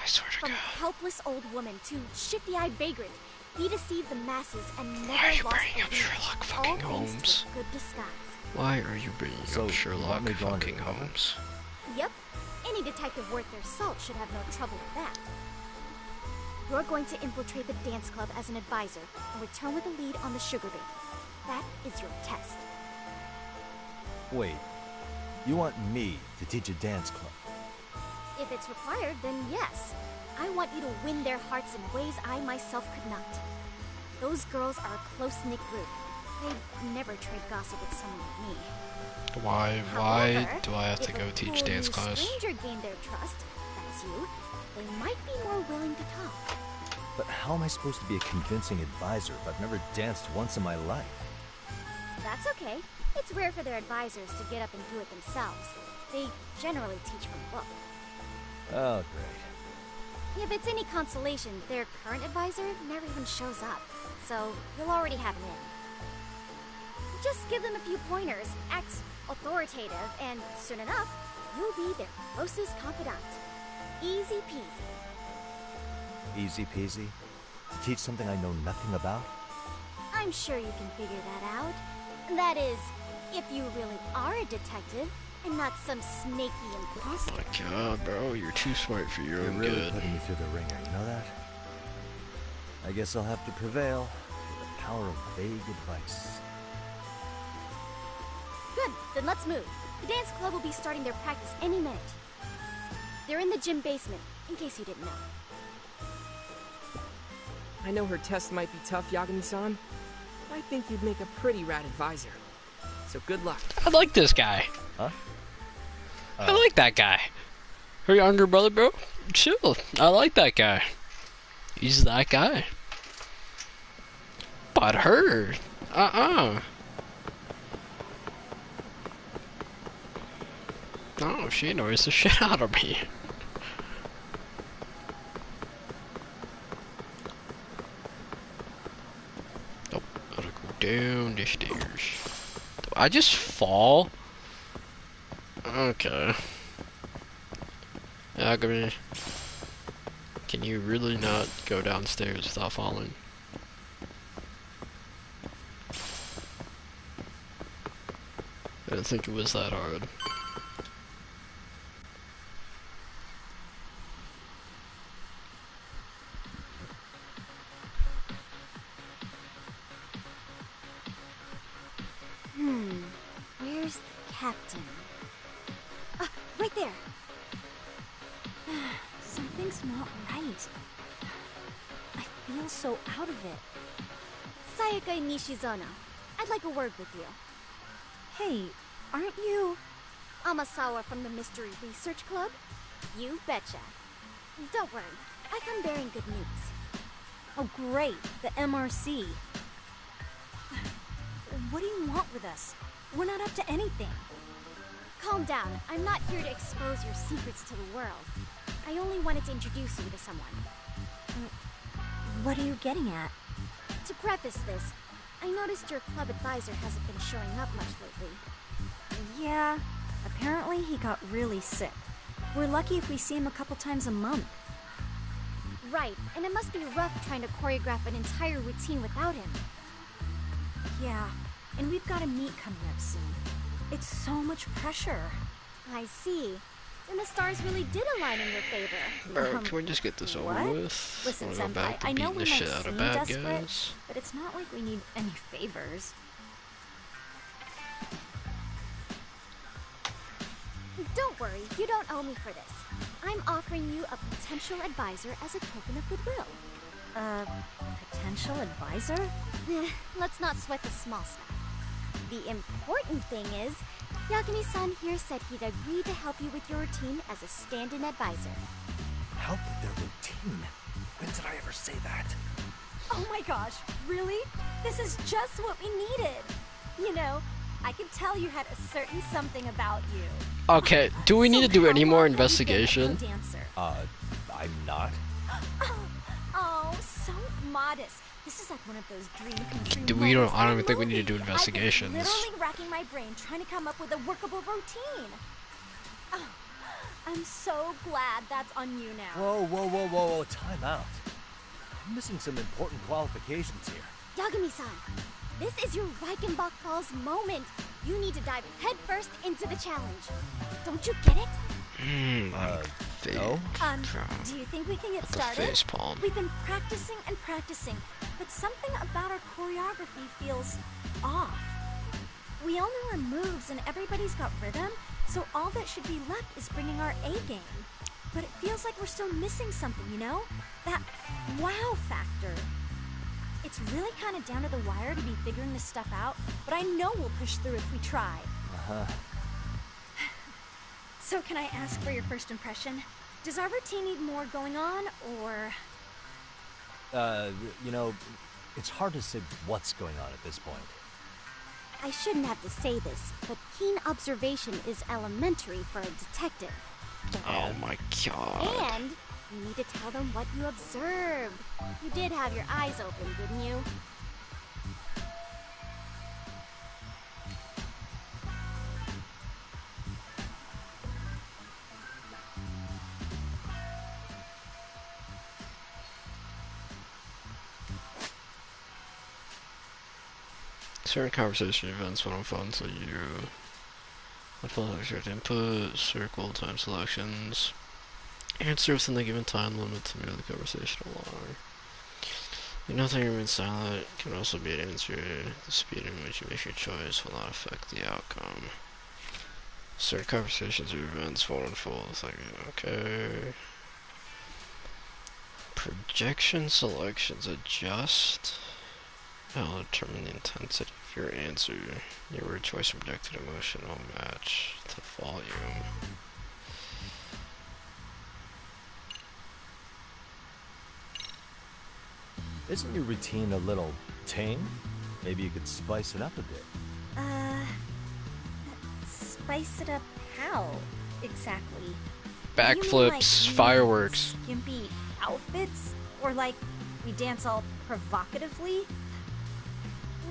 Speaker 1: I swear to
Speaker 10: From
Speaker 1: God.
Speaker 10: helpless old woman to shifty-eyed vagrant, he deceived the masses and
Speaker 1: Why are
Speaker 10: never
Speaker 1: you
Speaker 10: lost
Speaker 1: bringing
Speaker 10: a
Speaker 1: up
Speaker 10: beat,
Speaker 1: Sherlock
Speaker 10: all
Speaker 1: fucking
Speaker 10: thanks
Speaker 1: Holmes?
Speaker 10: to a good disguise.
Speaker 1: Why are you bringing
Speaker 6: So,
Speaker 1: up
Speaker 6: you
Speaker 1: Sherlock
Speaker 6: want me to go
Speaker 1: fucking
Speaker 6: undercover?
Speaker 1: Holmes?
Speaker 10: Yep, any detective worth their salt should have no trouble with that. You're going to infiltrate the dance club as an advisor and return with a lead on the sugar baby. That is your test.
Speaker 6: Wait, you want me to teach a dance club?
Speaker 10: If it's required, then yes. I want you to win their hearts in ways I myself could not. Those girls are a close-knit group. They'd never trade gossip with someone like me.
Speaker 1: Why
Speaker 10: However,
Speaker 1: do I have to
Speaker 10: if
Speaker 1: go
Speaker 10: a
Speaker 1: teach
Speaker 10: cool
Speaker 1: dance
Speaker 10: new
Speaker 1: class?
Speaker 10: stranger gained their trust, that's you, they might be more willing to talk.
Speaker 6: But how am I supposed to be a convincing advisor if I've never danced once in my life?
Speaker 10: That's okay. It's rare for their advisors to get up and do it themselves. They generally teach from a book.
Speaker 6: Oh, great.
Speaker 10: If it's any consolation, their current advisor never even shows up, so you'll already have him in. Just give them a few pointers, act authoritative, and soon enough, you'll be their closest confidant. Easy peasy.
Speaker 6: Easy peasy? To teach something I know nothing about?
Speaker 10: I'm sure you can figure that out. That is, if you really are a detective, and not some snaky imposter.
Speaker 1: Oh my god, bro, you're too smart for your own
Speaker 6: really
Speaker 1: good.
Speaker 6: Putting me through the ringer, you know that? I guess I'll have to prevail with the power of vague advice.
Speaker 10: Good, then let's move. The dance club will be starting their practice any minute. They're in the gym basement, in case you didn't know.
Speaker 20: I know her test might be tough, Yagami-san. I think you'd make a pretty rad advisor. So good luck.
Speaker 1: I like this guy.
Speaker 6: Huh?
Speaker 1: I like that guy. Her younger brother, bro. Chill. I like that guy. He's that guy. But her. No, she annoys the shit out of me. Oh, gotta go down the stairs. Do I just fall? Okay. Agami, can you really not go downstairs without falling? I didn't think it was that hard.
Speaker 10: Where's the captain? Ah, right there. Something's not right. I feel so out of it. Sayaka Nishizono, I'd like a word with you. Hey, aren't you Amasawa from the Mystery Research Club? You betcha. Don't worry, I come bearing good news.
Speaker 8: Oh great, the MRC. What do you want with us? We're not up to anything.
Speaker 10: Calm down. I'm not here to expose your secrets to the world. I only wanted to introduce you to someone.
Speaker 8: What are you getting at?
Speaker 10: To preface this, I noticed your club advisor hasn't been showing up much lately.
Speaker 8: Yeah, apparently he got really sick. We're lucky if we see him a couple times a month.
Speaker 10: Right, and it must be rough trying to choreograph an entire routine without him.
Speaker 8: Yeah, and we've got a meet coming up soon. It's so much pressure.
Speaker 10: I see. Then the stars really did align in your favor.
Speaker 1: Bro, can we just get this over with?
Speaker 8: Listen,
Speaker 1: Wanna go back
Speaker 8: Senpai,
Speaker 1: to
Speaker 8: I know
Speaker 1: beating
Speaker 8: we
Speaker 1: the
Speaker 8: might
Speaker 1: shit out
Speaker 8: seem
Speaker 1: of bad
Speaker 8: desperate,
Speaker 1: guys.
Speaker 8: but it's not like we need any favors.
Speaker 10: Don't worry, you don't owe me for this. I'm offering you a potential advisor as a token of goodwill.
Speaker 8: Potential advisor?
Speaker 10: Let's not sweat the small stuff. The important thing is, Yagami-san here said he'd agree to help you with your routine as a stand-in advisor.
Speaker 6: Help with their routine? When did I ever say that?
Speaker 8: Oh my gosh, really? This is just what we needed. You know, I could tell you had a certain something about you.
Speaker 1: Okay, do we need to do any more investigation?
Speaker 6: I'm not.
Speaker 8: Oh, so modest. This is like one of those dream come true
Speaker 1: I don't even think we need to do investigations.
Speaker 8: I've been literally racking my brain trying to come up with a workable routine. Oh, I'm so glad that's on you now.
Speaker 6: Whoa, time out. I'm missing some important qualifications here.
Speaker 10: Yagami-san, this is your Reichenbach Falls moment. You need to dive headfirst into the challenge. Don't you get it?
Speaker 6: No?
Speaker 8: Do you think we can get
Speaker 1: The
Speaker 8: started?
Speaker 1: face palm.
Speaker 8: We've been practicing and practicing, but something about our choreography feels off. We all know our moves and everybody's got rhythm, so all that should be left is bringing our A game. But it feels like we're still missing something, you know? That wow factor. It's really kind of down to the wire to be figuring this stuff out, but I know we'll push through if we try. So can I ask for your first impression? Does our routine need more going on, or...?
Speaker 6: You know, it's hard to say what's going on at this point.
Speaker 10: I shouldn't have to say this, but keen observation is elementary for a detective.
Speaker 1: Oh my god.
Speaker 10: And you need to tell them what you observed. You did have your eyes open, didn't you?
Speaker 1: Certain conversation events went on fun, so you follow shared input, circle, time selections, answer within the given time limit to move the conversation along. Nothing remains silent can also be an answer. The speed in which you make your choice will not affect the outcome. Certain conversations or events won't unfold. It's like, okay. Projection selections adjust. I'll determine the intensity of your answer. Your word choice and projected emotion will match the volume.
Speaker 6: Isn't your routine a little tame? Maybe you could spice it up a bit.
Speaker 10: Spice it up how, exactly?
Speaker 1: Backflips, fireworks.
Speaker 10: Skimpy outfits? Or like, we dance all provocatively?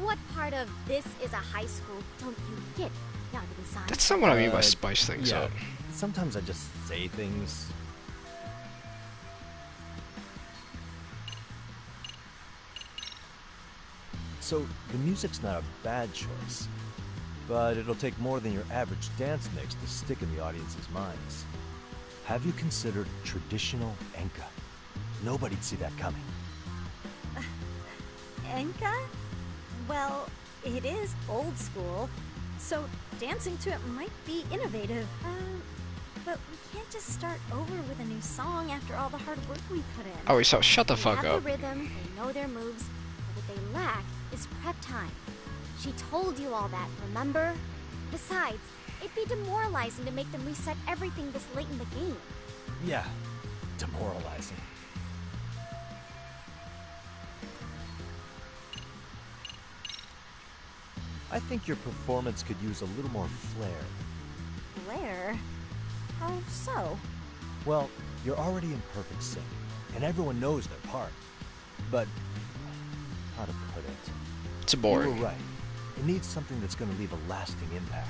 Speaker 10: What part of this is a high school don't you get, Yagami-san?
Speaker 1: That's not what I mean by spice things up.
Speaker 6: Sometimes I just say things. So, the music's not a bad choice, but it'll take more than your average dance mix to stick in the audience's minds. Have you considered traditional enka? Nobody'd see that coming.
Speaker 10: Enka? Well, it is old school, so dancing to it might be innovative. But we can't just start over with a new song after all the hard work we put in.
Speaker 1: Oh, so shut the fuck
Speaker 10: They have
Speaker 1: up.
Speaker 10: the rhythm, they know their moves, but what they lack is prep time. She told you all that, remember? Besides, it'd be demoralizing to make them reset everything this late in the game.
Speaker 6: Yeah, demoralizing. I think your performance could use a little more flair.
Speaker 10: Flair? How so?
Speaker 6: Well, you're already in perfect sync, and everyone knows their part. But, how to put it?
Speaker 1: It's boring.
Speaker 6: You were right. It needs something that's going to leave a lasting impact.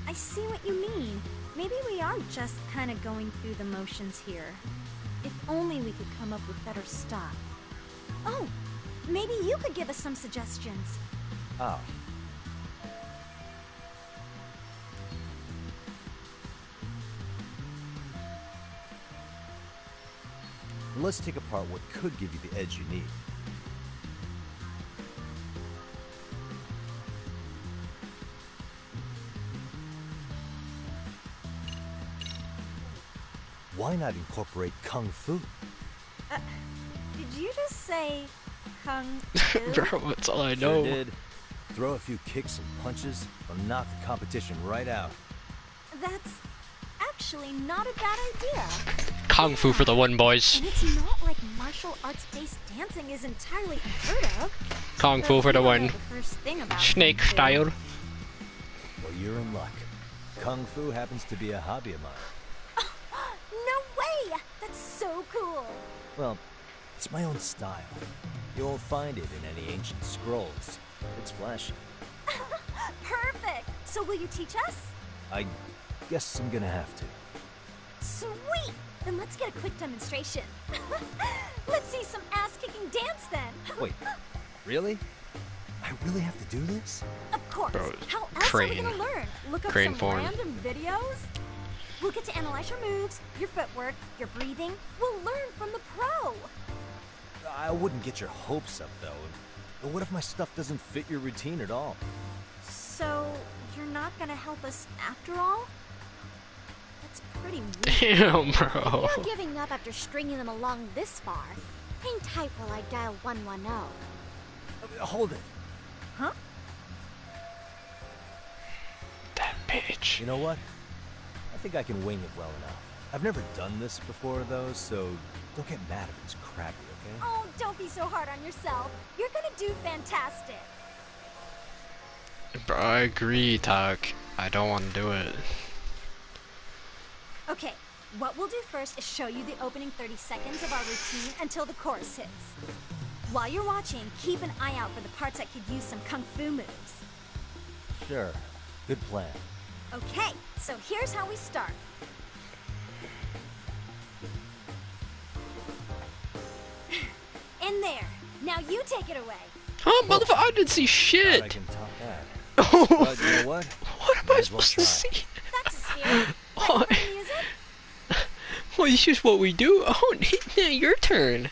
Speaker 10: I see what you mean. Maybe we are just kind of going through the motions here. If only we could come up with better stuff. Oh, maybe you could give us some suggestions.
Speaker 6: Oh. Let's take apart what could give you the edge you need. Why not incorporate Kung Fu?
Speaker 10: Did you just say Kung Fu?
Speaker 1: Bro, that's all I know.
Speaker 6: Sure did. Throw a few kicks and punches, or knock the competition right out.
Speaker 10: That's actually not a bad idea.
Speaker 1: Kung Fu for the win, boys.
Speaker 10: And it's not like martial arts-based dancing is entirely unheard of.
Speaker 1: Kung Fu for the win. Snake style.
Speaker 6: Well, you're in luck. Kung Fu happens to be a hobby of mine.
Speaker 10: No way! That's so cool.
Speaker 6: Well, it's my own style. You won't find it in any ancient scrolls. It's flashy.
Speaker 10: Perfect! So will you teach us?
Speaker 6: I guess I'm gonna have to.
Speaker 10: Sweet! Then let's get a quick demonstration. Let's see some ass-kicking dance then.
Speaker 6: Wait, really? I really have to do this?
Speaker 10: Of course.
Speaker 1: Bro,
Speaker 10: How else
Speaker 1: crane.
Speaker 10: are we gonna learn? Look up
Speaker 1: Crane
Speaker 10: some
Speaker 1: form.
Speaker 10: random videos? We'll get to analyze your moves, your footwork, your breathing. We'll learn from the pro.
Speaker 6: I wouldn't get your hopes up, though. But what if my stuff doesn't fit your routine at all?
Speaker 10: So, you're not gonna help us after all? That's pretty weird.
Speaker 1: Damn, bro.
Speaker 10: If you're giving up after stringing them along this far, hang tight while I dial 110.
Speaker 6: Hold it.
Speaker 10: Huh?
Speaker 1: That bitch.
Speaker 6: You know what? I think I can wing it well enough. I've never done this before, though, so don't get mad if it's crappy, okay?
Speaker 10: Oh, don't be so hard on yourself. You're gonna do fantastic.
Speaker 1: Bro, I agree, Tak. I don't want to do it.
Speaker 10: Okay, what we'll do first is show you the opening 30 seconds of our routine until the chorus hits. While you're watching, keep an eye out for the parts that could use some kung fu moves.
Speaker 6: Sure. Good plan.
Speaker 10: Okay, so here's how we start. In there. Now you take it away.
Speaker 1: Huh, motherfucker? I didn't see shit.
Speaker 6: I can top that.
Speaker 1: Oh,
Speaker 6: But you know what?
Speaker 1: what am I supposed to see?
Speaker 10: That's a scary.
Speaker 1: Oh, well, this is what we do. Oh, now your turn.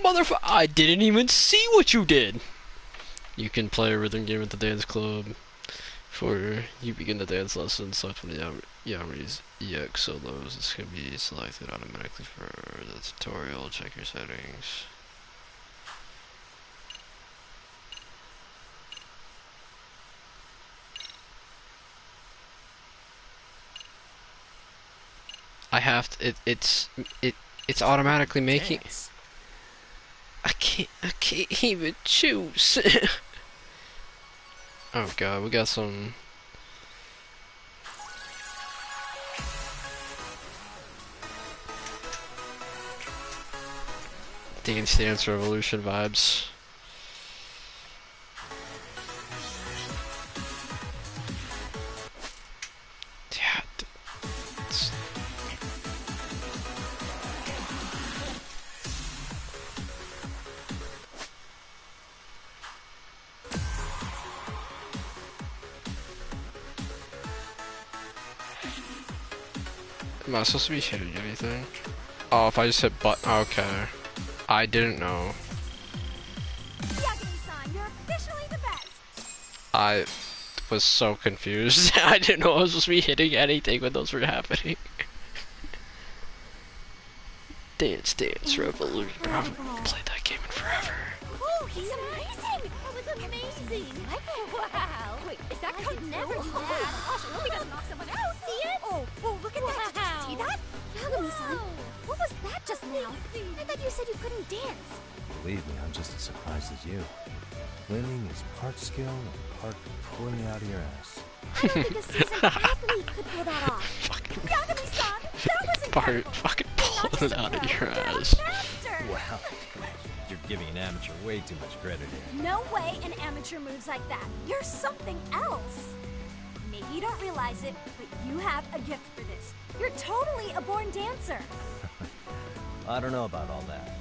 Speaker 1: Motherfucker, I didn't even see what you did. You can play a rhythm game at the dance club. Before you begin the dance lesson, select one of the Yamri's EX solos. This can be selected automatically for the tutorial. Check your settings. I have to, it's automatically making. I can't even choose. Oh god, we got some. Dance Revolution vibes. Yeah. Am I supposed to be hitting anything? Oh, if I just hit button. Okay. I didn't know.
Speaker 10: You're officially the best.
Speaker 1: I was so confused. I didn't know I was supposed to be hitting anything when those were happening. Dance Revolution. Bro, I haven't played that game in forever.
Speaker 10: Oh, he's amazing. That was amazing. Wow. Wait, is that could never do that? Gosh, I hope he doesn't knock someone out. See it? Oh, look at that. Did you see that? Yagami-san, what was that just now? I thought you said you couldn't dance.
Speaker 6: Believe me, I'm just as surprised as you. Winning is part skill and part pulling it out of your ass.
Speaker 10: I don't think a seasoned athlete could pull that off. Yagami-san, that was incredible.
Speaker 1: Fucking pull it out of your ass.
Speaker 6: Wow. You're giving an amateur way too much credit here.
Speaker 10: No way an amateur moves like that. You're something else. Maybe you don't realize it, but you have a gift for this. You're totally a born dancer.
Speaker 6: I don't know about all that.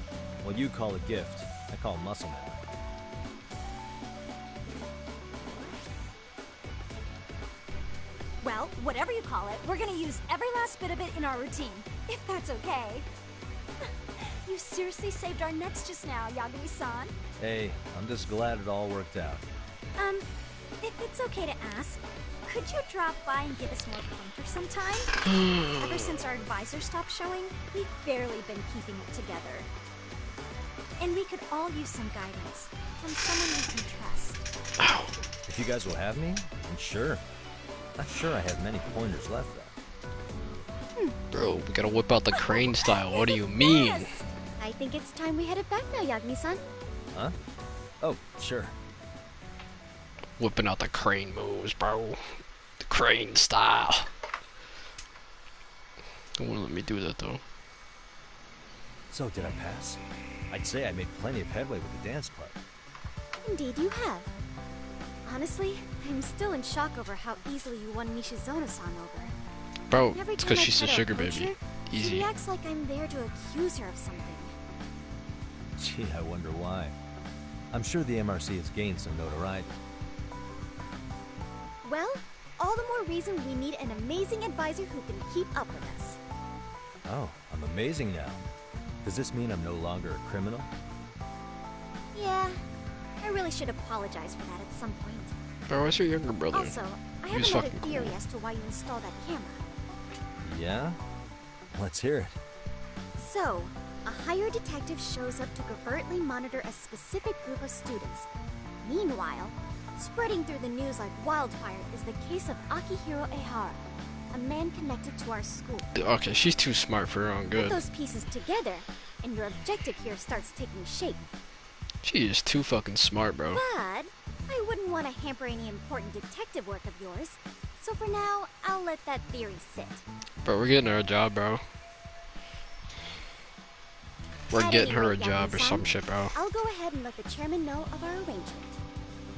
Speaker 6: What you call a gift, I call muscle memory.
Speaker 10: Well, whatever you call it, we're gonna use every last bit of it in our routine, if that's okay. You seriously saved our necks just now, Yagami-san.
Speaker 6: Hey, I'm just glad it all worked out.
Speaker 10: If it's okay to ask, could you drop by and give us more pointers sometime? Ever since our advisor stopped showing, we've barely been keeping it together. And we could all use some guidance from someone we can trust.
Speaker 6: If you guys will have me, then sure. Not sure I have many pointers left, though.
Speaker 1: Bro, we gotta whip out the crane style. What do you mean?
Speaker 10: Yes. I think it's time we headed back now, Yagami-san.
Speaker 6: Huh? Oh, sure.
Speaker 1: Whipping out the crane moves, bro. The crane style. Don't wanna let me do that, though.
Speaker 6: So, did I pass? I'd say I made plenty of headway with the dance club.
Speaker 10: Indeed you have. Honestly, I'm still in shock over how easily you won Nishizono-san over.
Speaker 1: Bro,
Speaker 10: Every
Speaker 1: it's
Speaker 10: time
Speaker 1: because
Speaker 10: I
Speaker 1: she's a
Speaker 10: try to
Speaker 1: sugar
Speaker 10: approach
Speaker 1: baby.
Speaker 10: her, She
Speaker 1: Easy.
Speaker 10: reacts like I'm there to accuse her of something.
Speaker 6: Gee, I wonder why. I'm sure the MRC has gained some notoriety.
Speaker 10: Well, all the more reason we need an amazing advisor who can keep up with us.
Speaker 6: Oh, I'm amazing now. Does this mean I'm no longer a criminal?
Speaker 10: Yeah, I really should apologize for that at some point.
Speaker 1: Bro, what's your younger brother?
Speaker 10: Also, I
Speaker 1: He
Speaker 10: have
Speaker 1: was
Speaker 10: another
Speaker 1: fucking
Speaker 10: theory
Speaker 1: cool.
Speaker 10: as to why you installed that camera.
Speaker 6: Yeah? Let's hear it.
Speaker 10: So, a hired detective shows up to covertly monitor a specific group of students. Meanwhile, spreading through the news like wildfire is the case of Akihiro Ehara, a man connected to our school.
Speaker 1: Okay, she's too smart for her own
Speaker 10: Put
Speaker 1: good.
Speaker 10: those pieces together, and your objective here starts taking shape.
Speaker 1: She is too fucking smart, bro.
Speaker 10: But I I wouldn't want to hamper any important detective work of yours. So for now, I'll let that theory sit.
Speaker 1: Bro, we're getting her a job, bro. We're
Speaker 10: At
Speaker 1: getting
Speaker 10: any
Speaker 1: her a
Speaker 10: rate,
Speaker 1: job or
Speaker 10: Yagi-san,
Speaker 1: some shit, bro.
Speaker 10: I'll go ahead and let the chairman know of our arrangement.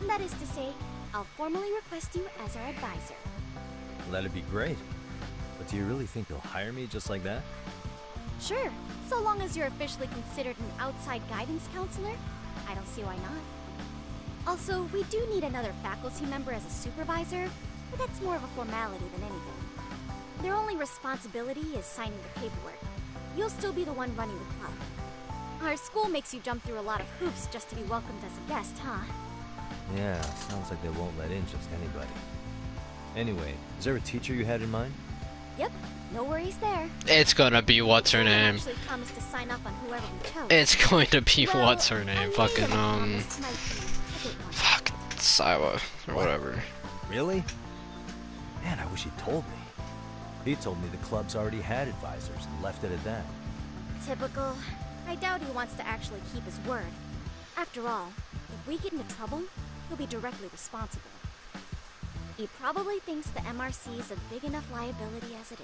Speaker 10: That is to say, I'll formally request you as our advisor.
Speaker 6: Well, that'd be great. But do you really think they'll hire me just like that?
Speaker 10: Sure, so long as you're officially considered an outside guidance counselor, I don't see why not. Also, we do need another faculty member as a supervisor, but that's more of a formality than anything. Their only responsibility is signing the paperwork. You'll still be the one running the club. Our school makes you jump through a lot of hoops just to be welcomed as a guest, huh?
Speaker 6: Yeah, sounds like they won't let in just anybody. Anyway, is there a teacher you had in mind?
Speaker 10: Yep, no worries there.
Speaker 1: It's gonna be what's her name.
Speaker 10: Actually promised to sign up on whoever we chose.
Speaker 1: It's going to be
Speaker 10: Well,
Speaker 1: what's her name? Fucking fuck Siwa or whatever.
Speaker 6: Really? Man, I wish he'd told me. He told me the club's already had advisors and left it at that.
Speaker 10: Typical. I doubt he wants to actually keep his word. After all, if we get into trouble, he'll be directly responsible. He probably thinks the MRC is a big enough liability as it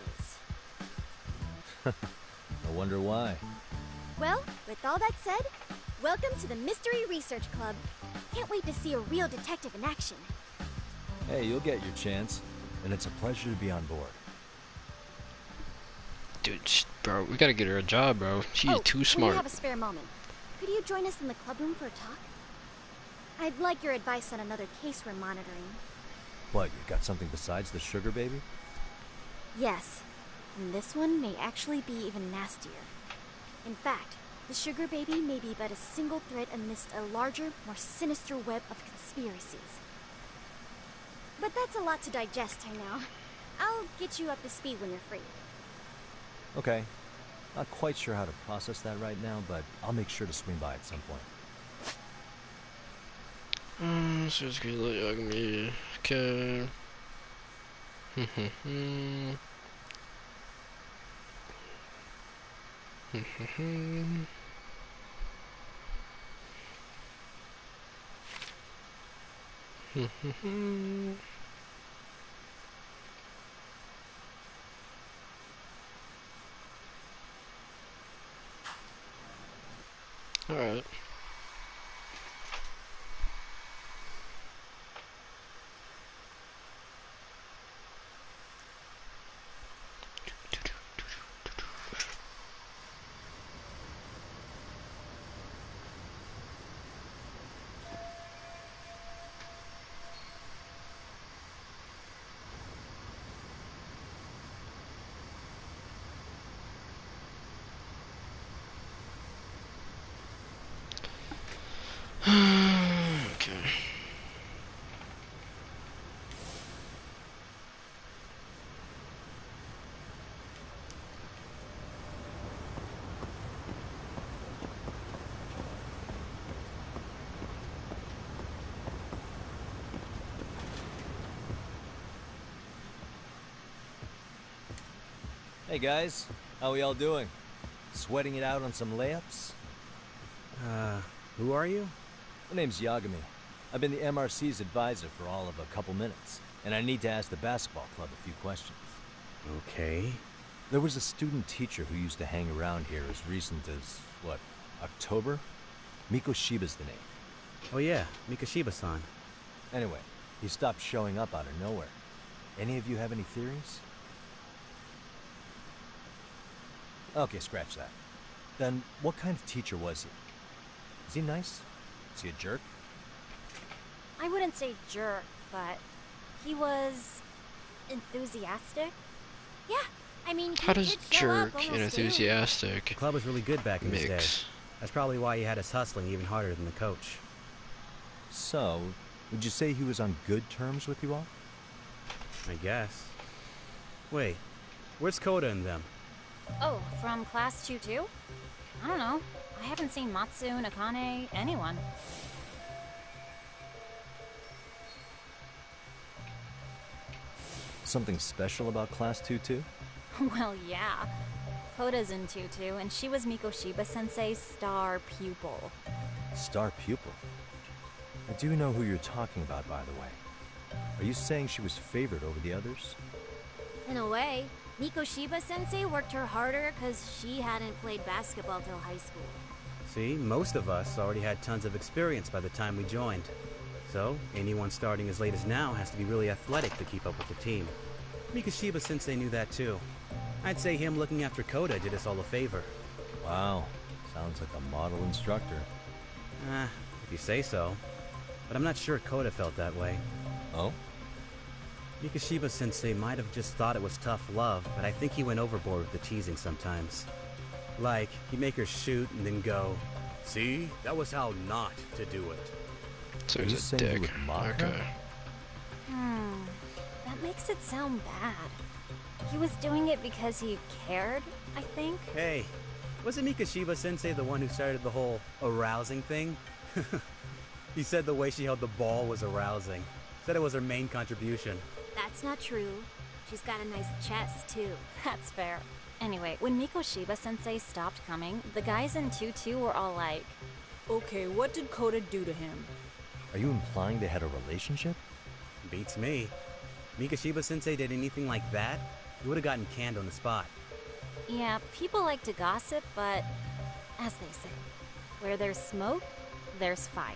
Speaker 10: is.
Speaker 6: I wonder why.
Speaker 10: Well, with all that said, welcome to the Mystery Research Club. Can't wait to see a real detective in action.
Speaker 6: Hey, you'll get your chance, and it's a pleasure to be on board.
Speaker 1: Dude, bro, we gotta get her a job, bro. She's too
Speaker 10: When
Speaker 1: smart.
Speaker 10: you have a spare moment, could you join us in the club room for a talk? I'd like your advice on another case we're monitoring.
Speaker 6: What, you got something besides the sugar baby?
Speaker 10: Yes, and this one may actually be even nastier. In fact, the sugar baby may be but a single thread amidst a larger, more sinister web of conspiracies. But that's a lot to digest, I know. I'll get you up to speed when you're free.
Speaker 6: Okay. Not quite sure how to process that right now, but I'll make sure to swing by at some point.
Speaker 1: So it's gonna look like me. Okay. All right. Okay.
Speaker 6: Hey guys, how we all doing? Sweating it out on some layups?
Speaker 11: Who are you?
Speaker 6: My name's Yagami. I've been the MRC's advisor for all of a couple minutes, and I need to ask the basketball club a few questions.
Speaker 11: Okay.
Speaker 6: There was a student teacher who used to hang around here as recent as, what, October? Mikoshiba's the name.
Speaker 11: Oh yeah, Mikoshiba-san.
Speaker 6: Anyway, he stopped showing up out of nowhere. Any of you have any theories? Okay, scratch that. Then, what kind of teacher was he? Is he nice? Is he a jerk?
Speaker 10: I wouldn't say jerk, but he was enthusiastic. Yeah, I mean,
Speaker 1: How
Speaker 10: he
Speaker 1: does
Speaker 10: did show up
Speaker 1: jerk and
Speaker 10: almost daily.
Speaker 1: enthusiastic
Speaker 11: The club was really good back in his day.
Speaker 1: mix?
Speaker 11: That's probably why he had us hustling even harder than the coach.
Speaker 6: So, would you say he was on good terms with you all?
Speaker 11: I guess. Wait, where's Koda and them?
Speaker 19: Oh, from class 2 too? I don't know. I haven't seen Matsu, Nakane, anyone.
Speaker 6: Something special about Class 2 too?
Speaker 19: Well, yeah. Koda's in 2-2, and she was Mikoshiba Sensei's star pupil.
Speaker 6: Star pupil? I do know who you're talking about, by the way. Are you saying she was favored over the others?
Speaker 10: In a way, Mikoshiba-sensei worked her harder because she hadn't played basketball till high school.
Speaker 11: See, most of us already had tons of experience by the time we joined. So, anyone starting as late as now has to be really athletic to keep up with the team. Mikoshiba-sensei knew that too. I'd say him looking after Koda did us all a favor.
Speaker 6: Wow, sounds like a model instructor.
Speaker 11: If you say so. But I'm not sure Koda felt that way.
Speaker 6: Oh?
Speaker 11: Mikoshiba-sensei might have just thought it was tough love, but I think he went overboard with the teasing sometimes. Like, he'd make her shoot and then go, "See? That was how not to do it."
Speaker 1: So he's a dick. Okay.
Speaker 19: That makes it sound bad. He was doing it because he cared, I think.
Speaker 11: Hey, wasn't Mikoshiba-sensei the one who started the whole arousing thing? He said the way she held the ball was arousing. Said it was her main contribution.
Speaker 10: That's not true. She's got a nice chest, too.
Speaker 19: That's fair. Anyway, when Mikoshiba-sensei stopped coming, the guys in 2-2 were all like,
Speaker 20: Okay, what did Koda do to him?
Speaker 6: Are you implying they had a relationship?
Speaker 11: Beats me. Mikoshiba-sensei did anything like that, he would have gotten canned on the spot.
Speaker 19: yeah, people like to gossip, but as they say, where there's smoke, there's fire.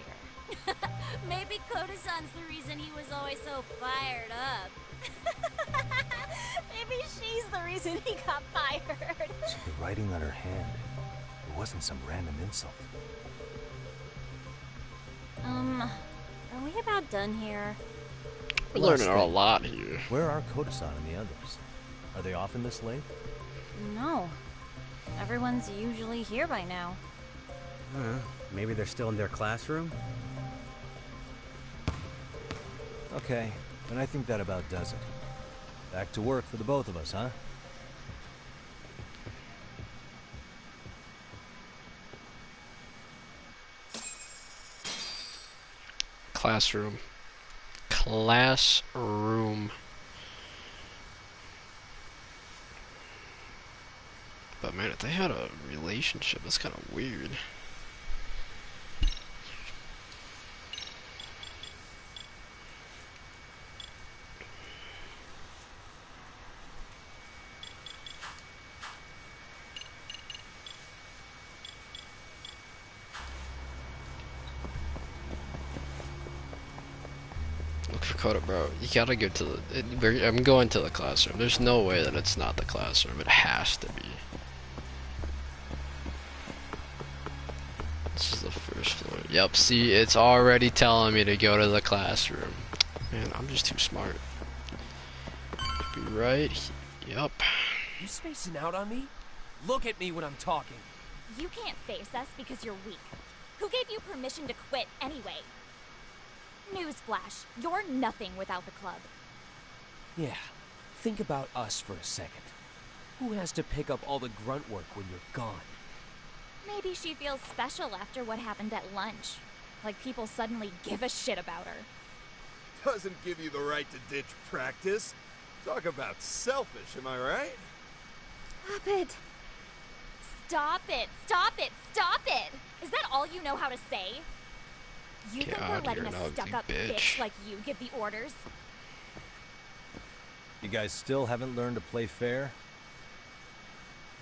Speaker 10: Maybe Koda-san's the reason he was always so fired up.
Speaker 19: Maybe she's the reason he got fired.
Speaker 6: So the writing on her hand, it wasn't some random insult.
Speaker 19: Are we about done here?
Speaker 1: We're learning a lot here.
Speaker 6: Where are Koda-san and the others? Are they often this late?
Speaker 19: No. Everyone's usually here by now.
Speaker 11: Maybe they're still in their classroom?
Speaker 6: Okay, then I think that about does it. Back to work for the both of us, huh?
Speaker 1: Classroom. Classroom. But man, if they had a relationship, that's kind of weird. Look for Koda, bro. You gotta go to the... I'm going to the classroom. There's no way that it's not the classroom. It has to be. This is the first floor. Yep, see, it's already telling me to go to the classroom. Man, I'm just too smart. Be right. Yep.
Speaker 12: You spacing out on me? Look at me when I'm talking.
Speaker 10: You can't face us because you're weak. Who gave you permission to quit anyway? Newsflash, you're nothing without the club.
Speaker 12: Yeah, think about us for a second. Who has to pick up all the grunt work when you're gone?
Speaker 10: Maybe she feels special after what happened at lunch. Like people suddenly give a shit about her.
Speaker 13: Doesn't give you the right to ditch practice. Talk about selfish, am I right?
Speaker 10: Stop it. Stop it. Stop it. Stop it. Is that all you know how to say? You think we're letting a stuck-up bitch like you give the orders?
Speaker 6: You guys still haven't learned to play fair?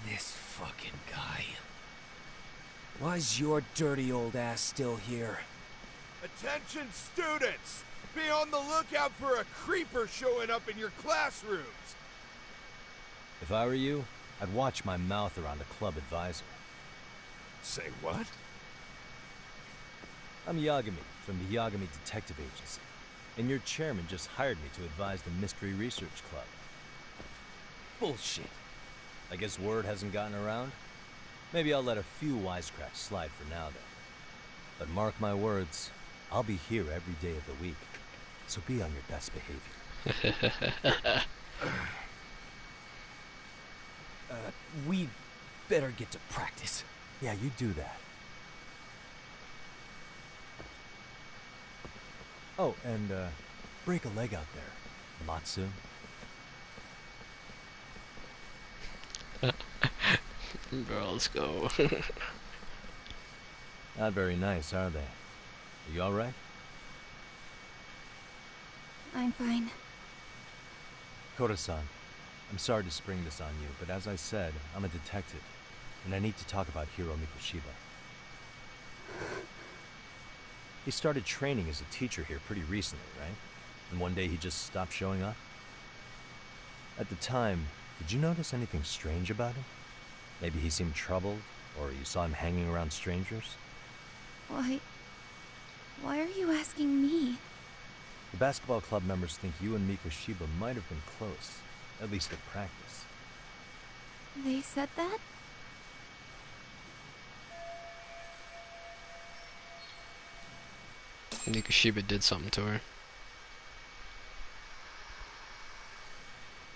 Speaker 12: This fucking guy. Why's your dirty old ass still here?
Speaker 13: Attention students! Be on the lookout for a creeper showing up in your classrooms!
Speaker 6: If I were you, I'd watch my mouth around a club advisor.
Speaker 13: Say what?
Speaker 6: I'm Yagami from the Yagami Detective Agency, and your chairman just hired me to advise the Mystery Research Club.
Speaker 12: Bullshit.
Speaker 6: I guess word hasn't gotten around? Maybe I'll let a few wisecracks slide for now then. But mark my words, I'll be here every day of the week, so be on your best behavior.
Speaker 12: We better get to practice.
Speaker 6: Yeah, you do that. Oh, and break a leg out there, Matsu.
Speaker 1: Bro, let's go.
Speaker 6: Not very nice, are they? Are you alright?
Speaker 10: I'm fine.
Speaker 6: Koda-san, I'm sorry to spring this on you, but as I said, I'm a detective, and I need to talk about Hiro Mikoshiba. He started training as a teacher here pretty recently, right? And one day he just stopped showing up? At the time, did you notice anything strange about him? Maybe he seemed troubled, or you saw him hanging around strangers?
Speaker 10: Why are you asking me?
Speaker 6: The basketball club members think you and Mikoshiba might have been close, at least at practice.
Speaker 10: They said that?
Speaker 1: Mikoshiba did something to her.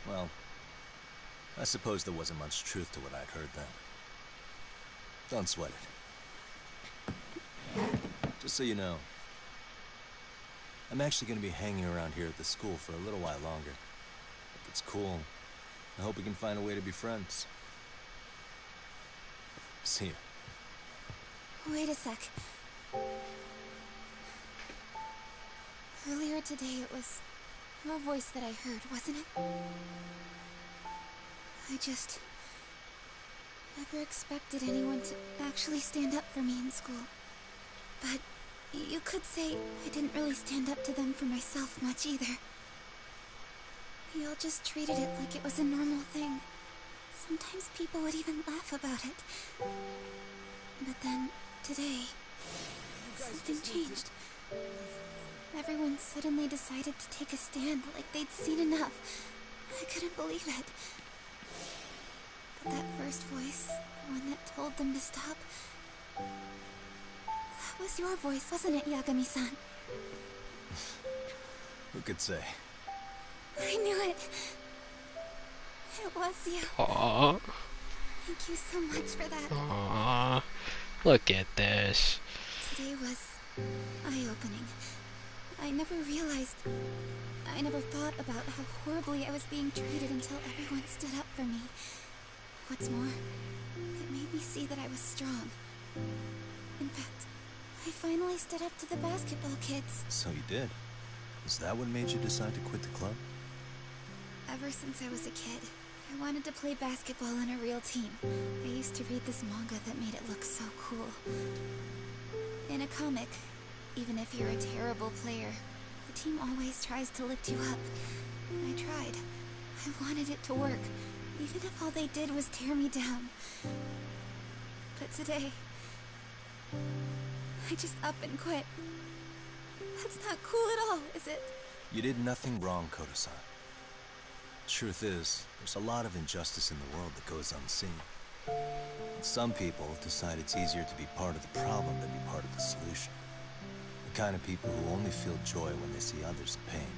Speaker 14: Well, I suppose there wasn't much truth to what I'd heard then. Don't sweat it. Just so you know, I'm actually going to be hanging around here at the school for a little while longer. If it's cool, I hope we can find a way to be friends. See ya.
Speaker 10: Wait a sec. Earlier today, it was your voice that I heard, wasn't it? I just never expected anyone to actually stand up for me in school. But you could say I didn't really stand up to them for myself much either. We all just treated it like it was a normal thing. Sometimes people would even laugh about it. But then, today, something changed. Everyone suddenly decided to take a stand like they'd seen enough. I couldn't believe it. But that first voice, the one that told them to stop, that was your voice, wasn't it, Yagami-san?
Speaker 14: Who could say?
Speaker 10: I knew it. It was you.
Speaker 1: Aww.
Speaker 10: Thank you so much for that.
Speaker 1: Aww. Look at this.
Speaker 10: Today was eye-opening. I never thought about how horribly I was being treated until everyone stood up for me. What's more, it made me see that I was strong. In fact, I finally stood up to the basketball kids.
Speaker 14: So you did? Is that what made you decide to quit the club?
Speaker 10: Ever since I was a kid, I wanted to play basketball on a real team. I used to read this manga that made it look so cool. In a comic, even if you're a terrible player, the team always tries to lift you up. And I tried. I wanted it to work, even if all they did was tear me down. But today, I just up and quit. That's not cool at all, is it?
Speaker 14: You did nothing wrong, Koda-san. Truth is, there's a lot of injustice in the world that goes unseen. And some people decide it's easier to be part of the problem than be part of the solution. The kind of people who only feel joy when they see others in pain.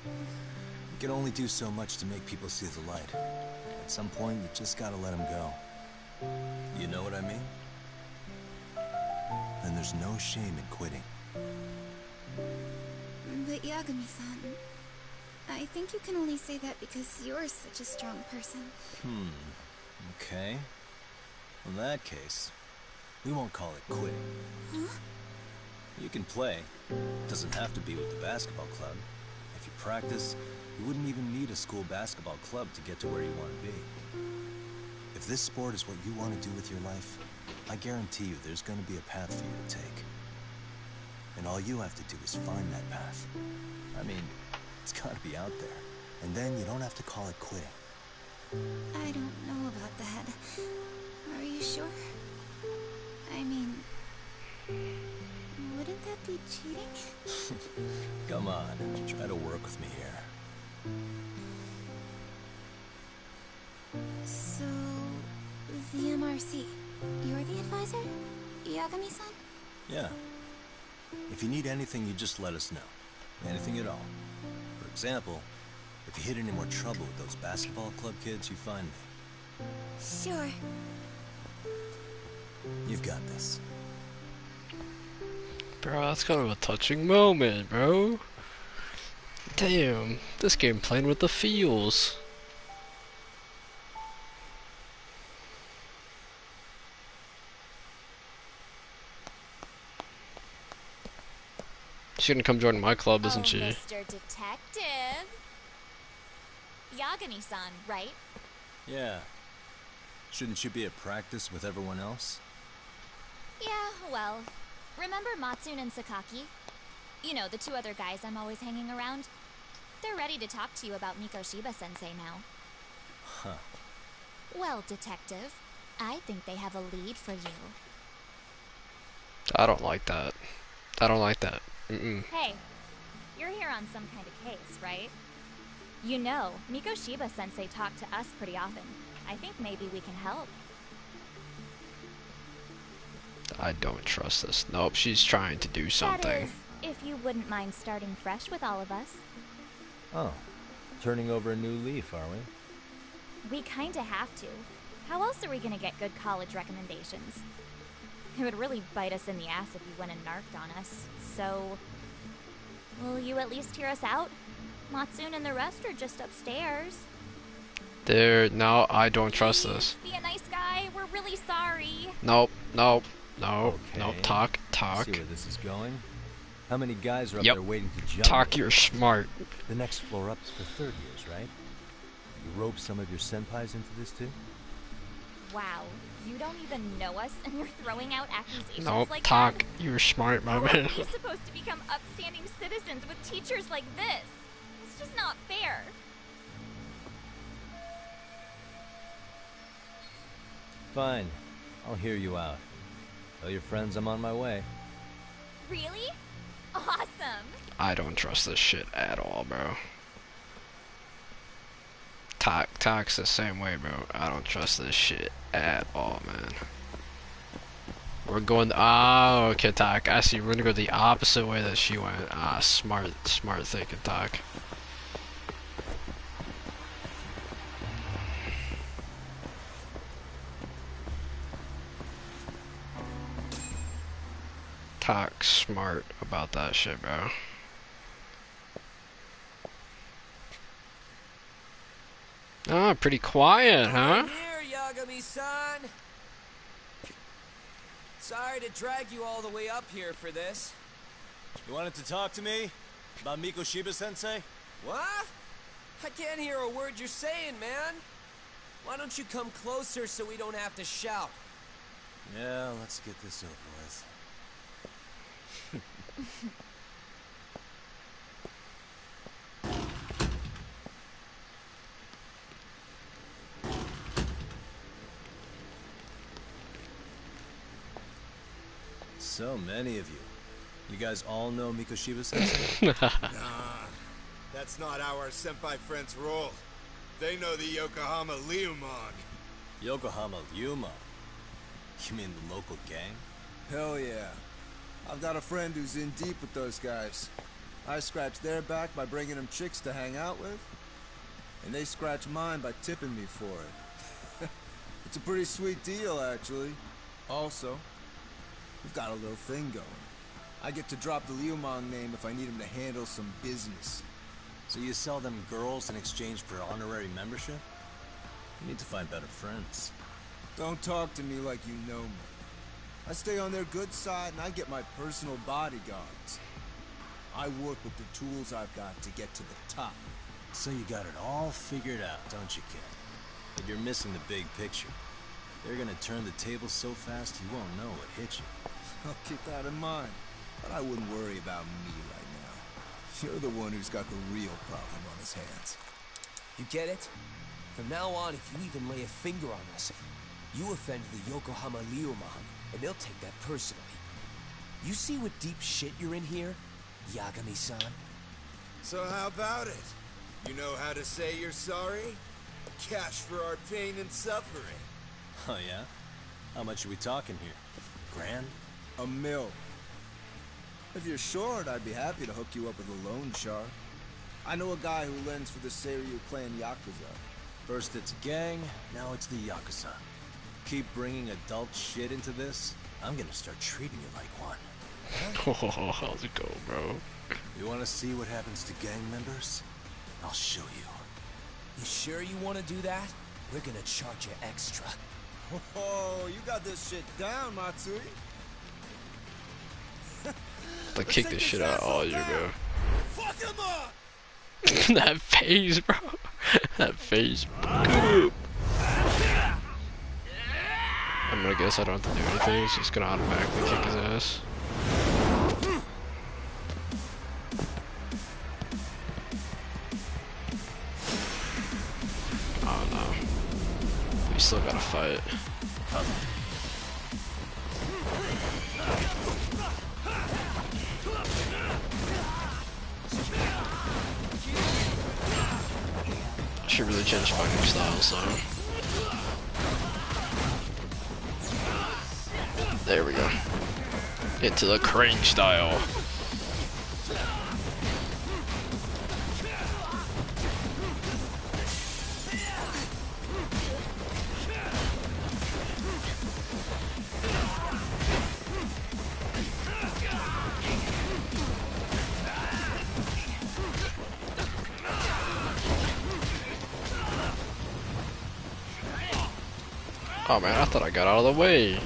Speaker 14: You can only do so much to make people see the light. At some point, you just gotta let them go. You know what I mean? Then there's no shame in quitting.
Speaker 10: But Yagami-san, I think you can only say that because you're such a strong person.
Speaker 14: Okay. In that case, we won't call it quitting.
Speaker 10: Huh?
Speaker 14: You can play. It doesn't have to be with the basketball club. If you practice, you wouldn't even need a school basketball club to get to where you want to be. If this sport is what you want to do with your life, I guarantee you there's going to be a path for you to take. And all you have to do is find that path. I mean, it's got to be out there. And then you don't have to call it quitting.
Speaker 10: I don't know about that. Are you sure? I mean, wouldn't that be cheating?
Speaker 14: Come on, try to work with me here.
Speaker 10: So, the MRC, you're the advisor? Yagami-san?
Speaker 14: Yeah. If you need anything, you just let us know. Anything at all. For example, if you hit any more trouble with those basketball club kids, you find me.
Speaker 10: Sure.
Speaker 14: You've got this.
Speaker 1: Bro, that's kind of a touching moment, bro. Damn, this game playing with the feels. She's gonna come join my club, isn't
Speaker 10: Oh,
Speaker 1: she?
Speaker 10: Mr. Detective. Yagami-san, right?
Speaker 14: Yeah. Shouldn't you be at practice with everyone else?
Speaker 10: Yeah, well, remember Matsune and Sakaki? You know, the two other guys I'm always hanging around? They're ready to talk to you about Mikoshiba-sensei now.
Speaker 14: Huh.
Speaker 10: Well, Detective, I think they have a lead for you.
Speaker 1: I don't like that. I don't like that. Mm-mm.
Speaker 10: Hey, you're here on some kind of case, right? You know, Mikoshiba-sensei talked to us pretty often. I think maybe we can help.
Speaker 1: I don't trust this. Nope, she's trying to do
Speaker 10: That
Speaker 1: something.
Speaker 10: is, if you wouldn't mind starting fresh with all of us.
Speaker 6: Oh, turning over a new leaf, are we?
Speaker 10: We kinda have to. How else are we gonna get good college recommendations? It would really bite us in the ass if you went and narked on us. So, will you at least hear us out? Matsune and the rest are just upstairs.
Speaker 1: No, I don't trust this.
Speaker 10: Be a nice guy. We're really sorry.
Speaker 1: Nope, nope,
Speaker 6: Okay.
Speaker 1: nope. Talk.
Speaker 6: See where this is going. How many guys are up
Speaker 1: Yep.
Speaker 6: there waiting to jump?
Speaker 1: Talk, you're smart.
Speaker 6: The next floor up's for third years, right? You rope some of your senpais into this too?
Speaker 10: Wow, you don't even know us and you're throwing out accusations
Speaker 1: Nope,
Speaker 10: like
Speaker 1: talk.
Speaker 10: that?
Speaker 1: You're smart, my
Speaker 10: How
Speaker 1: man.
Speaker 10: are we supposed to become upstanding citizens with teachers like this? It's just not fair.
Speaker 6: Fine. I'll hear you out. Tell your friends I'm on my way.
Speaker 10: Really? Awesome.
Speaker 1: I don't trust this shit at all, bro. Talk's the same way, bro. I don't trust this shit at all, man. We're going. Oh, okay, Talk. I see. We're gonna go the opposite way that she went. Ah, smart thinking, Talk. Talk smart about that shit, bro. Ah, pretty quiet, huh?
Speaker 12: Here, Yagami-san. Sorry to drag you all the way up here for this.
Speaker 14: You wanted to talk to me? About Mikoshiba-sensei?
Speaker 12: What? I can't hear a word you're saying, man. Why don't you come closer so we don't have to shout?
Speaker 14: Yeah, let's get this over with. So many of you. You guys all know Mikoshiba-sensei?
Speaker 13: Nah, that's not how our senpai friends roll. They know the Yokohama Liumon.
Speaker 14: Yokohama Liumon? You mean the local gang?
Speaker 21: Hell yeah. I've got a friend who's in deep with those guys. I scratch their back by bringing them chicks to hang out with, and they scratch mine by tipping me for it. It's a pretty sweet deal, actually. Also, we've got a little thing going. I get to drop the Liumon name if I need him to handle some business.
Speaker 14: So you sell them girls in exchange for honorary membership? You need to find better friends.
Speaker 21: Don't talk to me like you know me. I stay on their good side and I get my personal bodyguards. I work with the tools I've got to get to the top.
Speaker 14: So you got it all figured out, don't you, kid? But you're missing the big picture. They're gonna turn the tables so fast you won't know what hit you.
Speaker 21: I'll keep that in mind. But I wouldn't worry about me right now. You're the one who's got the real problem on his hands.
Speaker 12: You get it? From now on, if you even lay a finger on us, you offend the Yokohama Liumon, and they'll take that personally. You see what deep shit you're in here, Yagami-san?
Speaker 13: So how about it? You know how to say you're sorry? Cash for our pain and suffering.
Speaker 14: Oh yeah? How much are we talking here? Grand?
Speaker 21: $1 million. If you're short, I'd be happy to hook you up with a loan shark. I know a guy who lends for the Seiryu clan Yakuza.
Speaker 14: First it's a gang, now it's the Yakuza. Keep bringing adult shit into this, I'm gonna start treating you like one.
Speaker 1: Oh, how's it go, bro?
Speaker 14: You wanna see what happens to gang members? I'll show you.
Speaker 12: You sure you want to do that? We're gonna charge you extra.
Speaker 21: Oh, you got this shit down, Matsui.
Speaker 1: I kicked the shit out of all you, bro.
Speaker 13: Fuck him up!
Speaker 1: That face, bro. That face. I mean, I guess I don't have to do anything. It's just gonna automatically kick his ass. Oh no. We still gotta fight. I should really change fighting styles though. There we go. Into the crane style. Oh man, I thought I got out of the way.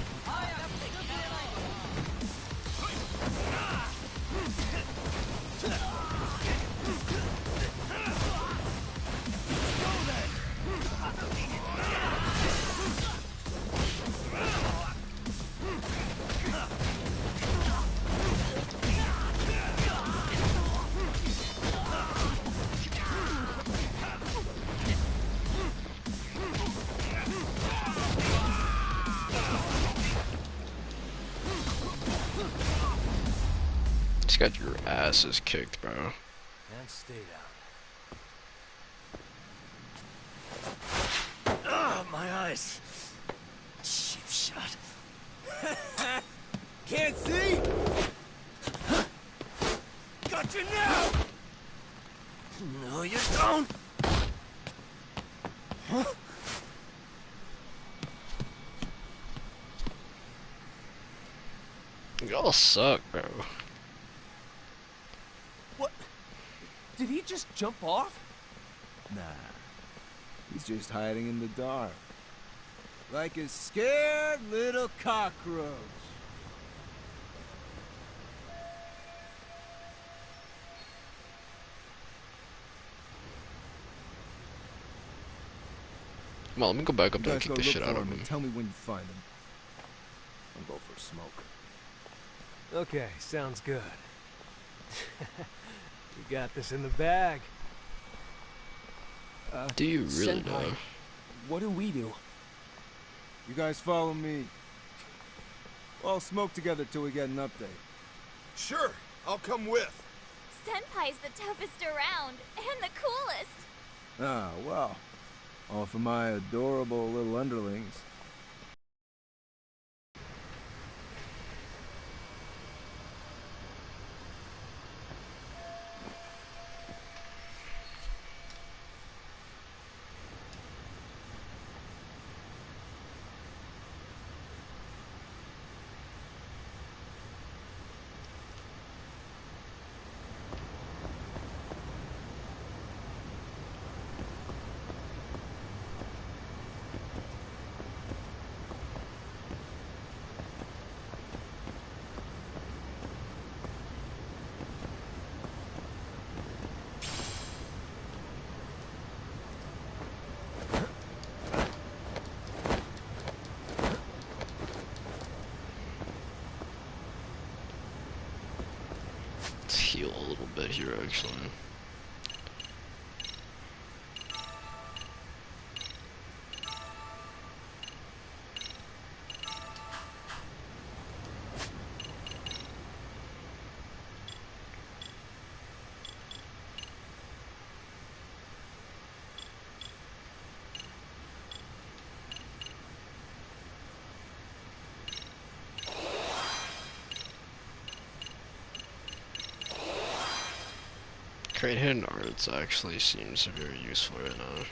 Speaker 1: Just got your asses kicked, bro.
Speaker 12: And stay down. Ah, my eyes. Cheap shot.
Speaker 13: Can't see?
Speaker 12: Got you now! No, you don't! Huh?
Speaker 1: Y'all suck, bro.
Speaker 12: What? Did he just jump off?
Speaker 21: Nah. He's just hiding in the dark. Like a scared little cockroach.
Speaker 1: Come on, let me go back up there and
Speaker 21: Guys,
Speaker 1: kick
Speaker 21: go
Speaker 1: the
Speaker 21: look
Speaker 1: shit
Speaker 21: for
Speaker 1: out of
Speaker 21: him
Speaker 1: him.
Speaker 21: and tell me when you find him. I'll go for a smoke.
Speaker 20: Okay, sounds good. You got this in the bag.
Speaker 1: Do you really
Speaker 20: Senpai,
Speaker 1: know?
Speaker 20: what do we do?
Speaker 21: You guys follow me. We'll all smoke together till we get an update.
Speaker 13: Sure, I'll come with.
Speaker 10: Senpai's the toughest around, and the coolest.
Speaker 21: Ah, well. All for my adorable little underlings.
Speaker 1: Let's heal a little bit here, actually. Crate hidden arts actually seems very useful right now.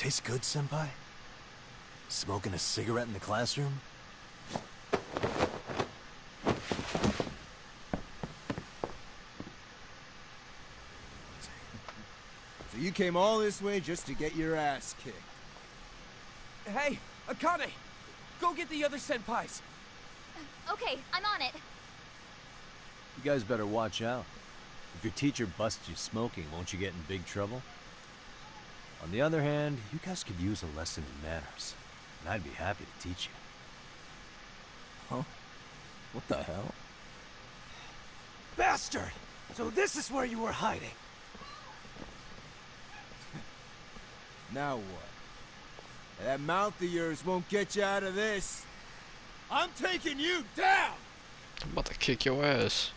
Speaker 14: Tastes good, Senpai? Smoking a cigarette in the classroom?
Speaker 21: So you came all this way just to get your ass kicked.
Speaker 12: Hey, Akane! Go get the other senpais!
Speaker 10: Okay, I'm on it.
Speaker 6: You guys better watch out. If your teacher busts you smoking, won't you get in big trouble? On the other hand, you guys could use a lesson in manners, and I'd be happy to teach you.
Speaker 14: Huh? What the hell?
Speaker 12: Bastard! So this is where you were hiding.
Speaker 21: Now what? That mouth of yours won't get you out of this. I'm taking you down!
Speaker 1: I'm about to kick your ass.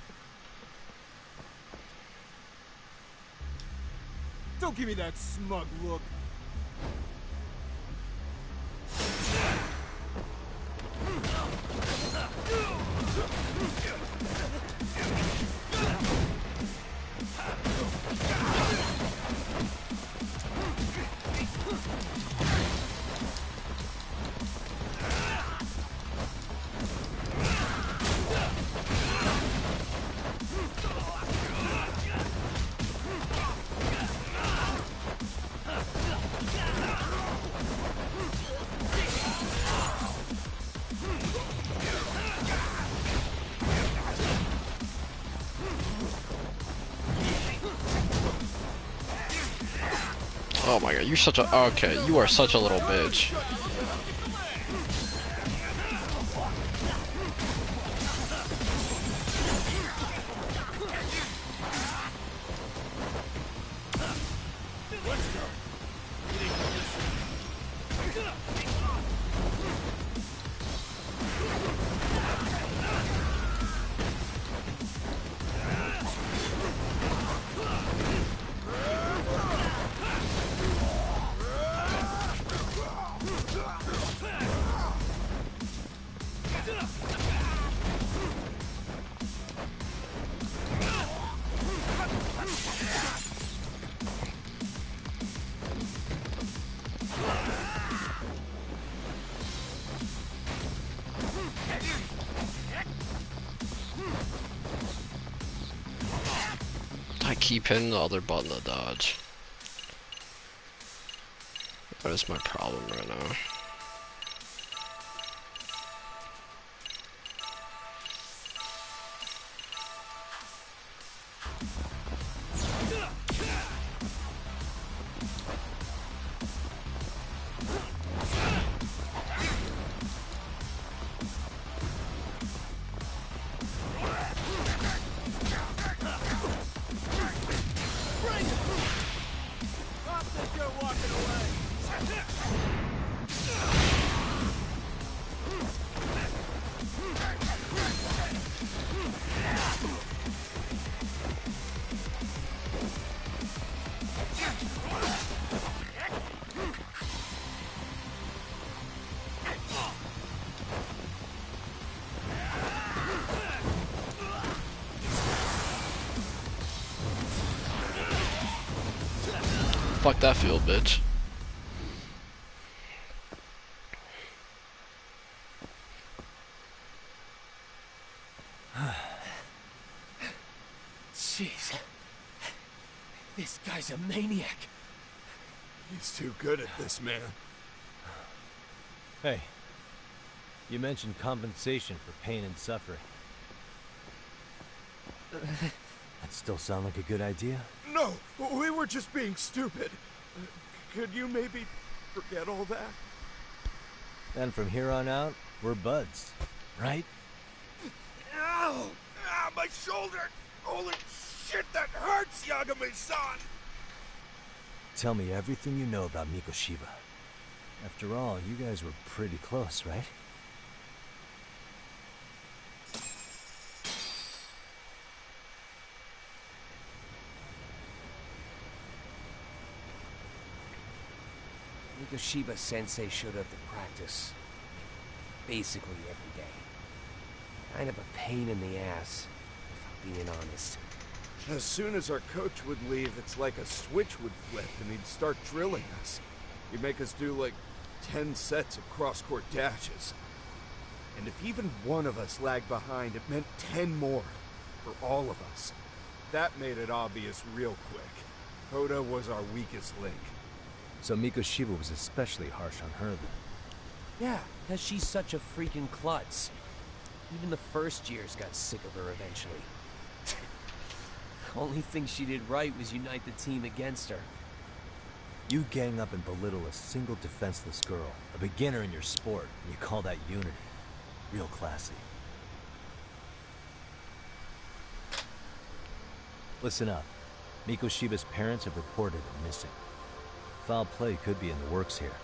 Speaker 21: Don't give me that smug look.
Speaker 1: Oh my god, you're such a— okay, you are such a little bitch. I keep hitting the other button to dodge. That is my problem right now. Fuck that field, bitch.
Speaker 12: Jeez. This guy's a maniac.
Speaker 13: He's too good at this, man.
Speaker 6: Hey, you mentioned compensation for pain and suffering. That still sound like a good idea?
Speaker 13: No, we were just being stupid. Could you maybe forget all that?
Speaker 6: Then from here on out, we're buds, right?
Speaker 13: Ow! Ah, my shoulder! Holy shit, that hurts, Yagami-san!
Speaker 6: Tell me everything you know about Mikoshiba. After all, you guys were pretty close, right?
Speaker 12: Mikoshiba Sensei showed up to practice basically every day. Kind of a pain in the ass, if I'm being honest.
Speaker 13: As soon as our coach would leave, it's like a switch would flip and he'd start drilling us.
Speaker 7: He'd make us do like 10 sets of cross-court dashes. And if even one of us lagged behind, it meant 10 more for all of us. That made it obvious real quick. Hoda was our weakest link.
Speaker 6: So Mikoshiba was especially harsh on her then.
Speaker 12: Yeah, because she's such a freaking klutz. Even the first years got sick of her eventually. Only thing she did right was unite the team against her.
Speaker 6: You gang up and belittle a single defenseless girl, a beginner in your sport, and you call that unity. Real classy. Listen up. Mikoshiba's parents have reported him missing. Foul play could be in the works here.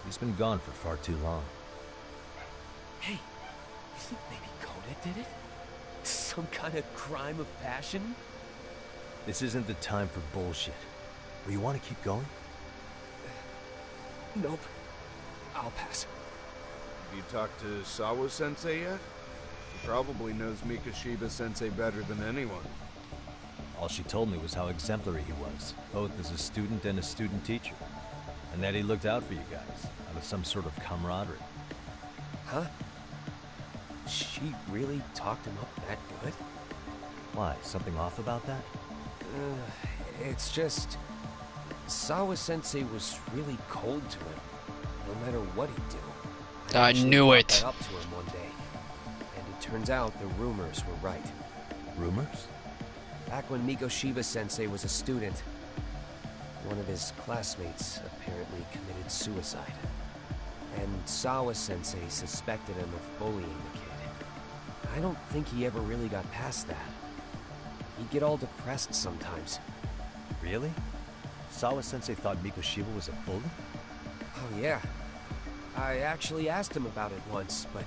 Speaker 6: He's been gone for far too long.
Speaker 12: Hey, you think maybe Koda did it? Some kind of crime of passion?
Speaker 6: This isn't the time for bullshit. Or you want to keep going?
Speaker 12: Nope. I'll pass.
Speaker 7: Have you talked to Sawa-sensei yet? He probably knows Mikoshiba-sensei better than anyone.
Speaker 6: All she told me was how exemplary he was, both as a student and a student teacher. And that he looked out for you guys, out of some sort of camaraderie.
Speaker 12: Huh? She really talked him up that good?
Speaker 6: Why, something off about that?
Speaker 12: It's just... Sawa-sensei was really cold to him, no matter what he'd do.
Speaker 1: I knew it.
Speaker 12: That up to him one day, and it turns out the rumors were right.
Speaker 6: Rumors?
Speaker 12: Back when Mikoshiba-sensei was a student, one of his classmates apparently committed suicide. And Sawa-sensei suspected him of bullying the kid. I don't think he ever really got past that. He'd get all depressed sometimes.
Speaker 6: Really? Sawa-sensei thought Mikoshiba was a bully?
Speaker 12: Oh yeah. I actually asked him about it once, but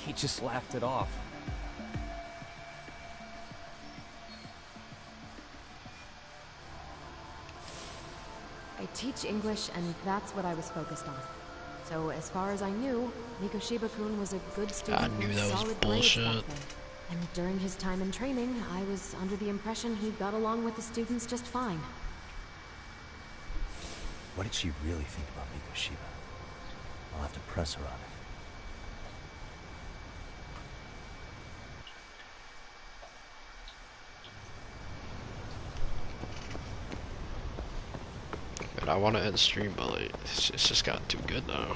Speaker 12: he just laughed it off.
Speaker 8: I teach English, and that's what I was focused on. So as far as I knew, Mikoshiba-kun was a good student
Speaker 1: I knew
Speaker 8: with
Speaker 1: that was
Speaker 8: solid grades back
Speaker 1: bullshit.
Speaker 8: then. And during his time in training, I was under the impression he got along with the students just fine.
Speaker 6: What did she really think about Mikoshiba? I'll have to press her on it.
Speaker 1: Man, I want to end stream, but like, it's just got too good now.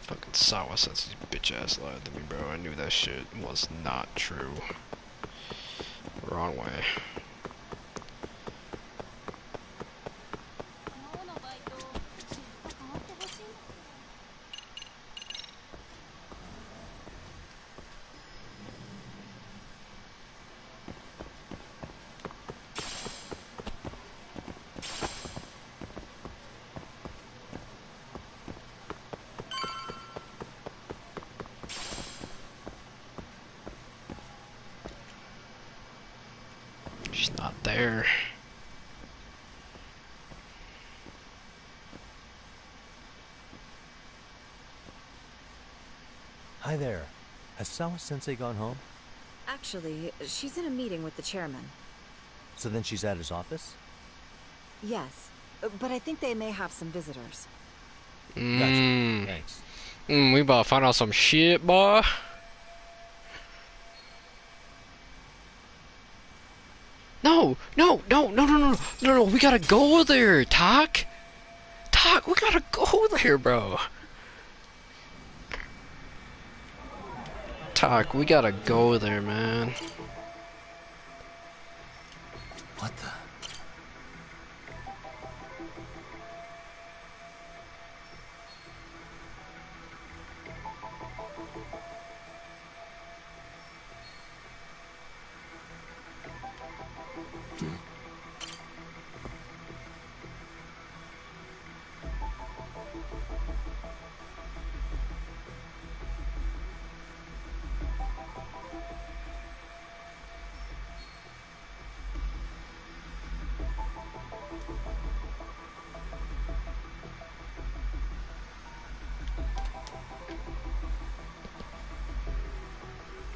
Speaker 1: Fucking Sawa-sensei's bitch ass lied to me, bro. I knew that shit was not true. Wrong way. She's not there.
Speaker 6: Hi there. Has Sawa-sensei gone home?
Speaker 22: Actually, she's in a meeting with the chairman.
Speaker 6: So then she's at his office?
Speaker 22: Yes, but I think they may have some visitors.
Speaker 6: Gotcha. Thanks.
Speaker 1: We about to find out some shit, boy. No, we gotta go there, Tak. Tak, we gotta go there, bro. Tak, we gotta go there, man.
Speaker 6: What the?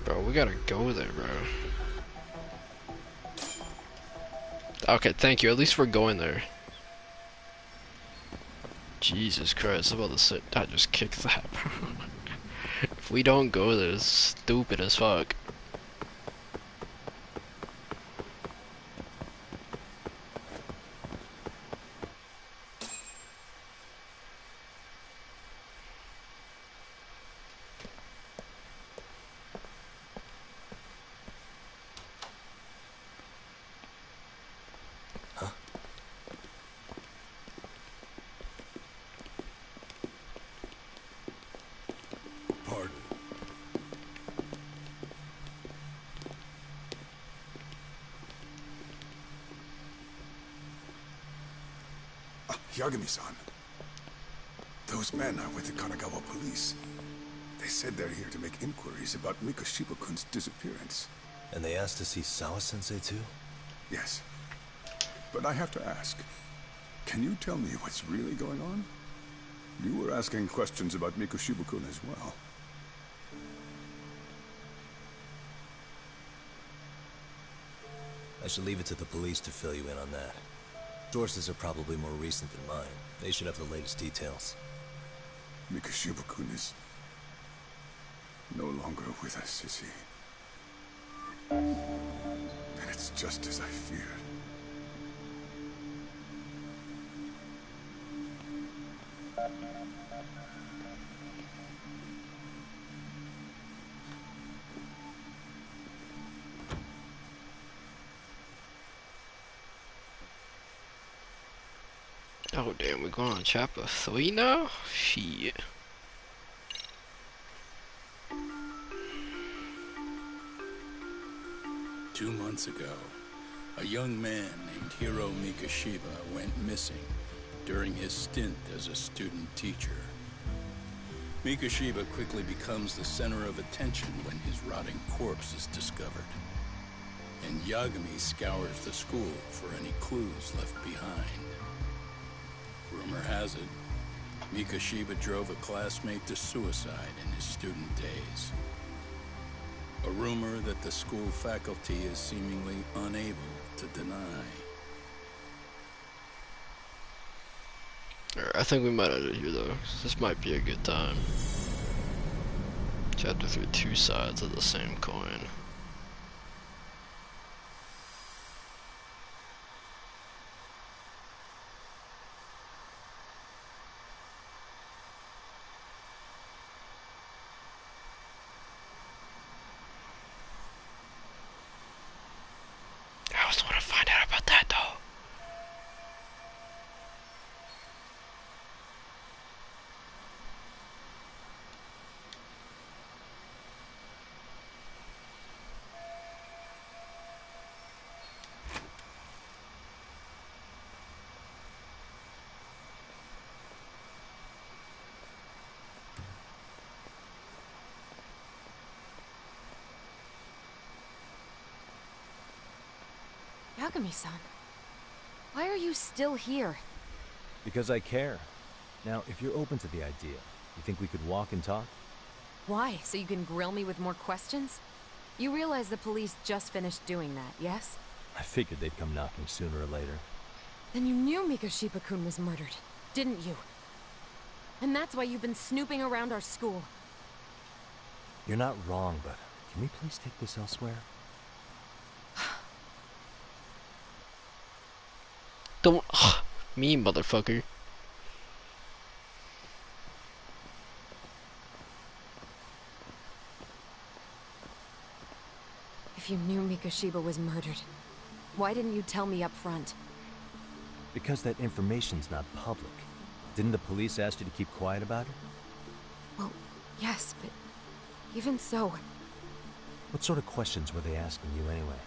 Speaker 1: Bro, we gotta go there, bro. Okay, thank you. At least we're going there. Jesus Christ, I'm about to say, I just kicked that, bro. If we don't go there, it's stupid as fuck.
Speaker 17: Pardon.
Speaker 2: Yagami-san. Those men are with the Kanagawa police. They said they're here to make inquiries about Mikoshiba-kun's disappearance.
Speaker 14: And they asked to see Sawa-sensei too?
Speaker 2: Yes. But I have to ask, can you tell me what's really going on? You were asking questions about Mikoshiba-kun as well.
Speaker 14: I should leave it to the police to fill you in on that. Sources are probably more recent than mine. They should have the latest details.
Speaker 2: Mikoshiba-kun is no longer with us, is he? And it's just as I feared.
Speaker 1: Oh damn, we're going on chapter 3 now? Shit.
Speaker 17: Two months ago, a young man named Hiro Mikoshiba went missing during his stint as a student teacher. Mikoshiba quickly becomes the center of attention when his rotting corpse is discovered. And Yagami scours the school for any clues left behind. Rumor has it, Mikoshiba drove a classmate to suicide in his student days. A rumor that the school faculty is seemingly unable to deny.
Speaker 1: Alright, I think we might end it here though. This might be a good time. Chapter 3, two sides of the same coin. I just want to find out about that though.
Speaker 8: Yagami-san, why are you still here?
Speaker 6: Because I care. Now, if you're open to the idea, you think we could walk and talk?
Speaker 8: Why? So you can grill me with more questions? You realize the police just finished doing that, yes?
Speaker 6: I figured they'd come knocking sooner or later.
Speaker 8: Then you knew Mikoshiba-kun was murdered, didn't you? And that's why you've been snooping around our school.
Speaker 6: You're not wrong, but can we please take this elsewhere?
Speaker 1: Don't me, motherfucker.
Speaker 8: If you knew Mikoshiba was murdered, why didn't you tell me up front?
Speaker 6: Because that information's not public. Didn't the police ask you to keep quiet about it?
Speaker 8: Well, yes, but even so...
Speaker 6: What sort of questions were they asking you anyway?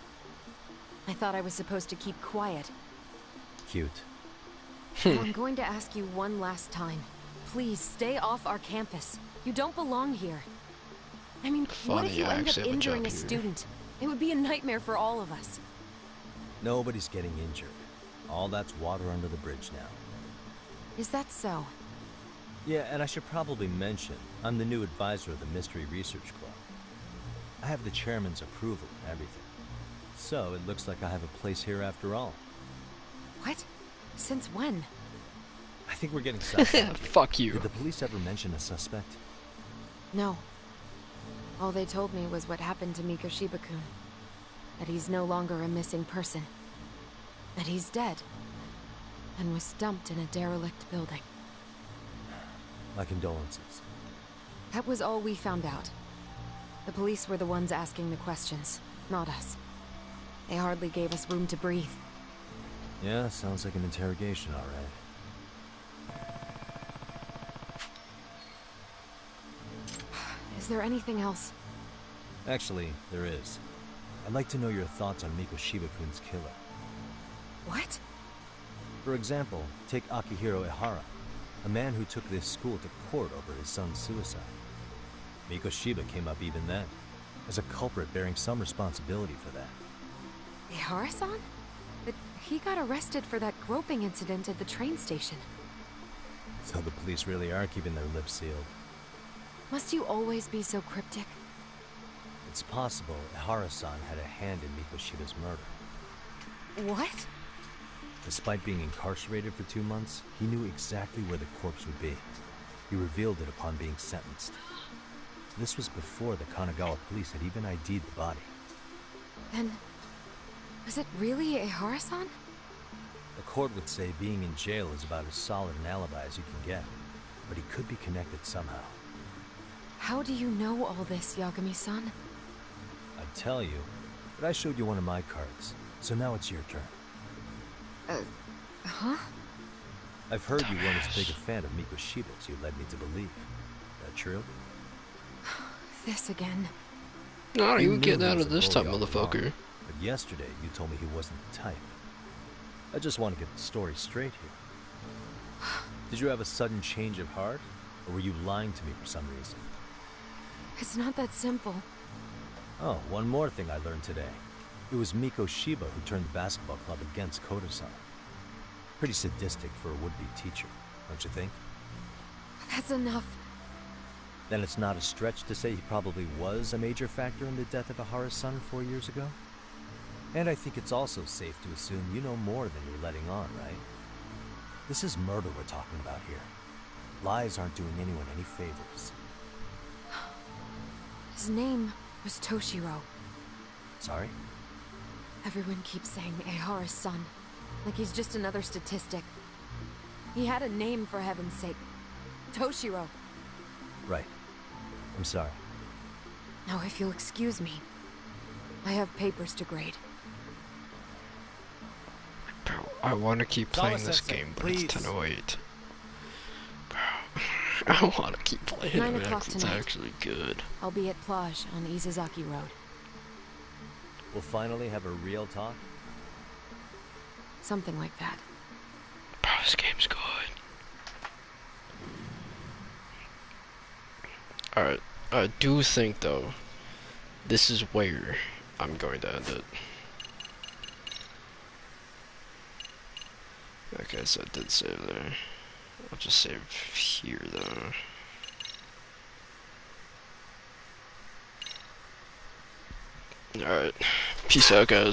Speaker 8: I thought I was supposed to keep quiet.
Speaker 6: Cute.
Speaker 8: Well, I'm going to ask you one last time. Please, stay off our campus. You don't belong here. I mean, what if you end up injuring a student? It would be a nightmare for all of us.
Speaker 6: Nobody's getting injured. All that's water under the bridge now.
Speaker 8: Is that so?
Speaker 6: Yeah, and I should probably mention, I'm the new advisor of the Mystery Research Club. I have the chairman's approval and everything. So, it looks like I have a place here after all.
Speaker 8: What? Since when?
Speaker 6: I think we're getting sidetracked.
Speaker 1: Fuck you.
Speaker 6: Did the police ever mention a suspect?
Speaker 8: No. All they told me was what happened to Mikoshiba-kun. That he's no longer a missing person. That he's dead. And was dumped in a derelict building.
Speaker 6: My condolences.
Speaker 8: That was all we found out. The police were the ones asking the questions, not us. They hardly gave us room to breathe.
Speaker 6: Yeah, sounds like an interrogation, all right.
Speaker 8: Is there anything else?
Speaker 6: Actually, there is. I'd like to know your thoughts on Mikoshiba-kun's killer.
Speaker 8: What?
Speaker 6: For example, take Akihiro Ehara, a man who took this school to court over his son's suicide. Mikoshiba came up even then, as a culprit bearing some responsibility for that.
Speaker 8: Ehara-san? But he got arrested for that groping incident at the train station.
Speaker 6: So the police really are keeping their lips sealed.
Speaker 8: Must you always be so cryptic?
Speaker 6: It's possible Ehara-san had a hand in Mikoshiba's murder.
Speaker 8: What?
Speaker 6: Despite being incarcerated for 2 months, he knew exactly where the corpse would be. He revealed it upon being sentenced. This was before the Kanagawa police had even ID'd the body.
Speaker 8: Then, was it really Ehara-san?
Speaker 6: The court would say being in jail is about as solid an alibi as you can get, but he could be connected somehow.
Speaker 8: How do you know all this, Yagami-san?
Speaker 6: I'd tell you, but I showed you one of my cards, so now it's your turn.
Speaker 8: Huh?
Speaker 6: I've heard you weren't as big a fan of Mikoshiba as you led me to believe. That true?
Speaker 8: This again.
Speaker 1: No, you would
Speaker 6: knew
Speaker 1: get
Speaker 6: he
Speaker 1: out
Speaker 6: was
Speaker 1: of
Speaker 6: a
Speaker 1: this
Speaker 6: bully
Speaker 1: time,
Speaker 6: all along,
Speaker 1: motherfucker.
Speaker 6: But yesterday, you told me he wasn't the type. I just want to get the story straight here. Did you have a sudden change of heart? Or were you lying to me for some reason?
Speaker 8: It's not that simple.
Speaker 6: Oh, one more thing I learned today. It was Mikoshiba who turned the basketball club against Koda-san. Pretty sadistic for a would-be teacher, don't you think?
Speaker 8: That's enough.
Speaker 6: Then it's not a stretch to say he probably was a major factor in the death of Ehara's son 4 years ago? And I think it's also safe to assume you know more than you're letting on, right? This is murder we're talking about here. Lies aren't doing anyone any favors.
Speaker 8: His name was Toshiro.
Speaker 6: Sorry?
Speaker 8: Everyone keeps saying Ehara's son, like he's just another statistic. He had a name, for heaven's sake. Toshiro.
Speaker 6: Right. I'm sorry.
Speaker 8: Now, if you'll excuse me, I have papers to grade.
Speaker 1: Bro, I want to keep playing this
Speaker 11: Sensei,
Speaker 1: game, but
Speaker 11: please.
Speaker 1: it's 10:08. Bro, I want to keep playing
Speaker 8: 9
Speaker 1: it
Speaker 8: o'clock
Speaker 1: because it's
Speaker 8: tonight.
Speaker 1: actually good.
Speaker 8: I'll be at Plage on Izazaki Road.
Speaker 6: We'll finally have a real talk?
Speaker 8: Something like that.
Speaker 1: Bro, this game's good. Alright, I do think, though, this is where I'm going to end it. Okay, so I did save there. I'll just save here, though. Alright, peace out, guys.